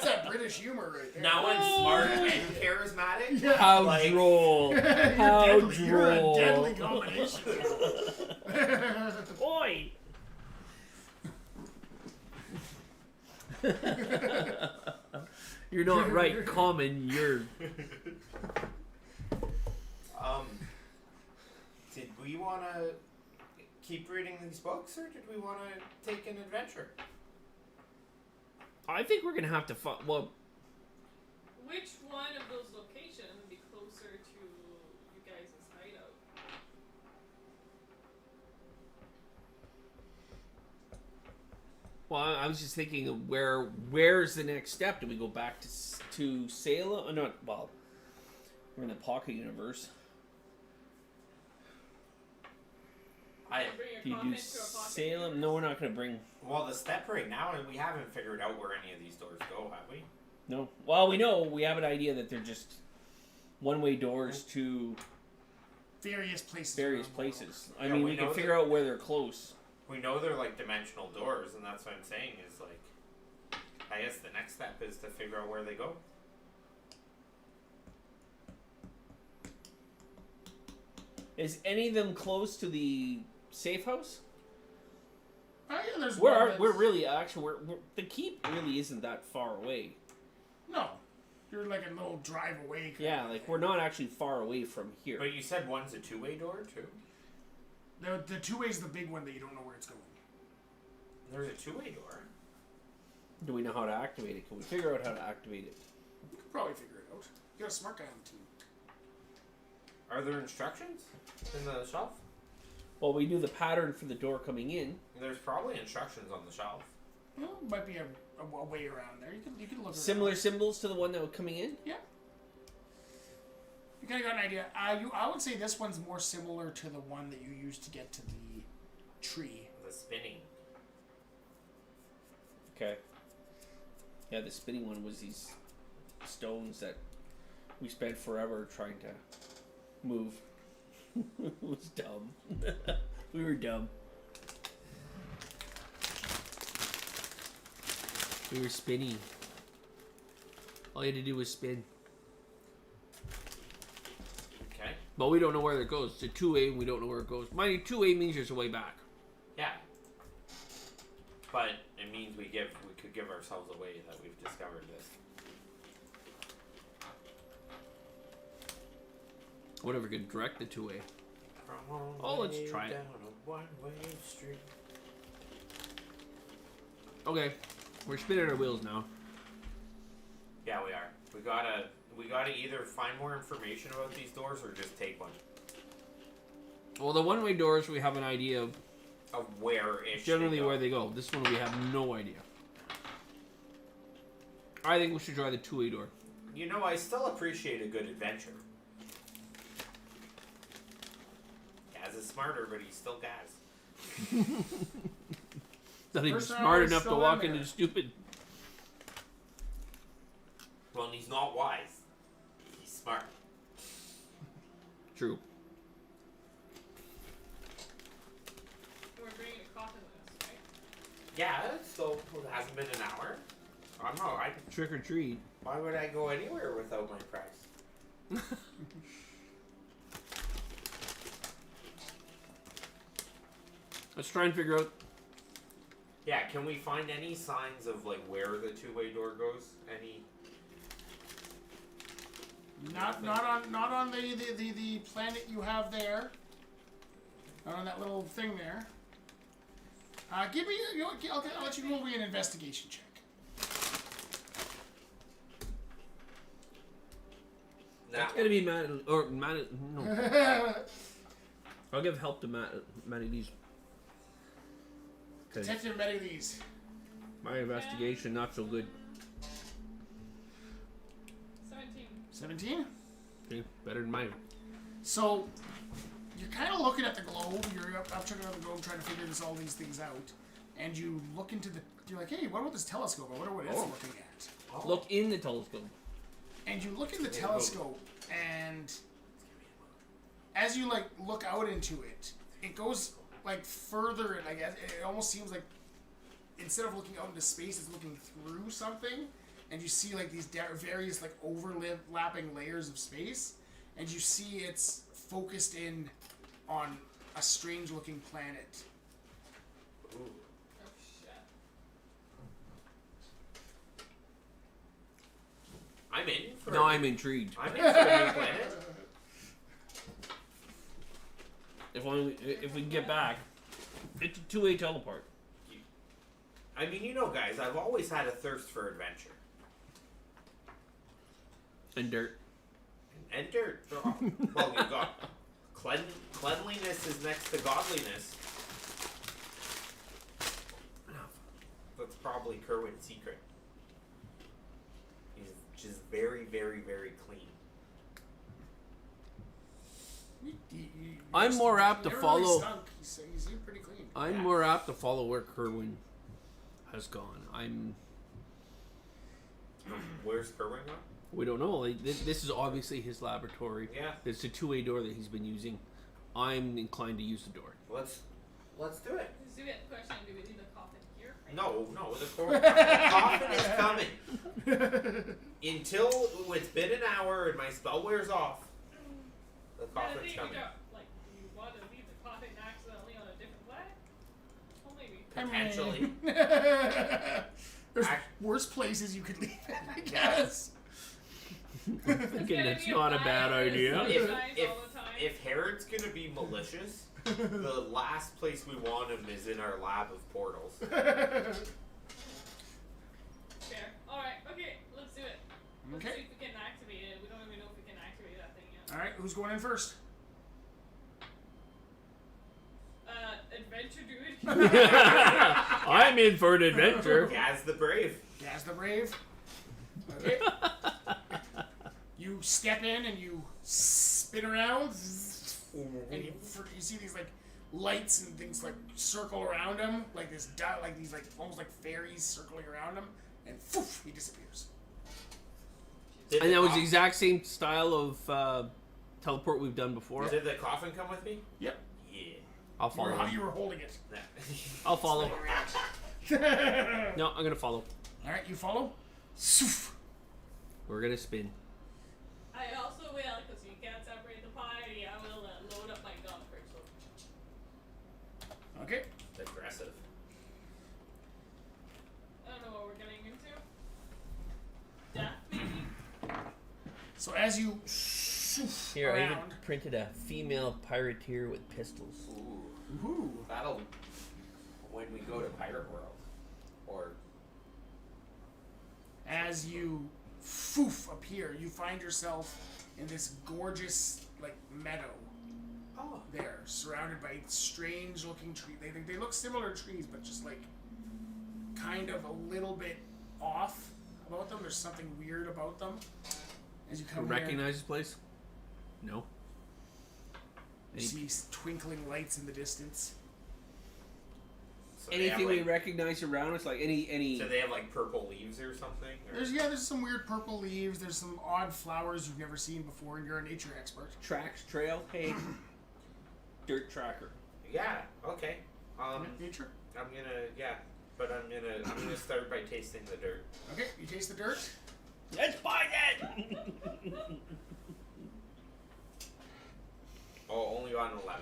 S2: that British humor right there.
S1: now I'm smart and charismatic.
S2: Yeah.
S3: How
S1: Like-
S3: droll.
S2: You're
S3: How
S2: deadly. You're a
S3: droll.
S2: deadly combination.
S3: Oi! You're not right, common. You're.
S1: Did we want to keep reading these books, or did we want to take an adventure?
S3: I think we're gonna have to. Well,
S4: Which one of those locations would be closer to you guys' hideout?
S3: I was just thinking of where's the next step? Do we go back to Salem? Not well. We're in the Pocket universe.
S1: I
S4: Bring your
S3: Do you do
S4: coffin to a pocket
S3: Salem?
S4: universe?
S3: No, we're not gonna bring.
S1: well, the step right now, and we haven't figured out where any of these doors go, have we?
S3: No. Well, we know we have an idea that they're just one-way doors to
S2: Various places.
S3: various
S2: around the world.
S3: places. I
S1: Yeah,
S3: mean,
S1: we
S3: we can
S1: know
S3: figure out where they're close.
S1: We know they're like dimensional doors, and that's what I'm saying is like, I guess the next step is to figure out where they go.
S3: Is any of them close to the safe house?
S2: Oh yeah, there's
S3: Where
S2: one
S3: are
S2: that's-
S3: we're really actually we're the keep really isn't that far away.
S2: No, you're like a little drive away. kind
S3: Yeah,
S2: of
S3: like
S2: thing.
S3: we're not actually far away from here.
S1: But you said one's a two-way door too.
S2: The two ways the big one that you don't know where it's going.
S1: There's a two-way door.
S3: Do we know how to activate it? Can we figure out how to activate it?
S2: You could probably figure it out. You got a smart guy on the team.
S1: Are there instructions in the shelf?
S3: Well, we knew the pattern for the door coming in.
S1: There's probably instructions on the shelf.
S2: Well, might be a way around there. You could look.
S3: Similar
S2: around.
S3: symbols to the one that was coming in.
S2: Yeah. You kind of got an idea. I would say this one's more similar to the one that you used to get to the tree.
S1: The spinning.
S3: Okay. Yeah, the spinning one was these stones that we spent forever trying to move. It was dumb. We were dumb. We were spinning. All you had to do was spin.
S1: Okay.
S3: But we don't know where it goes. It's a two-way and we don't know where it goes. Mind you, two-way means there's a way back.
S1: Yeah. But it means we could give ourselves away that we've discovered this.
S3: Whatever could direct the two-way.
S1: From
S3: Oh, let's
S1: way
S3: try it.
S1: down a one-way street.
S3: Okay. We're spinning our wheels now.
S1: Yeah, we are. We gotta either find more information about these doors or just take one.
S3: Well, the one-way doors, we have an idea of
S1: Of where ish.
S3: generally where they go. This one we have no idea. I think we should try the two-way door.
S1: You know, I still appreciate a good adventure. Gaz is smarter, but he's still Gaz.
S3: Not even
S2: Person
S3: smart
S2: always
S3: enough to
S2: still
S3: walk
S2: in
S3: into
S2: there.
S3: stupid.
S1: Well, and he's not wise. He's smart.
S3: True.
S4: We're bringing a coffin with us, right?
S1: Yeah, so it hasn't been an hour. I'm alright.
S3: Trick or treat.
S1: Why would I go anywhere without my prize?
S3: Let's try and figure out.
S1: Yeah, can we find any signs of like where the two-way door goes? Any?
S2: Not on the planet you have there. Not on that little thing there. Give me. I'll let you roll me an investigation check.
S3: It's
S1: That
S3: gonna be Matt or Matt. No, I'll give help to Matty Lee's. Okay.
S2: Detective Medilese.
S3: My investigation not so good.
S4: 17.
S2: 17?
S3: Okay, better than mine.
S2: So, you're kind of looking at the globe. You're up checking out the globe, trying to figure all these things out. And you look into the. You're like, hey, what about this telescope? I wonder what it's looking at.
S1: Oh.
S3: Look in the telescope.
S2: And you look in the telescope, and as you like look out into it, it goes like further, and I guess it almost seems like instead of looking out into space, it's looking through something, and you see like these various like overlapping layers of space, and you see it's focused in on a strange-looking planet.
S1: Ooh.
S4: Oh shit.
S1: I'm in for.
S3: No, I'm intrigued.
S1: I'm in for a new planet.
S3: If we can get back, it's a two-way teleport.
S1: I mean, you know, guys, I've always had a thirst for adventure
S3: And dirt.
S1: and dirt. Well, you got cleanliness is next to godliness. That's probably Kerwin's secret. He's just very, very, very clean.
S3: I'm more apt to
S2: Never
S3: follow.
S2: Really stunk. He seemed pretty clean.
S3: I'm
S1: Yeah.
S3: more apt to follow where Kerwin has gone.
S1: Where's Kerwin gone?
S3: We don't know. Like this is obviously his laboratory.
S1: Yeah.
S3: It's a two-way door that he's been using. I'm inclined to use the door.
S1: Let's do it.
S4: Let's do it. Question: do we leave the coffin here?
S1: No, the coffin is coming. Until it's been an hour and my spell wears off, the
S4: I
S1: coffin's
S4: think
S1: coming.
S4: we don't, like, do you want to leave the coffin accidentally on a different planet? Well, maybe.
S1: Potentially.
S2: There's
S1: Act-
S2: worse places you could leave it, I guess.
S3: Thinking that's not a bad idea.
S1: If Herod's gonna be malicious, the last place we want him is in our lab of portals.
S4: Fair. Alright, okay, let's do it. Let's
S2: Okay.
S4: see if we can activate it. We don't even know if we can activate that thing yet.
S2: Alright, who's going in first?
S4: Adventure dude.
S3: I'm in for an adventure.
S1: Gaz the Brave.
S2: Gaz the Brave. Okay. You step in and you spin around, and you see these like lights and things like circle around him, like this, like these like almost like fairies circling around him, and poof, he disappears.
S3: And that was the exact same style of teleport we've done before.
S1: Did the coffin come with me?
S2: Yep.
S1: Yeah.
S3: I'll follow.
S2: How you were holding it.
S3: I'll follow. No, I'm gonna follow.
S2: All right, you follow. Soof.
S3: We're gonna spin.
S4: I also will, because you can't separate the party. I will load up my gun first.
S2: Okay.
S1: Aggressive.
S4: I don't know what we're getting into. Death, maybe?
S2: So as you soof
S3: Here, I even
S2: around,
S3: printed a female pirateer with pistols.
S2: ooh,
S1: That'll when we go to Pirate World. Or
S2: as you foof appear, you find yourself in this gorgeous like meadow.
S1: oh,
S2: There, surrounded by strange-looking trees. They look similar trees, but just like kind of a little bit off about them. There's something weird about them. As you come here,
S3: Recognize this place? No.
S2: you see twinkling lights in the distance.
S1: so they have,
S3: Anything we
S1: like,
S3: recognize around us, like any.
S1: so they have like purple leaves or something? Or?
S2: There's some weird purple leaves. There's some odd flowers you've never seen before, and you're a nature expert.
S3: Tracks, trail, hey. Dirt tracker.
S1: Yeah. Okay.
S2: Nature.
S1: I'm gonna start by tasting the dirt.
S2: Okay, you taste the dirt.
S3: Let's buy that!
S1: Oh, only got an 11.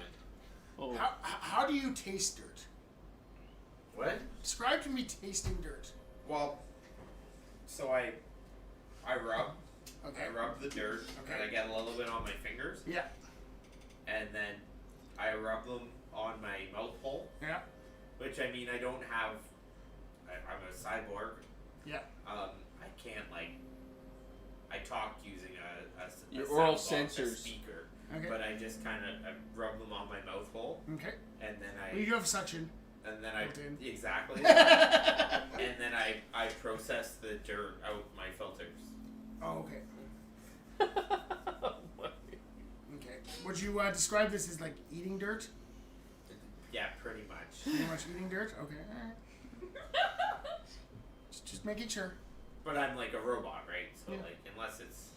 S3: Oh.
S2: How do you taste dirt?
S1: What?
S2: Describe to me tasting dirt.
S1: Well, so I rub.
S2: Okay.
S1: I rub the dirt,
S2: Okay.
S1: and I get a little bit on my fingers,
S2: Yeah.
S1: and then I rub them on my mouth hole.
S2: Yeah.
S1: Which I mean, I don't have. I'm a cyborg.
S2: Yeah.
S1: I can't I talk using a
S3: Your
S1: sound
S3: oral
S1: box,
S3: sensors.
S1: a speaker,
S2: Okay.
S1: but I just kind of rub them on my mouth hole,
S2: Okay.
S1: and then
S2: Well, you do have suction.
S1: I
S2: built in.
S1: exactly,
S2: Oh,
S1: and then I process the dirt out my filters.
S2: okay. Okay. Would you describe this as like eating dirt?
S1: Yeah, pretty much.
S2: Pretty much eating dirt? Okay. Alright. Just making sure.
S1: But I'm like a robot, right? So
S2: Yeah.
S1: unless it's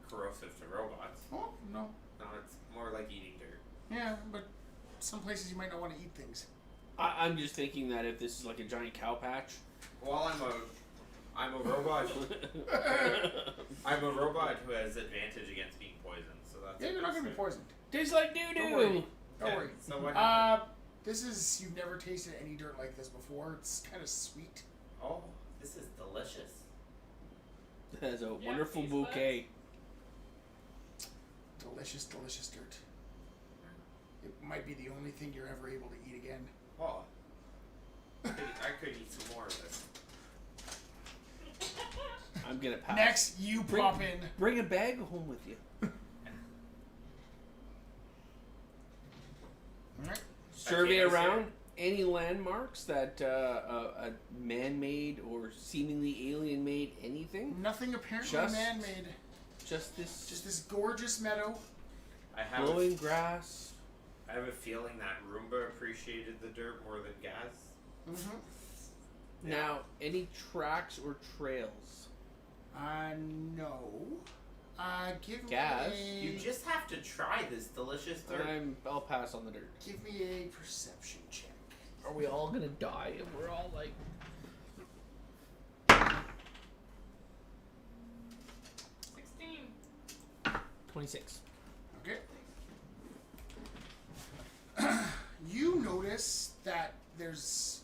S1: corrosive to robots,
S2: Oh, no.
S1: no, it's more like eating dirt.
S2: Yeah, but some places you might not want to eat things.
S3: I'm just thinking that if this is like a giant cow patch.
S1: Well, I'm a robot. I'm a robot who has advantage against being poisoned, so that's.
S2: Yeah, you're not going to be poisoned.
S3: Tastes like doo
S2: Don't worry.
S3: doo.
S2: Don't worry.
S1: So what happened?
S2: This is, you've never tasted any dirt like this before. It's kind of sweet.
S1: Oh, this is delicious.
S3: It has a
S4: Yeah,
S3: wonderful
S4: taste
S3: bouquet.
S2: Delicious, delicious dirt. It might be the only thing you're ever able to eat again.
S1: Oh, I could eat some more of this.
S3: I'm gonna pass.
S2: Next, you
S3: Bring-
S2: pop in.
S3: Bring a bag home with you.
S2: Alright.
S3: Survey
S1: Okay,
S3: around any landmarks that a man-made or seemingly alien-made anything.
S2: Nothing apparently
S3: Just-
S2: man-made.
S3: Just this
S2: Just this gorgeous meadow.
S1: I have.
S3: glowing grass.
S1: I have a feeling that Roomba appreciated the dirt more than Gaz.
S2: Mm-hmm.
S3: Now, any tracks or trails?
S2: No. Give
S3: Gas.
S2: me a...
S1: You just have to try this delicious dirt.
S3: I'll pass on the dirt.
S2: Give me a perception check.
S3: Are we all gonna die if we're all like?
S4: 16.
S3: 26.
S2: Okay. You notice that there's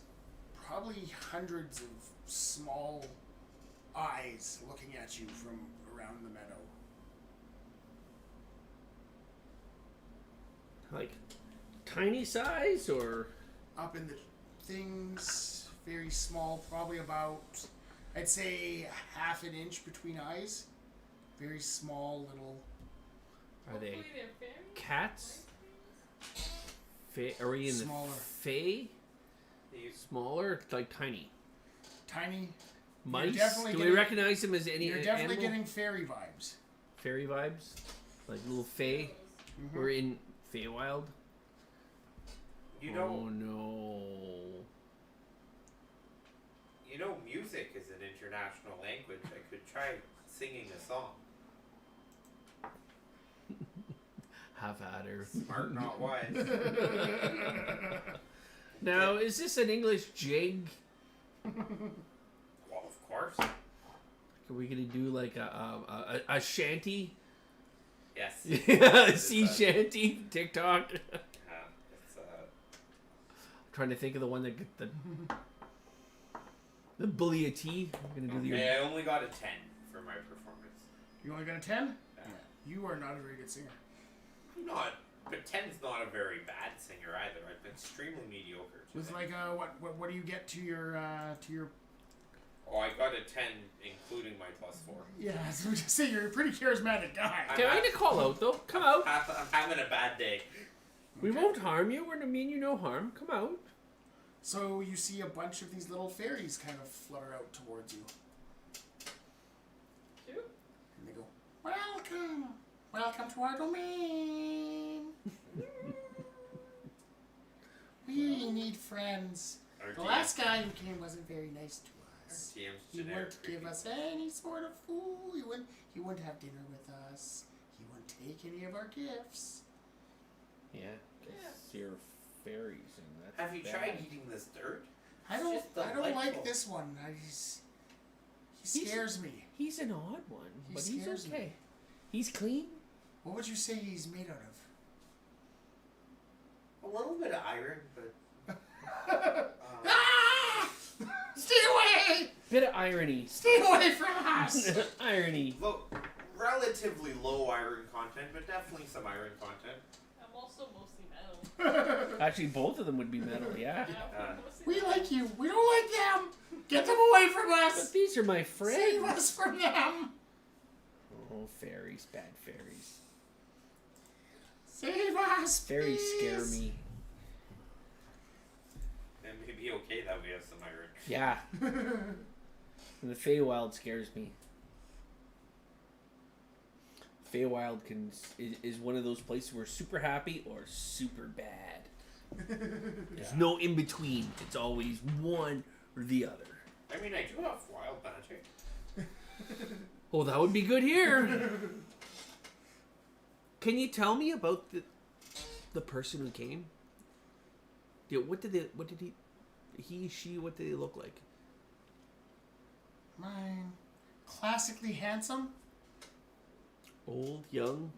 S2: probably hundreds of small eyes looking at you from around the meadow.
S3: Like tiny size or
S2: Up in the things, very small, probably about, I'd say, half an inch between eyes. Very small little.
S3: are they
S4: Hopefully they're fairies.
S3: cats? Are we in
S2: Smaller.
S3: the fae? Smaller, like tiny.
S2: Tiny.
S3: Mice?
S2: definitely
S3: Do we
S2: getting-
S3: recognize them as any
S2: You're definitely
S3: animal?
S2: getting fairy vibes.
S3: Fairy vibes? Like little fae?
S2: Mhm.
S3: We're in Feywild?
S1: You know,
S3: Oh no.
S1: music is an international language. I could try singing a song.
S3: Have at her.
S1: Smart, not wise.
S3: Now, is this an English jig?
S1: Well, of course.
S3: Are we gonna do like a shanty?
S1: Yes.
S3: Sea shanty TikTok.
S1: It's,
S3: Trying to think of the one that get the bully a tea. I'm gonna do the.
S1: okay, I only got a 10 for my performance.
S2: You only got a 10?
S1: Yeah.
S2: You are not a very good singer.
S1: I'm not, but 10's not a very bad singer either. I'm extremely mediocre.
S2: With
S1: today.
S2: like what do you get to your
S1: Oh, I got a 10 including my +4.
S2: Yeah, I was going to say you're a pretty charismatic guy.
S3: Okay, I'm gonna call out though. Come out.
S1: I'm having a bad day.
S3: We won't harm you. We're gonna mean you no harm. Come out.
S2: So you see a bunch of these little fairies kind of flutter out towards you,
S4: Cute.
S2: and they go, "Welcome, welcome to our domain. We need friends.
S1: Our
S2: The
S1: DM
S2: last guy who came wasn't very nice to us.
S1: TM's
S2: He
S1: generic
S2: wouldn't give
S1: creepy.
S2: us any sort of food. He wouldn't have dinner with us. He wouldn't take any of our gifts.
S3: Yeah, you're fairies and that's.
S1: Have you
S3: bad.
S1: tried eating this dirt?
S2: I
S1: It's
S2: don't.
S1: just
S2: I don't like
S1: delightful.
S2: this one. He scares me.
S3: He's an odd one,
S2: He
S3: but he's
S2: scares
S3: okay.
S2: me.
S3: He's clean.
S2: What would you say he's made out of?
S1: A little bit of iron, but
S2: Ah! Stay away!
S3: Bit of irony.
S2: Stay away from us!
S3: Irony.
S1: relatively low iron content, but definitely some iron content.
S4: I'm also mostly metal.
S3: Actually, both of them would be metal, yeah.
S4: Mostly
S2: We
S4: metal.
S2: like you. We don't like them. Get them away from
S3: But
S2: us.
S3: these are my
S2: Save
S3: friends.
S2: us from them.
S3: Oh, fairies, bad fairies.
S2: Save us.
S3: Fairies scare
S2: please.
S3: me.
S1: It may be okay that we have some iron.
S3: Yeah. And the Feywild scares me. Feywild is one of those places where super happy or super bad. There's no in between. It's always one or the other.
S1: I mean, I do have wild magic.
S3: Oh, that would be good here. Can you tell me about the person who came? Yeah, what did she, what did they look like?
S2: Mine. Classically handsome.
S3: Old, young,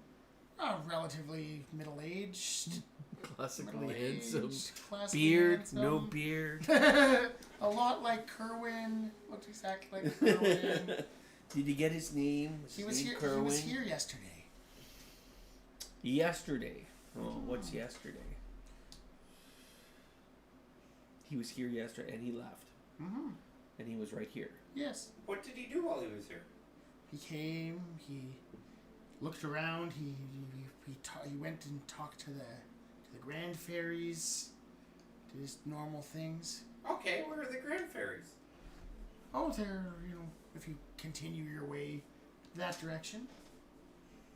S2: Relatively middle-aged.
S3: classically
S2: Middle-aged,
S3: handsome.
S2: classically
S3: Beard,
S2: handsome.
S3: no beard.
S2: A lot like Kerwin. Looked exactly like Kerwin.
S3: Did you get his name?
S2: He
S3: his
S2: was
S3: name
S2: here.
S3: Kerwin?
S2: He was here yesterday.
S3: Yesterday. Oh, what's yesterday? He was here yesterday and he left.
S2: Mm-hmm.
S3: And he was right here.
S2: Yes.
S1: What did he do while he was here?
S2: He came. He looked around. He went and talked to the Grand Fairies. Did his normal things.
S1: Okay, where are the Grand Fairies?
S2: Oh, they're, if you continue your way that direction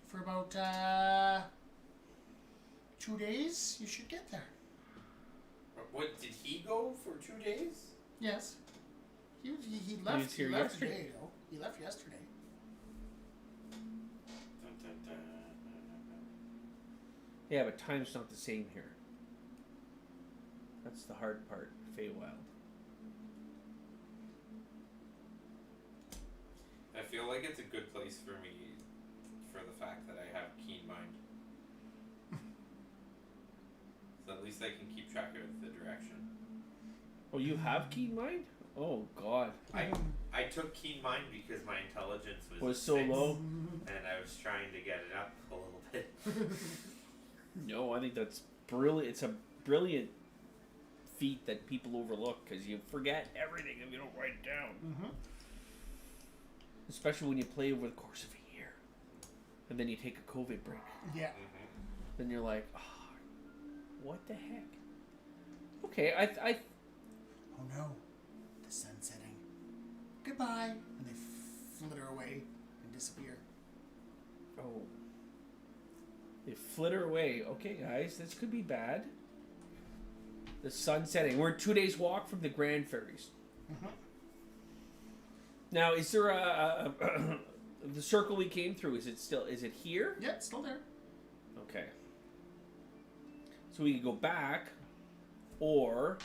S2: for about 2 days, you should get there.
S1: What, did he go for 2 days?
S2: Yes. He left.
S3: was here
S2: he left
S3: yesterday.
S2: today, though. He left yesterday.
S1: Dun, dun, dun.
S3: Yeah, but time's not the same here. That's the hard part, Feywild.
S1: I feel like it's a good place for me for the fact that I have keen mind. So at least I can keep track of the direction.
S3: Oh, you have keen mind? Oh, God.
S1: I took keen mind because my intelligence was
S3: Was so
S1: 6,
S3: low?
S1: and I was trying to get it up a little bit.
S3: No, I think that's brilliant. It's a brilliant feat that people overlook because you forget everything if you don't write it down.
S2: Mm-hmm.
S3: Especially when you play over the course of a year. And then you take a COVID break.
S2: Yeah.
S1: Mm-hmm.
S3: Then you're like, oh, what the heck? Okay, I
S2: Oh no, the sun's setting. Goodbye. And they flitter away and disappear.
S3: oh. They flitter away. Okay, guys, this could be bad. The sun's setting. We're 2 days walk from the Grand Fairies.
S2: Mm-hmm.
S3: Now, is there a the circle we came through? Is it here?
S2: Yeah, it's still there.
S3: Okay. So we can go back, or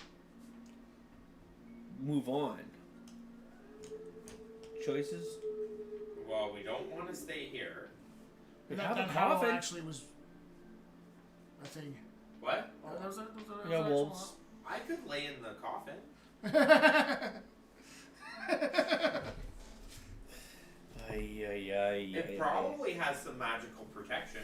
S3: move on. Choices.
S1: Well, we don't want to stay here.
S3: We
S2: That
S3: have a
S2: huddle
S3: coffin.
S2: actually was a thing.
S1: What?
S2: Oh, that was
S3: Yeah,
S2: actual
S3: wolves.
S1: I could lay in the coffin. It probably has some magical protection.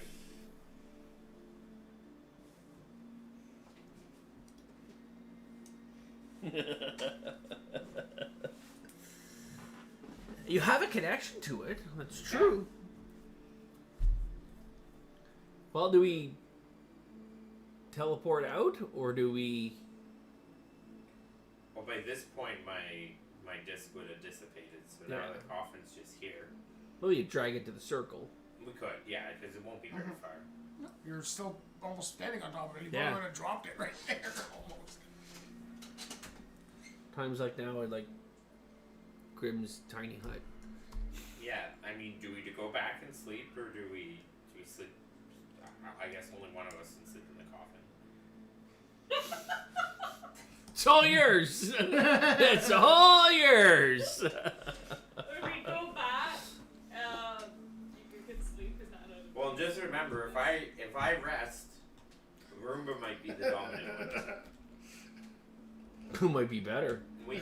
S3: You have a connection to it. That's true. Well, do we teleport out, or do we?
S1: Well, by this point, my disc would have dissipated, so now
S3: Yeah.
S1: the coffin's just here.
S3: Well, you drag it to the circle.
S1: We could, yeah, because it won't be very far.
S2: You're still almost standing on top of it. You
S3: Yeah.
S2: probably would have dropped it right there. Almost.
S3: Times like now, I like Grimm's tiny hut.
S1: Yeah, I mean, do we go back and sleep, or do we sleep? I guess only one of us can sleep in the coffin.
S3: It's all yours. It's all yours.
S4: When we go back, you can sleep in that.
S1: Well, just remember, if I rest, Roomba might be the dominant
S3: Might be better.
S1: We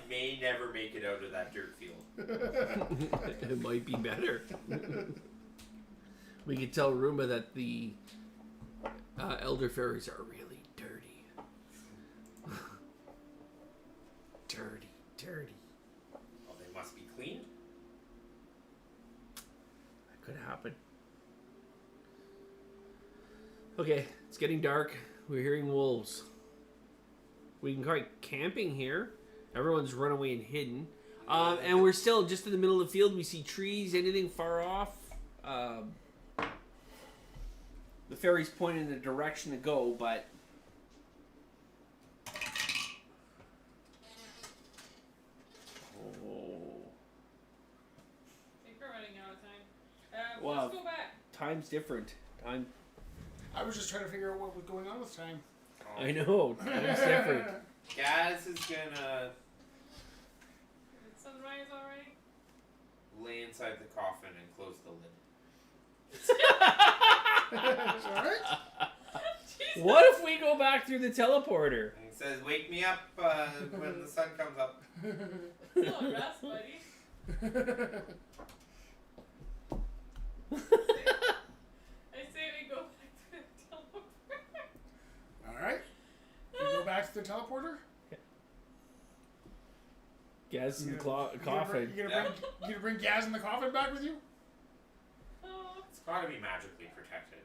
S1: may never make it out of that dirt field.
S3: It might be better. We could tell Roomba that the elder fairies are really dirty. Dirty.
S1: Well, they must be clean.
S3: That could happen. Okay, it's getting dark. We're hearing wolves. We can go camping here. Everyone's run away and hidden. And we're still just in the middle of the field. We see trees, anything far off. The fairies point in the direction to go, but... Oh.
S4: I think we're running out of time.
S3: Wow.
S4: Let's go back.
S3: Time's different. Time...
S2: I was just trying to figure out what was going on with time.
S1: Oh.
S3: I know. Time's different.
S1: Gaz is gonna
S4: Did sunrise already?
S1: lay inside the coffin and close the lid.
S2: Alright?
S3: What if we go back through the teleporter?
S1: And he says, "Wake me up when the sun comes up."
S4: Still a rest, buddy. I say we go back to the teleporter.
S2: Alright. We go back to the teleporter?
S3: Gaz in the
S2: You
S3: coffin.
S2: gonna bring Gaz in the coffin back with you?
S4: Oh.
S1: It's gotta be magically protected.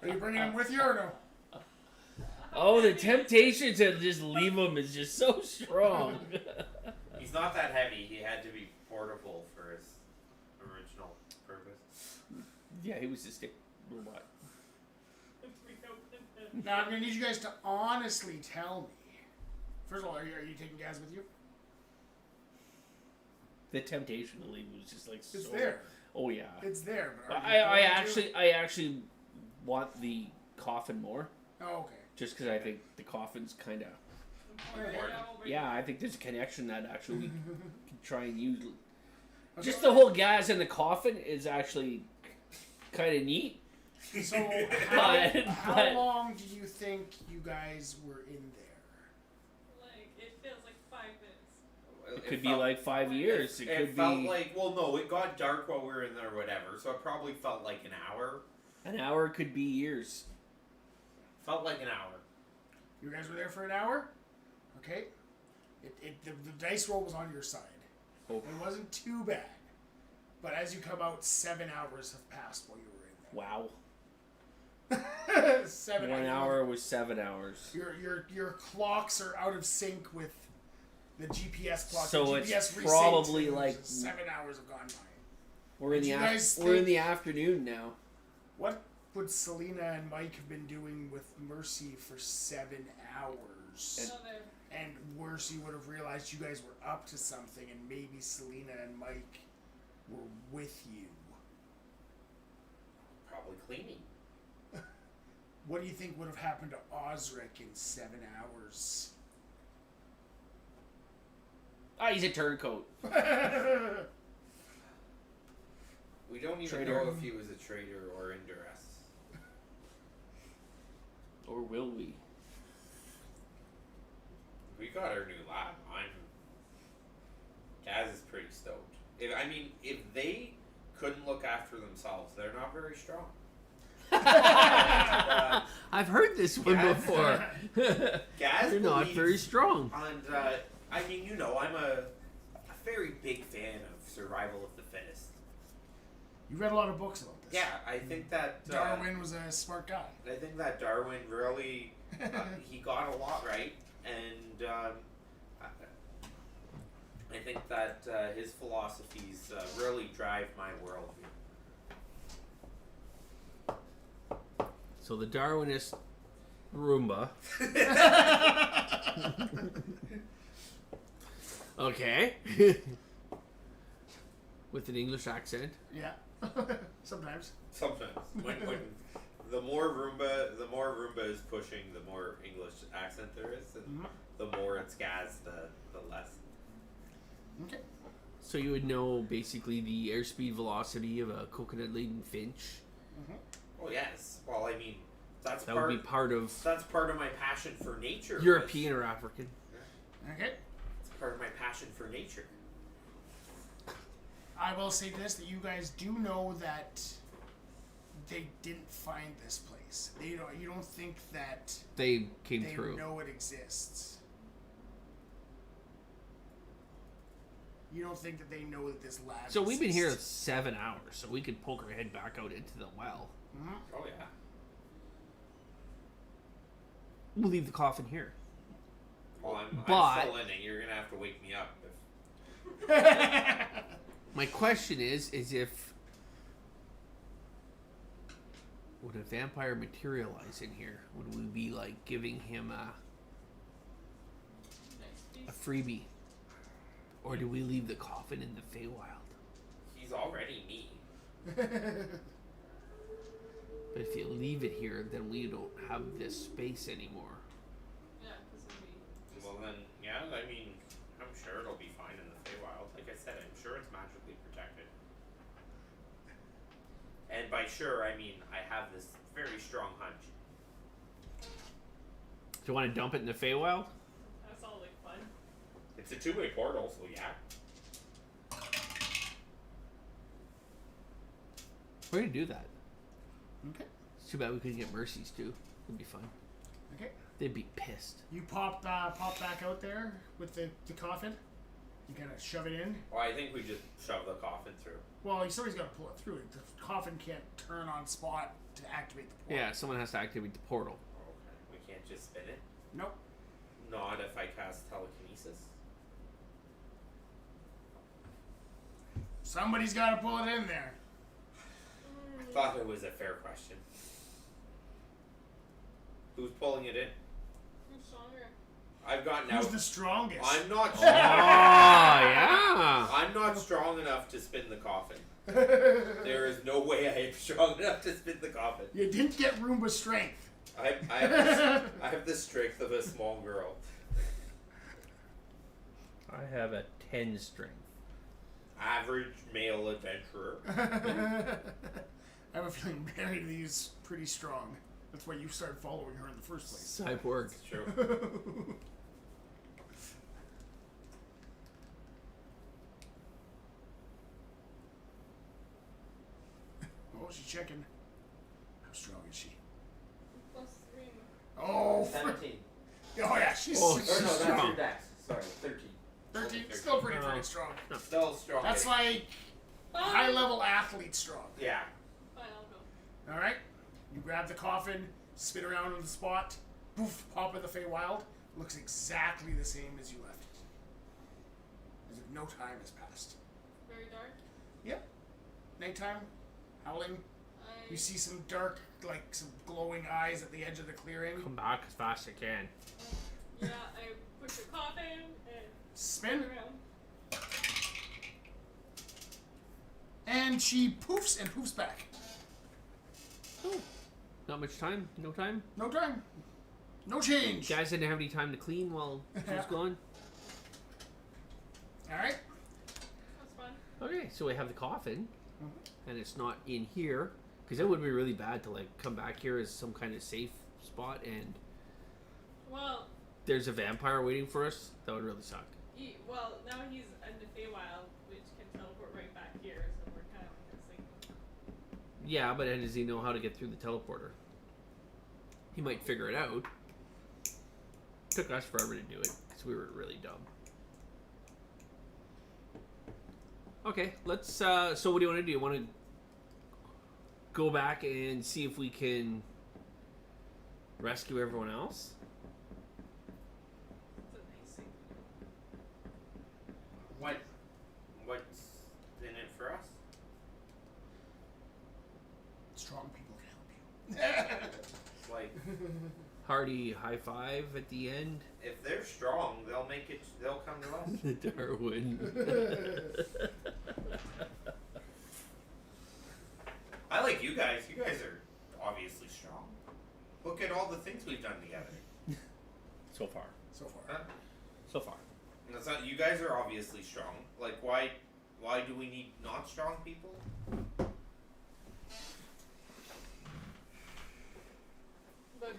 S2: Are you bringing him with you or no?
S3: Oh, the temptation to just leave him is just so strong.
S1: He's not that heavy. He had to be portable for his original purpose.
S3: Yeah, he was a stick robot.
S2: Now I'm gonna need you guys to honestly tell me. First of all, are you taking Gaz with you?
S3: The temptation to leave was just like
S2: It's
S3: so...
S2: there.
S3: Oh yeah.
S2: It's there, but are you
S3: I
S2: going to?
S3: actually want the coffin more,
S2: Oh, okay.
S3: just because I think the coffin's kind of...
S4: Alright,
S3: Yeah, I think there's a connection that actually we can try and use.
S2: Okay.
S3: Just the whole Gaz in the coffin is actually kind of neat.
S2: So
S3: But-
S2: how long do you think you guys were in there?
S4: Like, it feels like 5 minutes.
S3: It could be like 5 years. It could
S1: felt
S3: be
S1: like, well, no, it got dark while we were in there or whatever, so it probably felt like an hour.
S3: an hour. Could be years.
S1: Felt like an hour.
S2: You guys were there for an hour? Okay. The dice roll was on your side.
S3: Oh.
S2: It wasn't too bad. But as you come out, 7 hours have passed while you were in
S3: Wow.
S2: there. 7
S3: 1 hour was 7 hours.
S2: Your clocks are out of sync with the GPS clock.
S3: So
S2: the
S3: it's
S2: GPS resyncs,
S3: probably
S2: and
S3: like-
S2: 7 hours have gone by.
S3: We're in
S2: Did
S3: the
S2: you guys
S3: we're in
S2: think-
S3: the afternoon now.
S2: What would Selena and Mike have been doing with Mercy for 7 hours?
S4: Another.
S2: And Mercy would have realized you guys were up to something, and maybe Selena and Mike were with you.
S1: Probably cleaning.
S2: What do you think would have happened to Osric in 7 hours?
S3: Ah, he's a turncoat.
S1: We don't even
S3: Traitor.
S1: know if he was a traitor or in duress.
S3: Or will we?
S1: We got our new lab. Gaz is pretty stoked. If they couldn't look after themselves, they're not very strong.
S3: I've heard this one
S1: Gaz-
S3: before.
S1: Gaz
S3: You're not
S1: believes-
S3: very strong.
S1: And I'm a very big fan of survival of the fittest.
S2: You read a lot of books about this.
S1: Yeah, I think that
S2: Darwin was a smart guy.
S1: I think that Darwin really he got a lot right, and I think that his philosophies really drive my worldview.
S3: So the Darwinist Roomba. Okay. With an English accent.
S2: Yeah. Sometimes.
S1: Sometimes when the more Roomba is pushing, the more English accent there is, and the more it's Gaz, the less.
S2: Okay.
S3: So you would know basically the airspeed velocity of a coconut-laden finch.
S1: Oh yes. Well, I mean, that's
S3: That
S1: part.
S3: would be part of
S1: That's part of my passion for nature.
S3: European or African.
S2: Okay.
S1: It's part of my passion for nature.
S2: I will say this: that you guys do know that they didn't find this place. You don't think that
S3: They came
S2: they
S3: through.
S2: know it exists. You don't think that they know that this lab.
S3: So we've been here
S2: exists.
S3: 7 hours, so we could poke our head back out into the well.
S1: Oh yeah.
S3: We'll leave the coffin here.
S1: Well, I'm
S3: But-
S1: still in it. You're gonna have to wake me up.
S3: My question is if would a vampire materialize in here? Would we be like giving him a
S4: Nice piece.
S3: freebie? Or do we leave the coffin in the Feywild?
S1: He's already me.
S3: But if you leave it here, then we don't have this space anymore.
S4: Yeah, because it'll be.
S1: Well then, yeah. I mean, I'm sure it'll be fine in the Feywild. Like I said, I'm sure it's magically protected. And by sure, I mean I have this very strong hunch.
S3: Do you want to dump it in the Feywild?
S4: That's all like fun.
S1: It's a two-way portal, so yeah.
S3: We're gonna do that.
S2: Okay.
S3: It's too bad we couldn't get mercies too. It'd be fun.
S2: Okay.
S3: They'd be pissed.
S2: You pop back out there with the coffin. You gotta shove it in.
S1: Well, I think we just shove the coffin through.
S2: Well, somebody's gotta pull it through. The coffin can't turn on spot to activate the portal.
S3: Yeah, someone has to activate the portal.
S1: Okay. We can't just spin it.
S2: Nope.
S1: Not if I cast telekinesis.
S2: Somebody's gotta pull it in there.
S1: I thought it was a fair question. Who's pulling it in?
S4: Who's stronger?
S1: I've got now.
S2: Who's the strongest?
S1: I'm not.
S3: Oh yeah.
S1: I'm not strong enough to spin the coffin. There is no way I am strong enough to spin the coffin.
S2: You didn't get Roomba strength.
S1: I have the strength of a small girl.
S3: I have a 10 strength.
S1: Average male adventurer.
S2: I have a feeling Mary Lee's pretty strong. That's why you started following her in the first place.
S3: Cyborg.
S1: It's true.
S2: Oh, she's checking. How strong is she?
S4: +3.
S2: Oh,
S1: 17.
S2: oh yeah, she's
S3: Oh,
S1: Or no,
S3: she's
S1: that's
S3: strong.
S1: your dex. Sorry, 13.
S2: 13.
S1: Only
S2: Still pretty
S3: Oh.
S2: strong.
S1: Still strong.
S2: That's like high level athlete strong.
S1: Yeah.
S4: Fine, I'll go.
S2: All right. You grab the coffin, spin around on the spot, poof, pop in the Feywild. Looks exactly the same as you left it. As if no time has passed.
S4: Very dark.
S2: Yep. Nighttime, howling. You see some dark, like some glowing eyes at the edge of the clearing.
S3: Come back as fast as I can.
S4: Yeah, I push the coffin and
S2: Spin,
S4: turn around.
S2: and she poofs and poofs back.
S3: Not much time. No time.
S2: No time. No change.
S3: Guys didn't have any time to clean while she was gone.
S2: All right.
S4: That's fun.
S3: Okay, so we have the coffin, and it's not in here because it would be really bad to like come back here as some kind of safe spot, and
S4: Well,
S3: there's a vampire waiting for us. That would really suck.
S4: now he's in the Feywild, which can teleport right back here, so we're kind of missing.
S3: Yeah, but does he know how to get through the teleporter? He might figure it out. Took us forever to do it because we were really dumb. Okay, let's. So, what do you want to do? You want to go back and see if we can rescue everyone else?
S4: It's a nice thing.
S1: What's in it for us?
S2: Strong people can help you.
S1: Like,
S3: Hearty high five at the end.
S1: if they're strong, they'll make it. They'll come to us.
S3: Darwin.
S1: I like you guys. You guys are obviously strong. Look at all the things we've done together.
S3: So far.
S2: So far.
S1: Huh?
S3: So far.
S1: And it's not. You guys are obviously strong. Like, why do we need not strong people?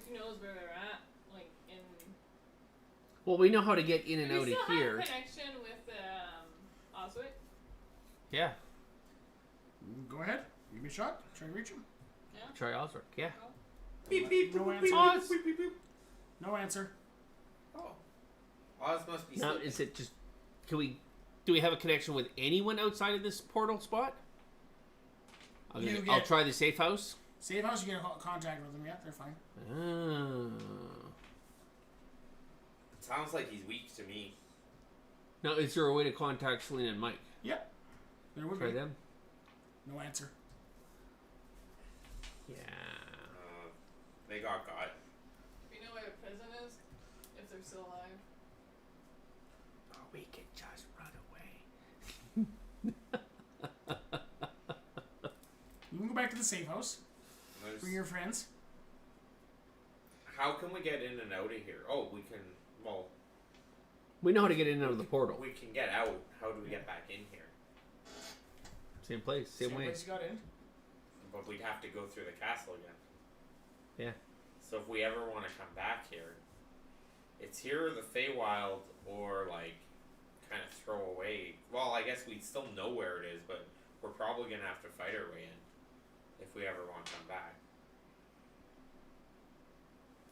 S4: who knows where they're at, like in.
S3: Well, we know how to get in and
S4: Do
S3: out
S4: we
S3: of
S4: still
S3: here.
S4: have connection with Oswick?
S3: Yeah.
S2: Go ahead. Give me a shot. Try to reach him.
S3: Try Osric. Yeah.
S1: Beep beep.
S2: No
S1: boop,
S2: answer.
S1: beep,
S3: Oz.
S1: boop, beep, beep.
S2: No answer.
S1: Oh, Oz must be.
S3: Now,
S1: sleeping.
S3: is it just? Do we have a connection with anyone outside of this portal spot? I'll
S2: You
S3: try the safe house.
S2: Safe house, you get contact with them. Yeah, they're fine.
S1: Sounds like he's weak to me.
S3: Now, is there a way to contact Selena and Mike?
S2: Yep. There would
S3: Try
S2: be.
S3: them.
S2: No answer.
S3: Yeah.
S1: They got.
S4: Do you know where the prison is? If they're still alive.
S3: Or we could just run away.
S2: You can go back to the safe house.
S1: There's-
S2: Bring your friends.
S1: How can we get in and out of here? Oh, we can. Well,
S3: We know how to get in and out of the portal.
S1: we can get out. How do we get back in here?
S3: Same place, same way.
S2: place you got in.
S1: But we'd have to go through the castle again.
S3: Yeah.
S1: So if we ever want to come back here, it's here or the Feywild, or like kind of throw away. Well, I guess we still know where it is, but we're probably gonna have to fight our way in if we ever want to come back.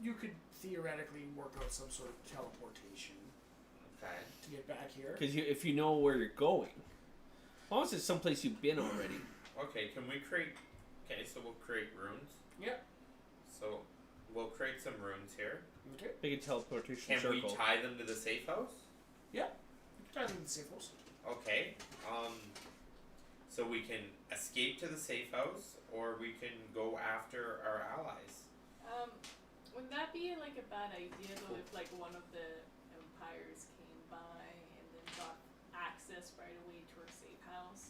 S2: You could theoretically work out some sort of teleportation
S1: Okay.
S2: to get back here.
S3: Because if you know where you're going, as long as it's someplace you've been already.
S1: Okay. Can we create? Okay, so we'll create runes.
S2: Yep.
S1: So we'll create some runes here.
S2: Okay.
S3: Make a teleportation
S1: Can
S3: circle.
S1: we tie them to the safe house?
S2: You can tie them to the safe house.
S1: Okay. So we can escape to the safe house, or we can go after our allies.
S4: Would that be like a bad idea though if like one of the empires came by and then got access right away to our safe house?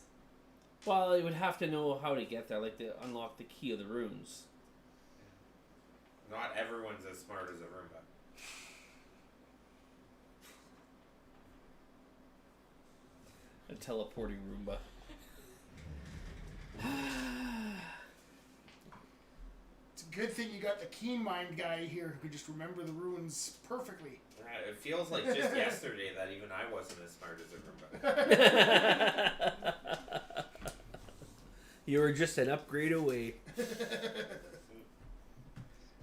S3: Well, they would have to know how to get there, like to unlock the key of the runes.
S1: Not everyone's as smart as a Roomba.
S3: A teleporting Roomba.
S2: It's a good thing you got the keen mind guy here who could just remember the runes perfectly.
S1: It feels like just yesterday that even I wasn't as smart as a Roomba.
S3: You were just an upgrade away.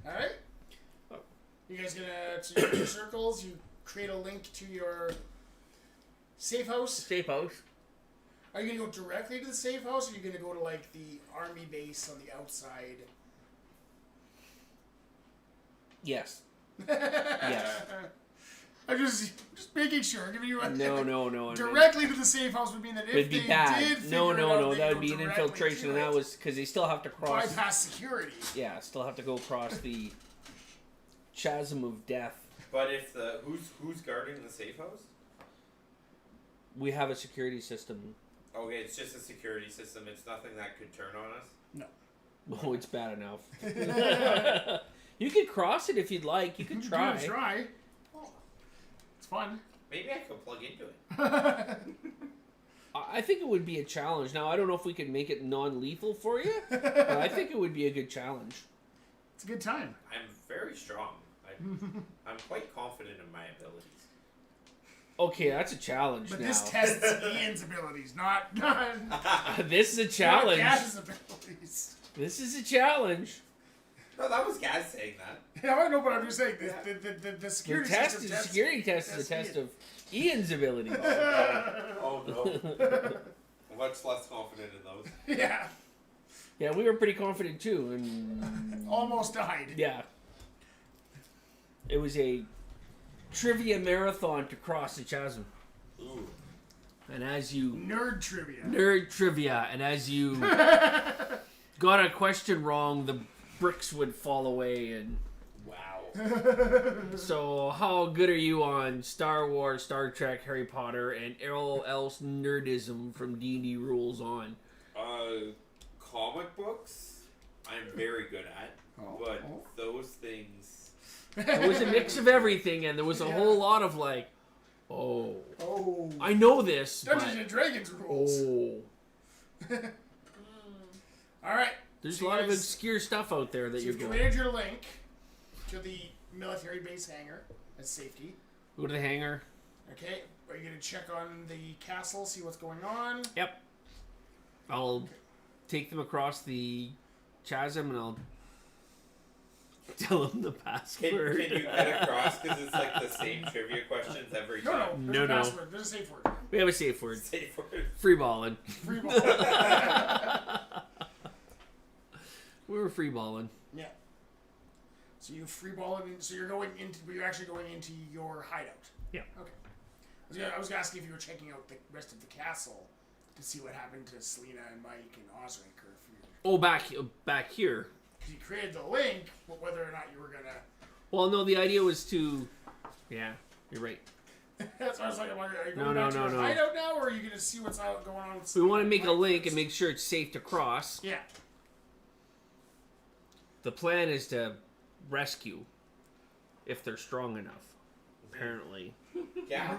S2: Alright? You guys gonna, so you do your circles, you create a link to your safe house.
S3: Safe house.
S2: Are you gonna go directly to the safe house, or are you gonna go to like the army base on the outside?
S3: Yes. Yes.
S2: I'm just making sure, giving you a
S3: No.
S2: directly to the safe house would mean that if
S3: It'd be
S2: they
S3: bad.
S2: did figure
S3: No.
S2: it out, they
S3: That
S2: could
S3: would be
S2: go
S3: an
S2: directly
S3: infiltration,
S2: to
S3: and that
S2: it.
S3: was because they still have to cross.
S2: Bypass security.
S3: Yeah, still have to go across the chasm of death.
S1: But if the who's guarding the safe house?
S3: We have a security system.
S1: Okay, it's just a security system. It's nothing that could turn on us.
S3: Oh, it's bad enough. You could cross it if you'd like. You could try.
S2: You can try. It's fun.
S1: Maybe I could plug into it.
S3: I think it would be a challenge. Now, I don't know if we could make it non-lethal for you, but I think it would be a good challenge.
S2: It's a good time.
S1: I'm very strong. I'm quite confident in my abilities.
S3: Okay, that's a challenge
S2: But
S3: now.
S2: this tests Ian's abilities, not
S3: This is a challenge.
S2: Gaz's abilities.
S3: This is a challenge.
S1: No, that was Gaz saying that.
S2: Yeah, I know, but I'm just saying the
S3: The
S2: security
S3: test
S2: system
S3: is
S2: tests-
S3: security test is a
S2: tests
S3: test
S2: Ian.
S3: of Ian's ability.
S1: Oh no. Much less confident in those.
S2: Yeah,
S3: Yeah, we were pretty confident too, and
S2: almost died.
S3: yeah, it was a trivia marathon to cross the chasm.
S1: Ooh.
S3: And as you
S2: Nerd trivia.
S3: nerd trivia, and as you got a question wrong, the bricks would fall away. And
S1: Wow.
S3: so, how good are you on Star Wars, Star Trek, Harry Potter, and all else nerdism from D&D rules on?
S1: Comic books, I'm very good at, but those things.
S3: It was a mix of everything, and there was a whole lot of like, oh,
S2: Oh.
S3: I know this,
S2: Dungeons
S3: but
S2: and Dragons rules.
S3: oh,
S2: All right.
S3: there's
S2: So
S3: a lot of
S2: guys-
S3: obscure stuff out there that
S2: So
S3: you're
S2: you've
S3: doing.
S2: created your link. to the military base hangar as safety.
S3: Go to the hangar.
S2: Okay. Are you gonna check on the castle, see what's going on?
S3: Yep. I'll take them across the chasm and I'll tell them the
S1: Can
S3: password.
S1: you get across because it's like the same trivia questions every
S2: No,
S1: time?
S2: no. There's
S3: No,
S2: a
S3: no.
S2: password. There's a safe word.
S3: We have a safe word.
S1: Safe word.
S3: Free balling.
S2: Free ball.
S3: We were free balling.
S2: Yeah. So you free ball it in, so you're actually going into your hideout.
S3: Yeah.
S2: Okay. I was gonna ask you if you were checking out the rest of the castle to see what happened to Selena and Mike and Osric, or if you,
S3: Oh, back here.
S2: because you created the link, but whether or not you were gonna.
S3: Well, no, the idea was to. Yeah, you're right.
S2: That's what I was like. Are you
S3: No,
S2: going
S3: no,
S2: back to
S3: no,
S2: your
S3: no.
S2: hideout now, or are you gonna see what's out going on? With
S3: We want to
S2: Selena
S3: make a
S2: Mike
S3: link
S2: first?
S3: and make sure it's safe to cross.
S2: Yeah.
S3: The plan is to rescue if they're strong enough. Apparently,
S1: Yeah.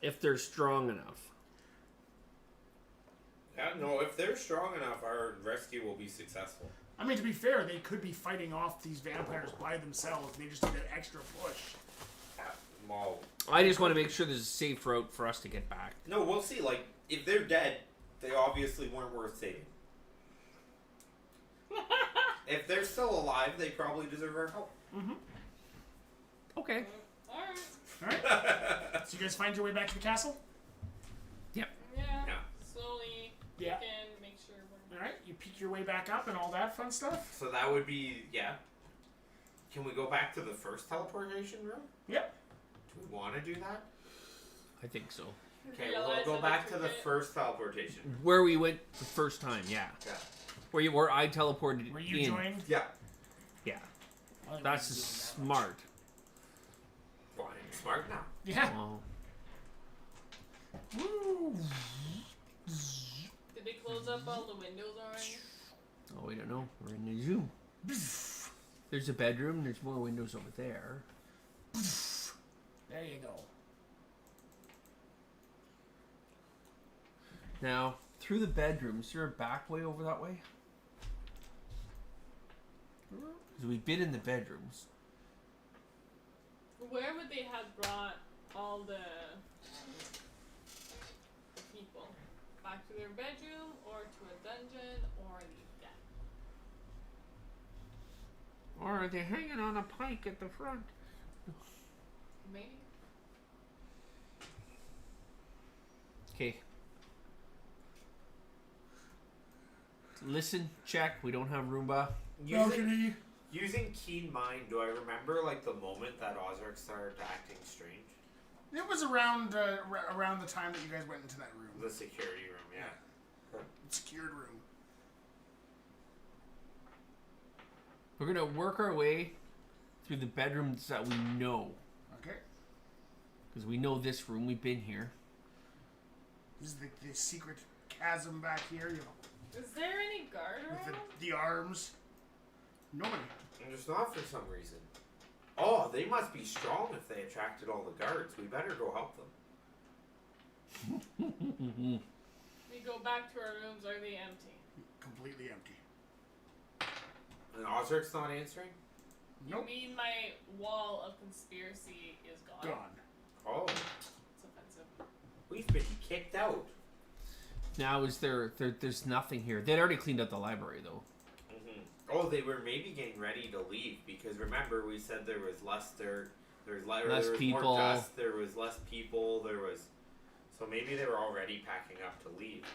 S3: if they're strong enough.
S1: Yeah, no, if they're strong enough, our rescue will be successful.
S2: I mean, to be fair, they could be fighting off these vampires by themselves. They just need that extra push.
S1: Yeah. Well,
S3: I just want to make sure there's a safe route for us to get back.
S1: no, we'll see. Like, if they're dead, they obviously weren't worth saving. If they're still alive, they probably deserve our help.
S3: Okay.
S4: Alright.
S2: All right. So you guys find your way back to the castle.
S4: Yeah.
S1: Yeah.
S4: Slowly.
S2: Yeah.
S4: Can make sure we're.
S2: All right. You peek your way back up and all that fun stuff.
S1: So that would be, yeah. Can we go back to the first teleportation room?
S2: Yep.
S1: Do we want to do that?
S3: I think so.
S1: Okay,
S4: Realize
S1: we'll go
S4: that
S1: back to the
S4: it's
S1: first teleportation.
S3: Where we went the first time, yeah.
S1: Yeah.
S3: Where I teleported
S2: Were you
S3: in.
S2: joined?
S1: Yeah.
S3: Yeah.
S2: I don't
S3: That's
S2: think we're doing that much.
S3: smart.
S1: Well, I'm smart now.
S2: Yeah.
S3: Well,
S2: Woo.
S4: Did they close up all the windows already?
S3: oh, we don't know. We're in the Zoom. There's a bedroom. There's more windows over there.
S2: There you go.
S3: Now, through the bedrooms, is there a back way over that way? Because we've been in the bedrooms.
S4: Where would they have brought all the people? Back to their bedroom, or to a dungeon, or the den?
S3: Or are they hanging on a pike at the front?
S4: Maybe.
S3: Okay. Listen, check. We don't have Roomba.
S2: Balcony.
S1: Using keen mind, do I remember like the moment that Osric started acting strange?
S2: It was around around the time that you guys went into that room,
S1: The security room, yeah.
S2: secured room.
S3: We're gonna work our way through the bedrooms that we know,
S2: Okay.
S3: because we know this room. We've been here.
S2: This is the secret chasm back here. You know,
S4: Is there any guard
S2: with
S4: around?
S2: the arms. Nobody.
S1: And there's not for some reason. Oh, they must be strong if they attracted all the guards. We better go help them.
S4: We go back to our rooms. Are they empty?
S2: Completely empty.
S1: And Osric's not answering?
S2: Nope.
S4: You mean my wall of conspiracy is gone?
S2: Gone.
S1: Oh,
S4: It's offensive.
S1: we've been kicked out.
S3: Now, is there's nothing here. They'd already cleaned up the library, though.
S1: Oh, they were maybe getting ready to leave because remember we said there was less dirt, there was
S3: Less
S1: there was
S3: people.
S1: more dust, there was less people, there was, so maybe they were already packing up to leave.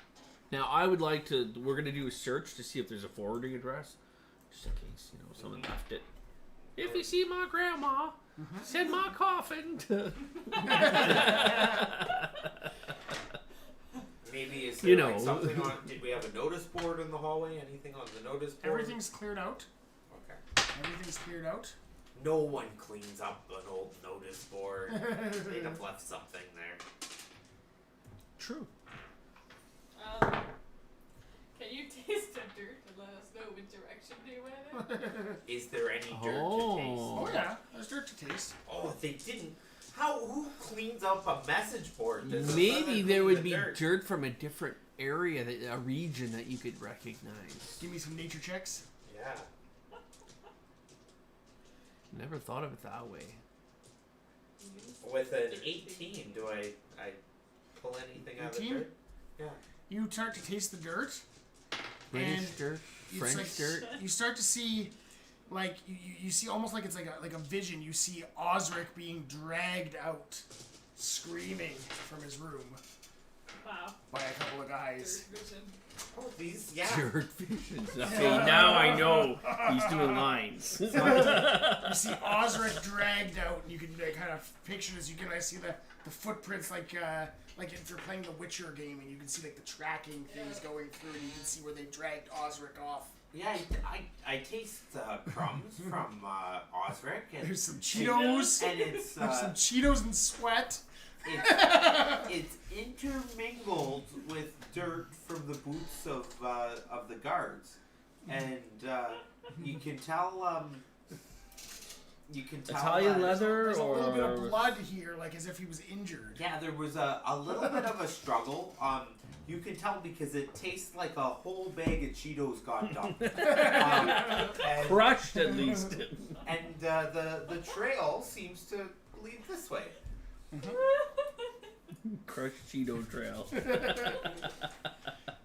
S3: Now, I would like to. We're gonna do a search to see if there's a forwarding address, just in case someone left it. If you see my grandma, send my coffin to.
S1: Maybe is there like something on? Did we have a notice board in the hallway? Anything on the notice board?
S2: Everything's cleared out.
S1: Okay.
S2: Everything's cleared out.
S1: No one cleans up an old notice board. They'd have left something there.
S3: True.
S4: Can you taste the dirt and let us know which direction they went in?
S1: Is there any dirt
S3: Oh.
S1: to taste?
S2: Oh yeah, there's dirt to taste.
S1: Oh, they didn't. Who cleans up a message board? Does
S3: Maybe
S1: someone
S3: there
S1: clean
S3: would
S1: the
S3: be
S1: dirt?
S3: dirt from a different area, a region that you could recognize.
S2: Give me some nature checks.
S1: Yeah.
S3: Never thought of it that way.
S1: With an 18, do I pull anything out of the
S2: 18?
S1: dirt? Yeah.
S2: You start to taste the dirt.
S3: British
S2: And
S3: dirt,
S2: it's
S3: French
S2: like-
S3: dirt.
S2: You start to see, like you see almost like it's like a vision. You see Osric being dragged out, screaming from his room
S4: Wow.
S2: by a couple of guys.
S4: Dirt vision.
S1: Oh, these, yeah.
S3: Dirt visions. Okay, now I know he's doing lines.
S2: You see Osric dragged out, and you can kind of picture this. You can see the footprints, like if you're playing the Witcher game, and you can see like the tracking things going through, and you can see where they dragged Osric off.
S1: Yeah, I taste crumbs from Osric, and
S2: There's some Cheetos.
S1: and it's
S2: There's some Cheetos and sweat.
S1: it's intermingled with dirt from the boots of the guards, and you can tell. You can tell
S3: Italian leather
S2: There's a little bit of
S3: or
S2: blood here, like as if he was injured.
S1: Yeah, there was a little bit of a struggle. You can tell because it tastes like a whole bag of Cheetos got dumped. And,
S3: crushed at least.
S1: and the trail seems to lead this way.
S3: Crushed Cheeto trail.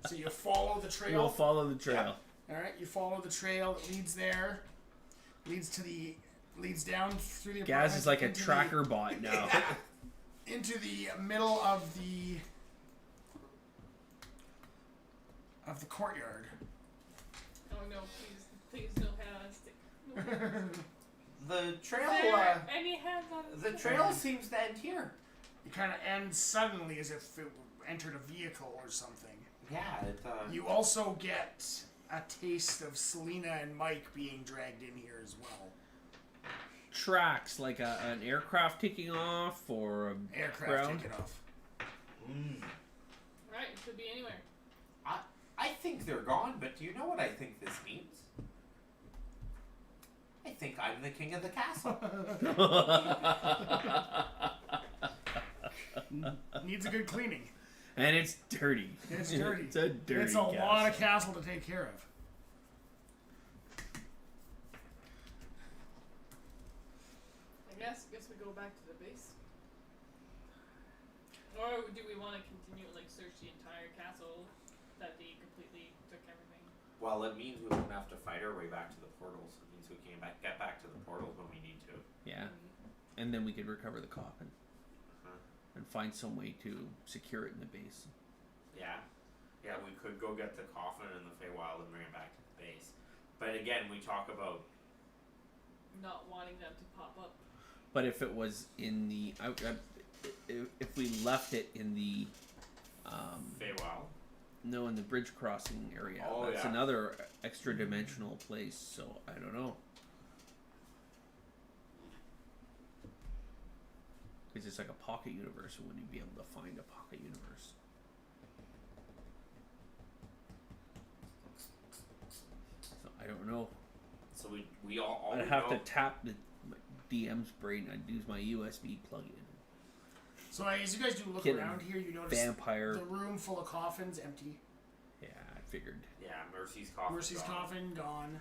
S2: So you follow the
S3: We'll
S2: trail.
S3: follow the trail.
S2: All right, you follow the trail that leads there, leads down through the
S3: Gaz
S2: apartment
S3: is like a
S2: into the-
S3: tracker bot now.
S2: into the middle of the courtyard.
S4: Oh no, please no hands.
S1: The trail,
S4: There, any hands on
S1: the trail seems to end here.
S2: It kind of ends suddenly as if it entered a vehicle or something.
S1: Yeah, it,
S2: You also get a taste of Selena and Mike being dragged in here as well.
S3: Tracks like an aircraft taking off or a
S2: Aircraft
S3: ground.
S2: taking off.
S4: Right, it could be anywhere.
S1: I think they're gone, but do you know what I think this means? I think I'm the king of the castle.
S2: Needs a good cleaning.
S3: And it's dirty.
S2: It's dirty.
S3: It's a dirty.
S2: It's a lot of castle to take care of.
S4: I guess we go back to the base. Or do we want to continue like search the entire castle that they completely took everything?
S1: Well, it means we won't have to fight our way back to the portals. It means we can get back to the portals when we need to.
S3: Yeah, and then we could recover the coffin and find some way to secure it in the base.
S1: Yeah. Yeah, we could go get the coffin and the Feywild and bring it back to the base. But again, we talk about
S4: Not wanting them to pop up.
S3: But if it was in the, if we left it in the,
S1: Feywild.
S3: no, in the bridge crossing area,
S1: Oh,
S3: that's
S1: yeah.
S3: another extra dimensional place. So I don't know. Because it's like a pocket universe, and wouldn't you be able to find a pocket universe? So I don't know.
S1: So we all
S3: I'd
S1: we
S3: have
S1: know,
S3: to tap the DM's brain. I'd use my USB plug-in.
S2: So as you guys do look
S3: Kidding.
S2: around here, you notice
S3: Vampire.
S2: the room full of coffins empty.
S3: Yeah, I figured.
S1: Yeah, Mercy's coffin.
S2: Mercy's
S1: gone.
S2: coffin gone.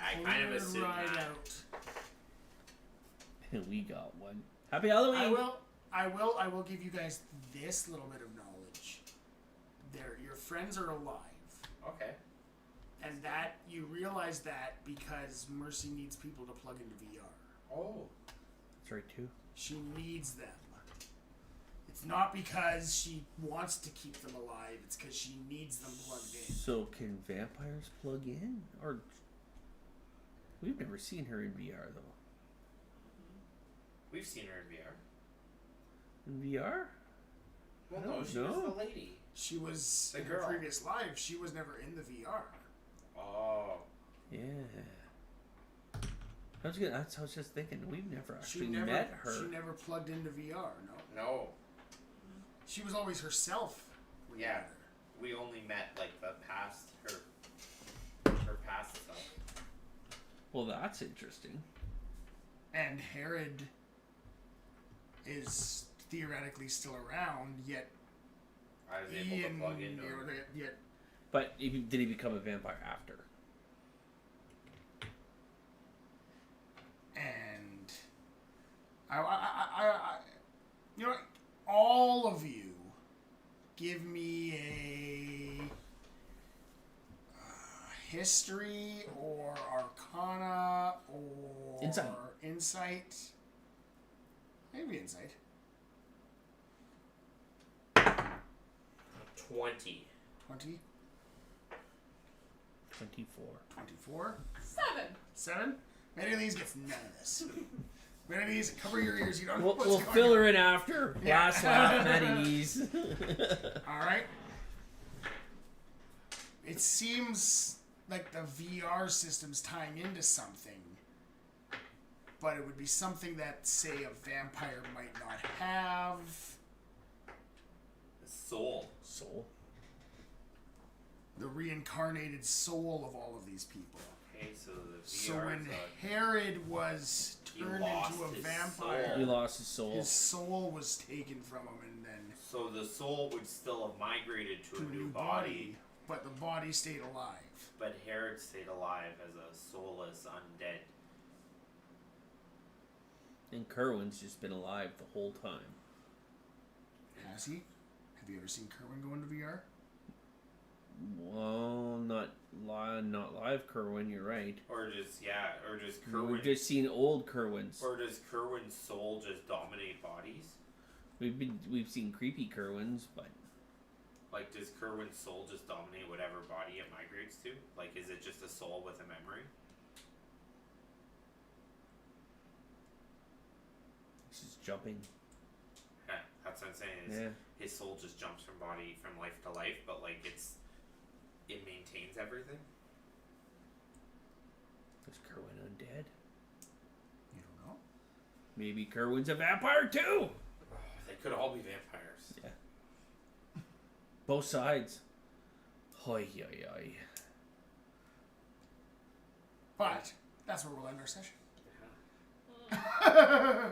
S1: I kind of
S2: Cleared
S1: assumed
S2: right
S1: that.
S2: out.
S3: We got one. Happy Halloween!
S2: I will give you guys this little bit of knowledge. Your friends are alive.
S1: Okay.
S2: And that you realize that because Mercy needs people to plug into VR.
S1: Oh.
S3: That's right too.
S2: She needs them. It's not because she wants to keep them alive, it's because she needs them plugged in.
S3: So can vampires plug in? Or we've never seen her in VR though.
S1: We've seen her in VR.
S3: In VR?
S1: Well,
S3: I
S1: no,
S3: don't
S1: she was
S3: know.
S1: the lady.
S2: She was
S1: The
S2: in her
S1: girl.
S2: previous life, she was never in the VR.
S1: Oh.
S3: Yeah. I was just thinking, we've never
S2: She
S3: actually
S2: never
S3: met her.
S2: She never plugged into VR, no.
S1: No.
S2: She was always herself. when you
S1: Yeah.
S2: met her.
S1: We only met like the past her past stuff.
S3: Well, that's interesting.
S2: And Herod is theoretically still around, yet
S1: I was able to plug into her.
S2: yet
S3: But did he become a vampire after?
S2: You know what? All of you, give me a history or arcana or insight. Maybe insight.
S1: 20.
S2: 20.
S3: 24.
S2: 24.
S4: 7.
S2: Many of these gets none of this. Many of these, cover your ears. You don't know
S3: We'll,
S2: what's
S3: we'll
S2: going
S3: fill
S2: on.
S3: her in after.
S2: Yeah.
S3: Last laugh, Maddie's.
S2: All right. It seems like the VR system's tying into something, but it would be something that, say, a vampire might not have.
S1: Soul.
S3: Soul.
S2: The reincarnated soul of all of these people.
S1: Okay, so the VR
S2: So when
S1: is
S2: Herod was
S1: He
S2: turned
S1: lost
S2: into a
S1: his
S2: vampire,
S1: soul.
S3: He lost his soul.
S2: his soul was taken from him and then
S1: so the soul would still have migrated to
S2: to
S1: a new body,
S2: but the body stayed alive.
S1: but Herod stayed alive as a soulless undead.
S3: And Kerwin's just been alive the whole time.
S2: Has he? Have you ever seen Kerwin go into VR?
S3: Well, not live Kerwin, you're right.
S1: Or just Kerwin.
S3: We've just seen old Kerwins.
S1: Or does Kerwin's soul just dominate bodies?
S3: We've seen creepy Kerwins, but
S1: Like, does Kerwin's soul just dominate whatever body it migrates to? Like, is it just a soul with a memory?
S3: he's just jumping.
S1: Yeah, that's what I'm saying. Is
S3: Yeah.
S1: his soul just jumps from life to life, but like it maintains everything.
S3: Is Kerwin undead?
S2: You don't know.
S3: Maybe Kerwin's a vampire too.
S1: They could all be vampires.
S3: Yeah. Both sides. Hoi yoi yoi.
S2: But that's where we'll end our session.
S1: Yeah.